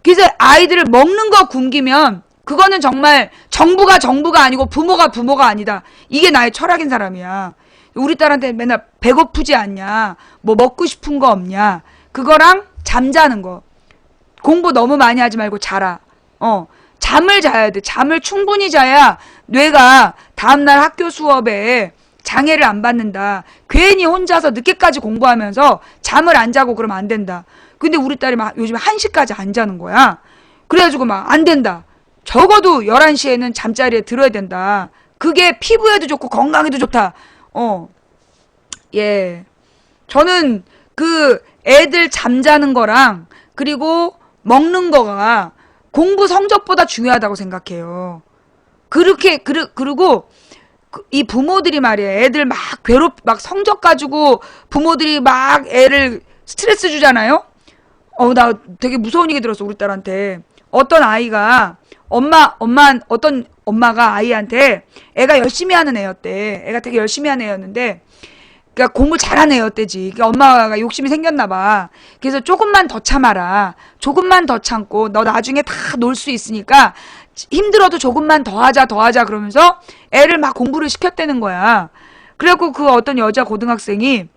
그래서 아이들을 먹는 거 굶기면 그거는 정말 정부가 아니고 부모가 아니다. 이게 나의 철학인 사람이야. 우리 딸한테 맨날 배고프지 않냐, 뭐 먹고 싶은 거 없냐, 그거랑 잠자는 거. 공부 너무 많이 하지 말고 자라. 잠을 자야 돼. 잠을 충분히 자야 뇌가 다음날 학교 수업에 장애를 안 받는다. 괜히 혼자서 늦게까지 공부하면서 잠을 안 자고 그러면 안 된다. 근데 우리 딸이 막 요즘 1시까지 안 자는 거야. 그래가지고 막 안 된다. 적어도 11시에는 잠자리에 들어야 된다. 그게 피부에도 좋고 건강에도 좋다. 예. 저는 그 애들 잠자는 거랑 그리고 먹는 거가 공부 성적보다 중요하다고 생각해요. 그리고 이 부모들이 말이야. 애들 막 막 성적 가지고 부모들이 막 애를 스트레스 주잖아요? 나 되게 무서운 얘기 들었어, 우리 딸한테. 어떤 아이가, 어떤 엄마가 아이한테 애가 열심히 하는 애였대. 애가 되게 열심히 하는 애였는데, 그러니까 공부 잘하는 애였대지. 그러니까 엄마가 욕심이 생겼나봐. 그래서 조금만 더 참아라. 조금만 더 참고, 너 나중에 다 놀 수 있으니까, 힘들어도 조금만 더 하자 그러면서 애를 막 공부를 시켰다는 거야. 그래갖고 그 어떤 여자 고등학생이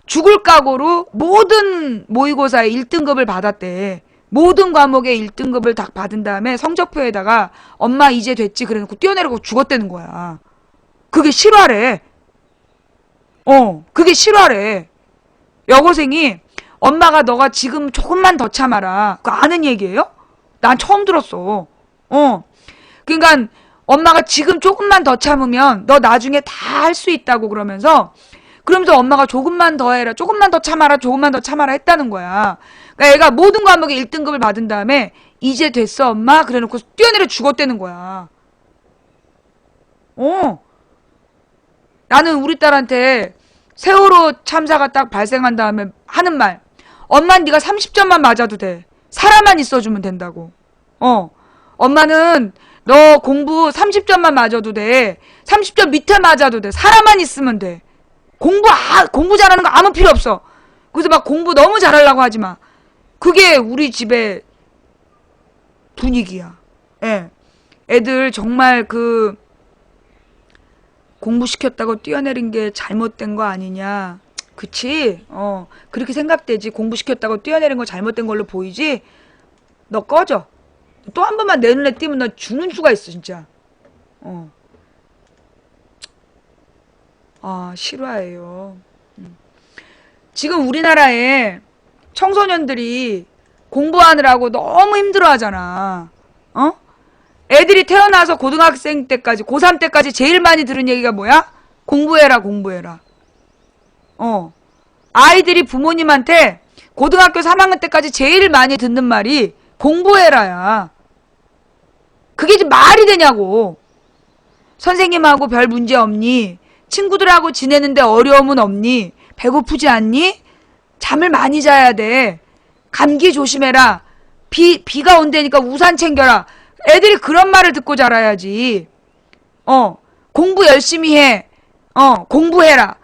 죽을 각오로 모든 모의고사에 1등급을 받았대. 모든 과목에 1등급을 다 받은 다음에 성적표에다가 엄마 이제 됐지 그래놓고 뛰어내리고 죽었다는 거야. 그게 실화래. 그게 실화래. 여고생이 엄마가 너가 지금 조금만 더 참아라. 그거 아는 얘기예요? 난 처음 들었어. 그러니까 엄마가 지금 조금만 더 참으면 너 나중에 다 할 수 있다고 그러면서 엄마가 조금만 더 해라, 조금만 더 참아라, 조금만 더 참아라 했다는 거야. 그러니까 애가 모든 과목에 1등급을 받은 다음에 이제 됐어 엄마 그래놓고 뛰어내려 죽었다는 거야. 나는 우리 딸한테 세월호 참사가 딱 발생한 다음에 하는 말, 엄마는 네가 30점만 맞아도 돼. 살아만 있어주면 된다고. 엄마는 너 공부 30점만 맞아도 돼. 30점 밑에 맞아도 돼. 살아만 있으면 돼. 공부 잘하는 거 아무 필요 없어. 그래서 막 공부 너무 잘하려고 하지 마. 그게 우리 집의 분위기야. 예. 애들 정말 공부시켰다고 뛰어내린 게 잘못된 거 아니냐. 그치? 그렇게 생각되지. 공부시켰다고 뛰어내린 거 잘못된 걸로 보이지? 너 꺼져. 또 한 번만 내 눈에 띄면 너 죽는 수가 있어, 진짜. 실화예요. 지금 우리나라에 청소년들이 공부하느라고 너무 힘들어 하잖아. 애들이 태어나서 고등학생 때까지, 고3 때까지 제일 많이 들은 얘기가 뭐야? 공부해라, 공부해라. 아이들이 부모님한테 고등학교 3학년 때까지 제일 많이 듣는 말이 공부해라야. 그게 지금 말이 되냐고. 선생님하고 별 문제 없니? 친구들하고 지내는데 어려움은 없니? 배고프지 않니? 잠을 많이 자야 돼. 감기 조심해라. 비가 온다니까 우산 챙겨라. 애들이 그런 말을 듣고 자라야지. 공부 열심히 해. 공부해라.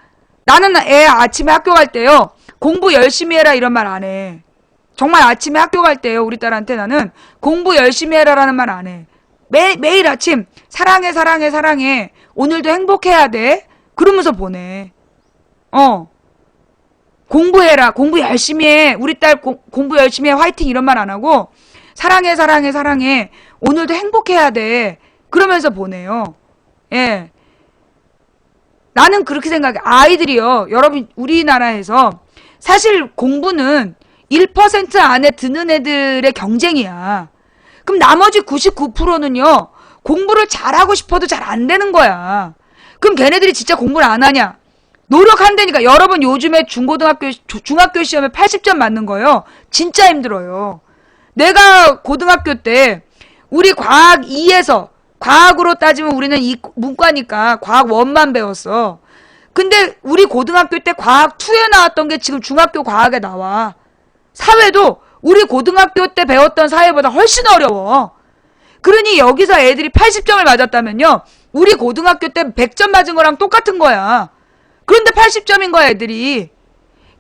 나는 애 아침에 학교 갈 때요. 공부 열심히 해라 이런 말 안 해. 정말 아침에 학교 갈 때요. 우리 딸한테 나는 공부 열심히 해라라는 말 안 해. 매일 아침 사랑해 사랑해 사랑해. 오늘도 행복해야 돼. 그러면서 보내. 공부해라. 공부 열심히 해. 우리 딸 공부 열심히 해. 화이팅 이런 말 안 하고 사랑해 사랑해 사랑해. 오늘도 행복해야 돼. 그러면서 보내요. 예. 나는 그렇게 생각해. 아이들이요. 여러분 우리나라에서 사실 공부는 1% 안에 드는 애들의 경쟁이야. 그럼 나머지 99%는요. 공부를 잘하고 싶어도 잘 안 되는 거야. 그럼 걔네들이 진짜 공부를 안 하냐? 노력한다니까. 여러분 요즘에 중학교 시험에 80점 맞는 거요. 진짜 힘들어요. 내가 고등학교 때 우리 과학 2에서 과학으로 따지면 우리는 문과니까 과학 1만 배웠어. 근데 우리 고등학교 때 과학 2에 나왔던 게 지금 중학교 과학에 나와. 사회도 우리 고등학교 때 배웠던 사회보다 훨씬 어려워. 그러니 여기서 애들이 80점을 맞았다면요, 우리 고등학교 때 100점 맞은 거랑 똑같은 거야. 그런데 80점인 거야, 애들이.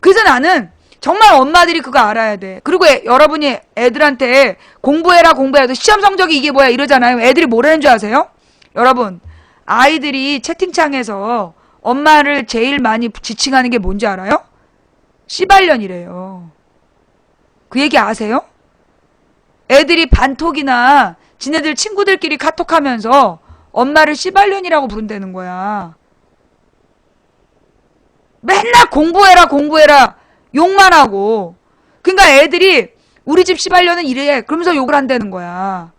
그래서 나는 정말 엄마들이 그거 알아야 돼. 그리고 여러분이 애들한테 공부해라 공부해라, 시험 성적이 이게 뭐야 이러잖아요. 애들이 뭐라는 줄 아세요? 여러분, 아이들이 채팅창에서 엄마를 제일 많이 지칭하는 게 뭔지 알아요? 씨발년이래요. 그 얘기 아세요? 애들이 반톡이나 지네들 친구들끼리 카톡하면서 엄마를 씨발년이라고 부른다는 거야. 맨날 공부해라 공부해라 욕만 하고. 그러니까 애들이 우리 집 씨발년은 이래 그러면서 욕을 한다는 거야.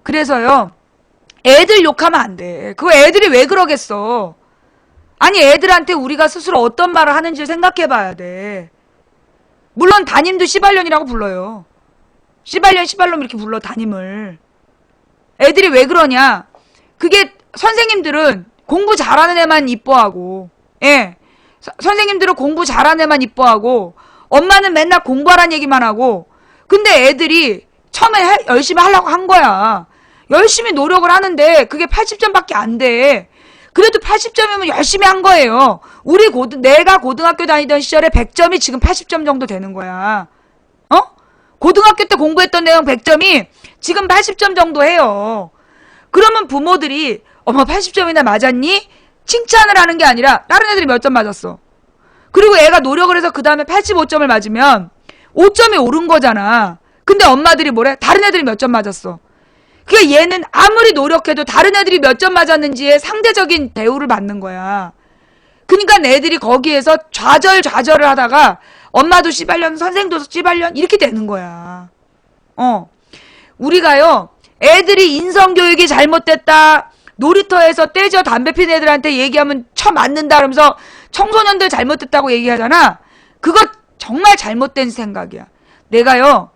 그래서요, 애들 욕하면 안 돼. 그거 애들이 왜 그러겠어. 아니, 애들한테 우리가 스스로 어떤 말을 하는지 생각해 봐야 돼. 물론 담임도 씨발년이라고 불러요. 씨발년 씨발놈 이렇게 불러, 담임을. 애들이 왜 그러냐, 그게 선생님들은 공부 잘하는 애만 이뻐하고, 예, 선생님들은 공부 잘하는 애만 이뻐하고, 엄마는 맨날 공부하라는 얘기만 하고. 근데 애들이 처음에 열심히 하려고 한 거야. 열심히 노력을 하는데 그게 80점밖에 안 돼. 그래도 80점이면 열심히 한 거예요. 내가 고등학교 다니던 시절에 100점이 지금 80점 정도 되는 거야. 어? 고등학교 때 공부했던 내용 100점이 지금 80점 정도 해요. 그러면 부모들이 어머 80점이나 맞았니? 칭찬을 하는 게 아니라 다른 애들이 몇 점 맞았어. 그리고 애가 노력을 해서 그 다음에 85점을 맞으면 5점이 오른 거잖아. 근데 엄마들이 뭐래? 다른 애들이 몇 점 맞았어. 그러니까 얘는 아무리 노력해도 다른 애들이 몇 점 맞았는지에 상대적인 대우를 받는 거야. 그러니까 애들이 거기에서 좌절을 하다가 엄마도 씨발년, 선생도 씨발년 이렇게 되는 거야. 우리가요, 애들이 인성교육이 잘못됐다, 놀이터에서 떼져 담배 피는 애들한테 얘기하면 쳐맞는다 그러면서 청소년들 잘못됐다고 얘기하잖아. 그거 정말 잘못된 생각이야. 내가요,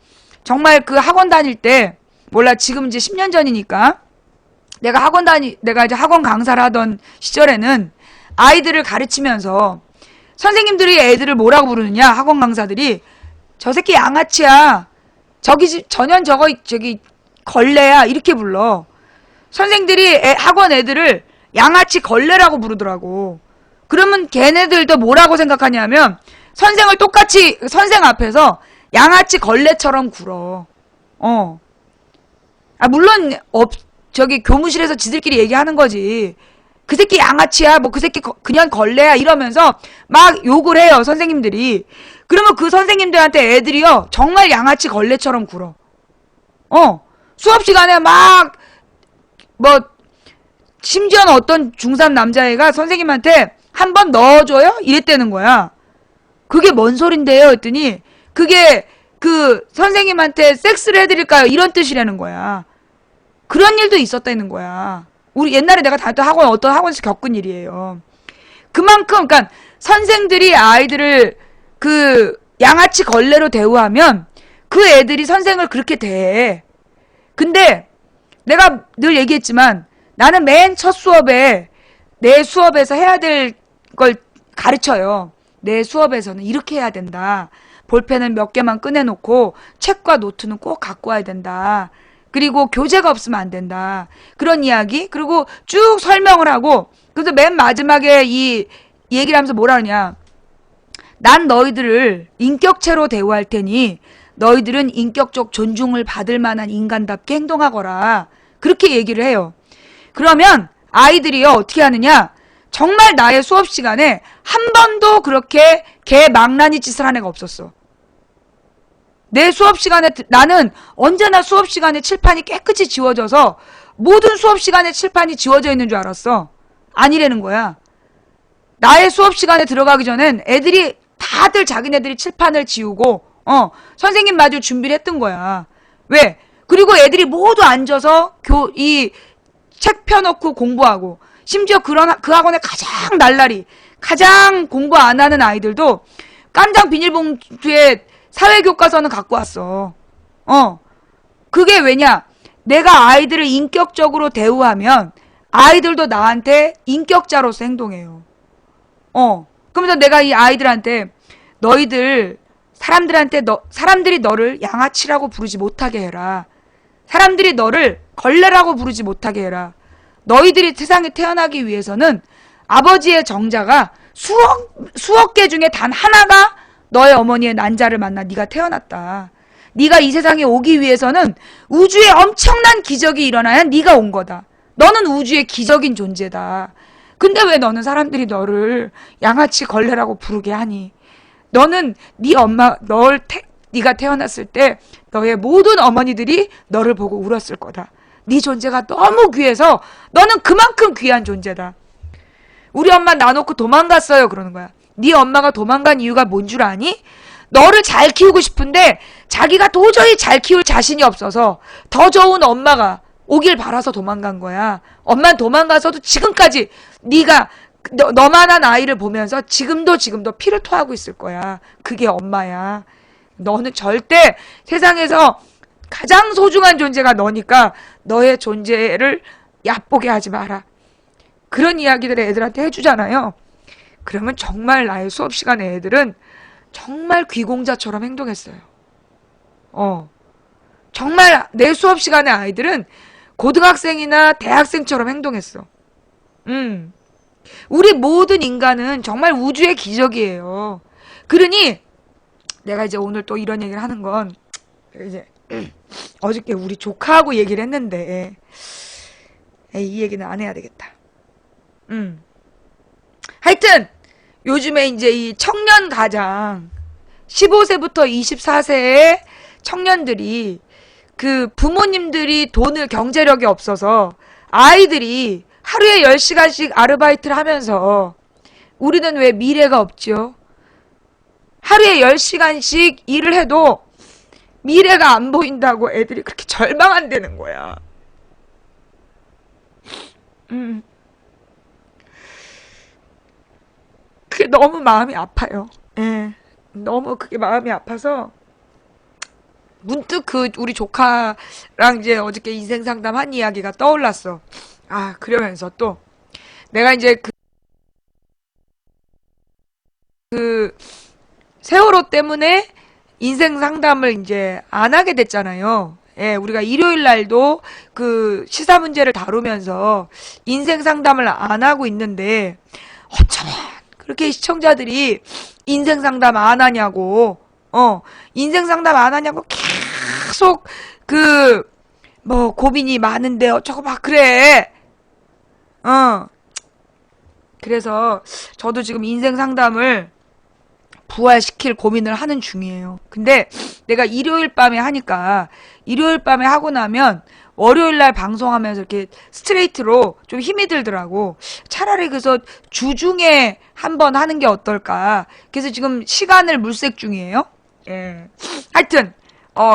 정말 그 학원 다닐 때, 몰라 지금 이제 10년 전이니까, 내가 이제 학원 강사를 하던 시절에는 아이들을 가르치면서 선생님들이 애들을 뭐라고 부르느냐, 학원 강사들이 저 새끼 양아치야, 전현 저기 걸레야 이렇게 불러. 선생들이 학원 애들을 양아치 걸레라고 부르더라고. 그러면 걔네들도 뭐라고 생각하냐면 선생을 똑같이 선생 앞에서 양아치 걸레처럼 굴어. 물론 저기 교무실에서 지들끼리 얘기하는 거지. 그 새끼 양아치야, 뭐 그 새끼 그냥 걸레야 이러면서 막 욕을 해요, 선생님들이. 그러면 그 선생님들한테 애들이요 정말 양아치 걸레처럼 굴어. 수업 시간에 막 뭐 심지어는 어떤 중3 남자애가 선생님한테 한 번 넣어줘요? 이랬다는 거야. 그게 뭔 소린데요? 했더니 그게 그 선생님한테 섹스를 해드릴까요? 이런 뜻이라는 거야. 그런 일도 있었다는 거야. 우리 옛날에 내가 다녔던 학원, 어떤 학원에서 겪은 일이에요. 그만큼 그러니까 선생들이 아이들을 그 양아치 걸레로 대우하면 그 애들이 선생을 그렇게 대해. 근데 내가 늘 얘기했지만 나는 맨 첫 수업에 내 수업에서 해야 될 걸 가르쳐요. 내 수업에서는 이렇게 해야 된다. 볼펜은 몇 개만 꺼내놓고 책과 노트는 꼭 갖고 와야 된다. 그리고 교재가 없으면 안 된다. 그런 이야기. 그리고 쭉 설명을 하고, 그래서 맨 마지막에 이 얘기를 하면서 뭐라 하냐. 난 너희들을 인격체로 대우할 테니 너희들은 인격적 존중을 받을 만한 인간답게 행동하거라. 그렇게 얘기를 해요. 그러면 아이들이요 어떻게 하느냐. 정말 나의 수업 시간에 한 번도 그렇게 개망나니 짓을 한 애가 없었어. 내 수업 시간에, 나는 언제나 수업 시간에 칠판이 깨끗이 지워져서 모든 수업 시간에 칠판이 지워져 있는 줄 알았어. 아니라는 거야. 나의 수업 시간에 들어가기 전엔 애들이 다들 자기네들이 칠판을 지우고 선생님 마주 준비를 했던 거야. 왜? 그리고 애들이 모두 앉아서 이 책 펴놓고 공부하고, 심지어 그 학원에 가장 날라리, 가장 공부 안 하는 아이들도 깜장 비닐봉투에 사회교과서는 갖고 왔어. 그게 왜냐? 내가 아이들을 인격적으로 대우하면 아이들도 나한테 인격자로서 행동해요. 그러면서 내가 이 아이들한테 너희들 사람들이 너를 양아치라고 부르지 못하게 해라. 사람들이 너를 걸레라고 부르지 못하게 해라. 너희들이 세상에 태어나기 위해서는 아버지의 정자가 수억 개 중에 단 하나가 너의 어머니의 난자를 만나 네가 태어났다. 네가 이 세상에 오기 위해서는 우주에 엄청난 기적이 일어나야 네가 온 거다. 너는 우주의 기적인 존재다. 근데 왜 너는 사람들이 너를 양아치 걸레라고 부르게 하니? 너는 네 엄마 네가 태어났을 때 너의 모든 어머니들이 너를 보고 울었을 거다. 네 존재가 너무 귀해서 너는 그만큼 귀한 존재다. 우리 엄마 놔놓고 도망갔어요. 그러는 거야. 네 엄마가 도망간 이유가 뭔 줄 아니? 너를 잘 키우고 싶은데 자기가 도저히 잘 키울 자신이 없어서 더 좋은 엄마가 오길 바라서 도망간 거야. 엄만 도망가서도 지금까지 네가 너만한 아이를 보면서 지금도 피를 토하고 있을 거야. 그게 엄마야. 너는 절대 세상에서 가장 소중한 존재가 너니까 너의 존재를 얕보게 하지 마라. 그런 이야기들을 애들한테 해주잖아요. 그러면 정말 나의 수업 시간에 애들은 정말 귀공자처럼 행동했어요. 정말 내 수업 시간에 아이들은 고등학생이나 대학생처럼 행동했어. 우리 모든 인간은 정말 우주의 기적이에요. 그러니 내가 이제 오늘 또 이런 얘기를 하는 건 이제 어저께 우리 조카하고 얘기를 했는데 이 얘기는 안 해야 되겠다. 하여튼 요즘에 이제 이 청년 가장 15세부터 24세의 청년들이 그 부모님들이 돈을 경제력이 없어서 아이들이 하루에 10시간씩 아르바이트를 하면서 우리는 왜 미래가 없죠? 하루에 10시간씩 일을 해도 미래가 안 보인다고 애들이 그렇게 절망한다는 거야. 그게 너무 마음이 아파요. 예. 너무 그게 마음이 아파서 문득 우리 조카랑 이제 어저께 인생 상담한 이야기가 떠올랐어. 그러면서 또 내가 이제 그 세월호 때문에 인생 상담을 이제 안 하게 됐잖아요. 예, 우리가 일요일 날도 그 시사 문제를 다루면서 인생 상담을 안 하고 있는데 어쩌면 그렇게 시청자들이 인생 상담 안 하냐고, 인생 상담 안 하냐고 계속 고민이 많은데 어쩌고 막 그래. 그래서 저도 지금 인생 상담을 부활시킬 고민을 하는 중이에요. 근데 내가 일요일 밤에 하니까 일요일 밤에 하고 나면 월요일 날 방송하면서 이렇게 스트레이트로 좀 힘이 들더라고. 차라리 그래서 주중에 한번 하는 게 어떨까. 그래서 지금 시간을 물색 중이에요. 예. 하여튼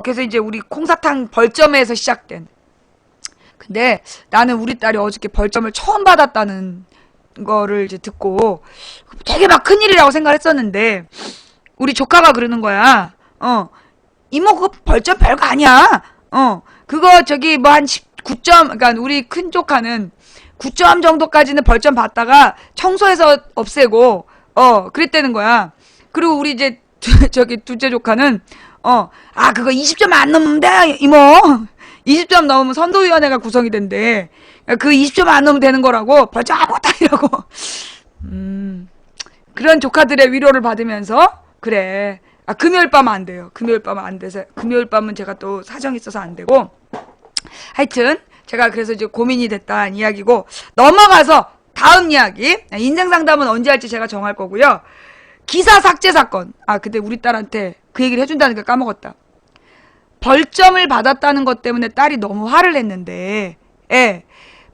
그래서 이제 우리 콩사탕 벌점에서 시작된. 근데 나는 우리 딸이 어저께 벌점을 처음 받았다는 거를 이제 듣고 되게 막 큰일이라고 생각했었는데 우리 조카가 그러는 거야. 이모 그거 벌점 별거 아니야. 그거 저기 뭐 한 9점, 그러니까 우리 큰 조카는 9점 정도까지는 벌점 받다가 청소해서 없애고 그랬다는 거야. 그리고 우리 이제 저기 둘째 조카는 그거 20점 안 넘으면 돼 이모. 20점 넘으면 선도위원회가 구성이 된대. 그 20점 안 넘으면 되는 거라고 벌점 아무것도 아니라고. 그런 조카들의 위로를 받으면서 그래. 금요일 밤은 안 돼요. 금요일 밤은 안 돼서 금요일 밤은 제가 또 사정이 있어서 안 되고. 하여튼 제가 그래서 이제 고민이 됐다는 이야기고 넘어가서 다음 이야기. 인생 상담은 언제 할지 제가 정할 거고요. 기사 삭제 사건. 근데 우리 딸한테 그 얘기를 해준다니까 까먹었다. 벌점을 받았다는 것 때문에 딸이 너무 화를 냈는데,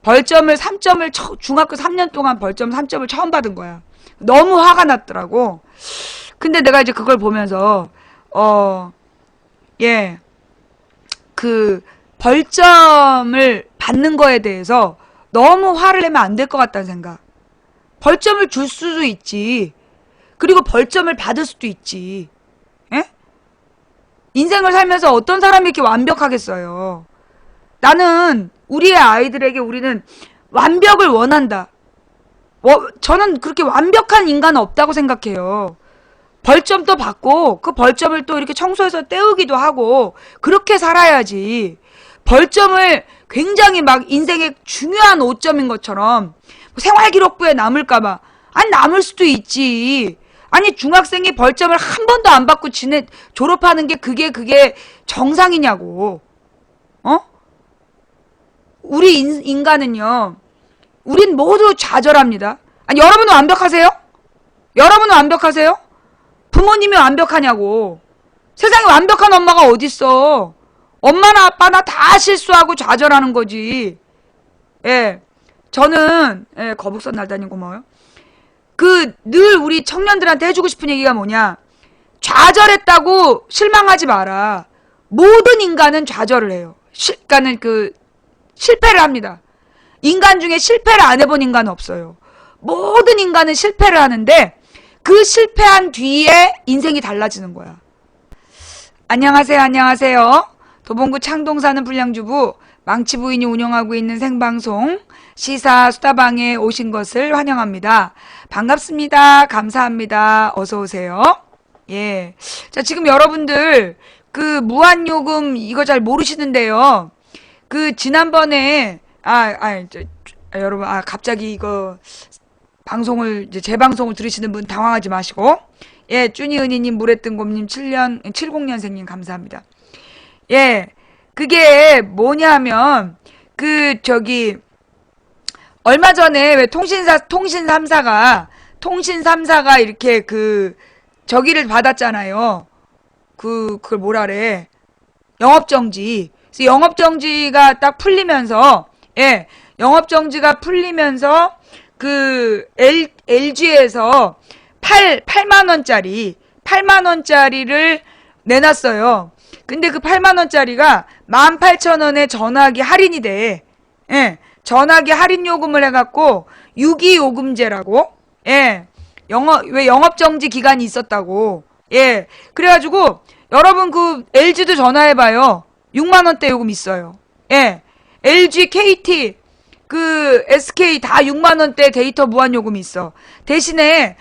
벌점을 3점을 중학교 3년 동안 벌점 3점을 처음 받은 거야. 너무 화가 났더라고. 근데 내가 이제 그걸 보면서 그 벌점을 받는 거에 대해서 너무 화를 내면 안 될 것 같다는 생각. 벌점을 줄 수도 있지. 그리고 벌점을 받을 수도 있지. 예? 인생을 살면서 어떤 사람이 이렇게 완벽하겠어요. 나는 우리의 아이들에게 우리는 완벽을 원한다. 저는 그렇게 완벽한 인간은 없다고 생각해요. 벌점도 받고 그 벌점을 또 이렇게 청소해서 떼우기도 하고 그렇게 살아야지. 벌점을 굉장히 막 인생의 중요한 오점인 것처럼 생활기록부에 남을까봐. 아니 남을 수도 있지. 아니 중학생이 벌점을 한 번도 안 받고 졸업하는 게 그게 정상이냐고. 어? 우리 인간은요. 우린 모두 좌절합니다. 아니 여러분은 완벽하세요? 여러분은 완벽하세요? 부모님이 완벽하냐고. 세상에 완벽한 엄마가 어딨어. 엄마나 아빠나 다 실수하고 좌절하는 거지. 예. 저는 거북선 날다니 고마워요. 늘 우리 청년들한테 해주고 싶은 얘기가 뭐냐. 좌절했다고 실망하지 마라. 모든 인간은 좌절을 해요. 그러니까는 실패를 합니다. 인간 중에 실패를 안 해본 인간은 없어요. 모든 인간은 실패를 하는데 그 실패한 뒤에 인생이 달라지는 거야. 안녕하세요. 도봉구 창동 사는 불량주부 망치 부인이 운영하고 있는 생방송 시사 수다방에 오신 것을 환영합니다. 반갑습니다. 감사합니다. 어서 오세요. 예. 자, 지금 여러분들 무한요금 이거 잘 모르시는데요. 지난번에 여러분 갑자기 이거 방송을 이제 재방송을 들으시는 분 당황하지 마시고. 예, 쭈니은희님, 물에뜬곰님, 70년생님 감사합니다. 예, 그게 뭐냐면 얼마 전에 왜 통신 3사가 이렇게 저기를 받았잖아요. 그걸 뭐라래? 영업정지. 그래서 영업정지가 딱 풀리면서, 예, 영업정지가 풀리면서 LG에서 8만원짜리를 내놨어요. 근데 그 8만원짜리가 18,000원에 전화기 할인이 돼. 예. 전화기 할인 요금을 해갖고 6.2 요금제라고. 예. 왜 영업정지 기간이 있었다고. 예. 그래가지고 여러분 LG도 전화해봐요. 6만원대 요금 있어요. 예. LG, KT, SK 다 6만원대 데이터 무한요금이 있어. 대신에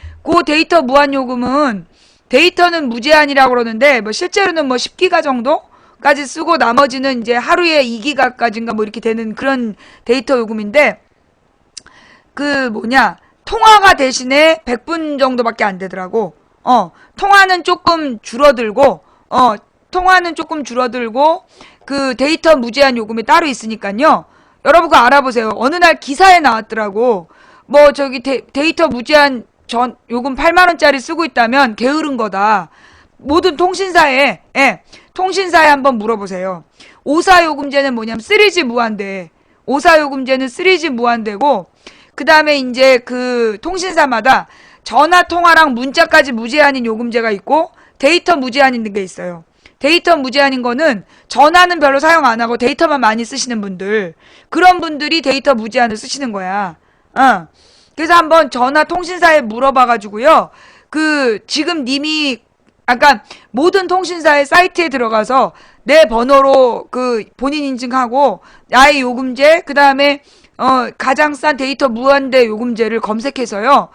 데이터 무한요금은 데이터는 무제한이라고 그러는데 실제로는 10기가 정도까지 쓰고 나머지는 이제 하루에 2기가까지인가 이렇게 되는 그런 데이터 요금인데 통화가 대신에 100분 정도밖에 안 되더라고. 통화는 조금 줄어들고 데이터 무제한 요금이 따로 있으니까요. 여러분 그거 알아보세요. 어느 날 기사에 나왔더라고. 데이터 무제한 요금 8만원짜리 쓰고 있다면 게으른 거다. 모든 통신사에 한번 물어보세요. 5사 요금제는 뭐냐면 3G 무한대. 5사 요금제는 3G 무한대고, 그 다음에 이제 통신사마다 전화 통화랑 문자까지 무제한인 요금제가 있고, 데이터 무제한인 게 있어요. 데이터 무제한인 거는 전화는 별로 사용 안 하고 데이터만 많이 쓰시는 분들, 그런 분들이 데이터 무제한을 쓰시는 거야. 그래서 한번 전화 통신사에 물어봐가지고요. 지금 님이, 모든 통신사의 사이트에 들어가서 내 번호로 본인 인증하고, 나의 요금제, 그 다음에, 가장 싼 데이터 무한대 요금제를 검색해서요.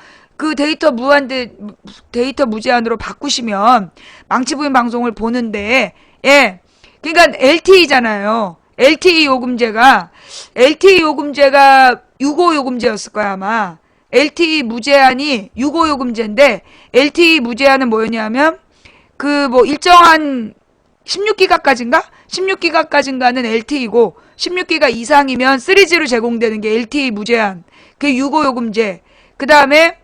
데이터 무제한으로 바꾸시면, 망치부인 방송을 보는데, 예. 그러니까 LTE잖아요. LTE 요금제가 6호 요금제였을 거야, 아마. LTE 무제한이 6호 요금제인데, LTE 무제한은 뭐였냐면, 일정한 16기가까지인가? 16기가까지인가는 LTE고, 16기가 이상이면 3G로 제공되는 게 LTE 무제한. 그게 6호 요금제. 그 다음에,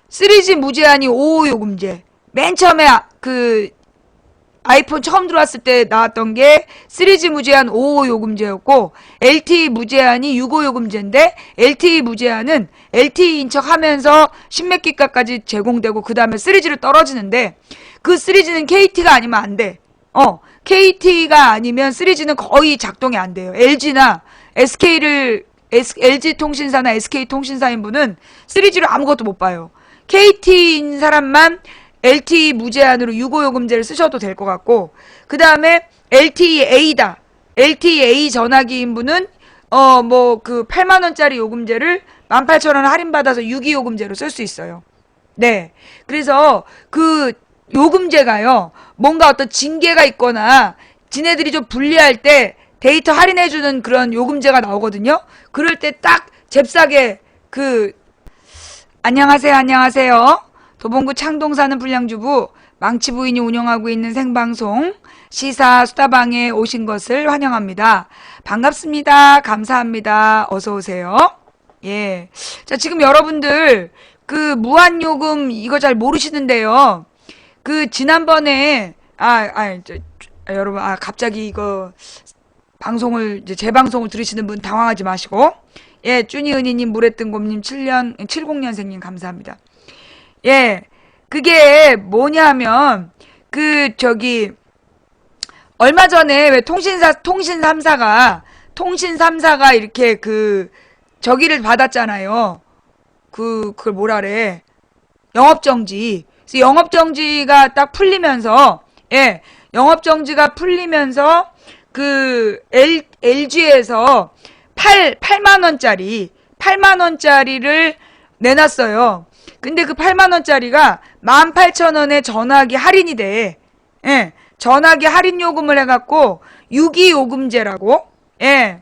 3G 무제한이 5호 요금제. 맨 처음에 아이폰 처음 들어왔을 때 나왔던 게 3G 무제한 5호 요금제였고, LTE 무제한이 6호 요금제인데, LTE 무제한은 LTE인 척 하면서 10몇 기가까지 제공되고, 그 다음에 3G로 떨어지는데, 3G는 KT가 아니면 안 돼. KT가 아니면 3G는 거의 작동이 안 돼요. LG나 LG 통신사나 SK 통신사인 분은 3G로 아무것도 못 봐요. KT인 사람만 LTE 무제한으로 6호 요금제를 쓰셔도 될 것 같고, 그 다음에 LTE-A다. LTE-A 전화기인 분은 8만원짜리 요금제를 18,000원 할인받아서 유기요금제로 쓸 수 있어요. 네. 그래서 그 요금제가요, 뭔가 어떤 징계가 있거나 지네들이 좀 불리할 때 데이터 할인해주는 그런 요금제가 나오거든요. 그럴 때 딱 잽싸게 안녕하세요. 도봉구 창동 사는 불량주부 망치 부인이 운영하고 있는 생방송 시사 수다방에 오신 것을 환영합니다. 반갑습니다. 감사합니다. 어서 오세요. 예. 자, 지금 여러분들 무한요금 이거 잘 모르시는데요. 지난번에 여러분 갑자기 이거 방송을 이제 재방송을 들으시는 분 당황하지 마시고, 예, 쭈니은이님, 물에뜬곰님, 70년생님 감사합니다. 예, 그게 뭐냐면 얼마 전에 왜 통신 3사가 이렇게 저기를 받았잖아요. 그걸 뭐라래? 영업정지. 그래서 영업정지가 딱 풀리면서, 예, 영업정지가 풀리면서 LG에서 8만원짜리를 내놨어요. 근데 그 8만원짜리가 18,000원에 전화기 할인이 돼. 예, 전화기 할인 요금을 해갖고, 유기요금제라고, 예,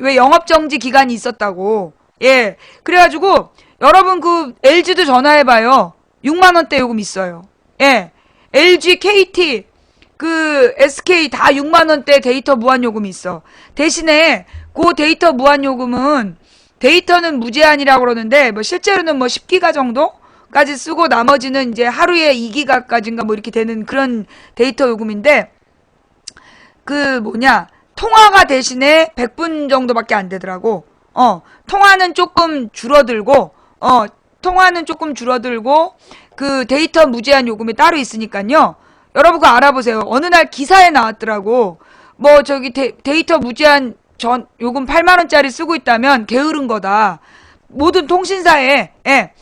왜 영업정지 기간이 있었다고, 예, 그래가지고, 여러분 LG도 전화해봐요. 6만원대 요금 있어요. 예, LG, KT, SK 다 6만원대 데이터 무한요금이 있어. 대신에, 데이터 무한요금은, 데이터는 무제한이라고 그러는데, 실제로는 10기가 정도까지 쓰고, 나머지는 이제 하루에 2기가까지인가 이렇게 되는 그런 데이터 요금인데, 통화가 대신에 100분 정도밖에 안 되더라고. 통화는 조금 줄어들고, 데이터 무제한 요금이 따로 있으니까요. 여러분 그거 알아보세요. 어느 날 기사에 나왔더라고. 데이터 무제한 요금 8만원짜리 쓰고 있다면 게으른 거다. 모든 통신사에, 예,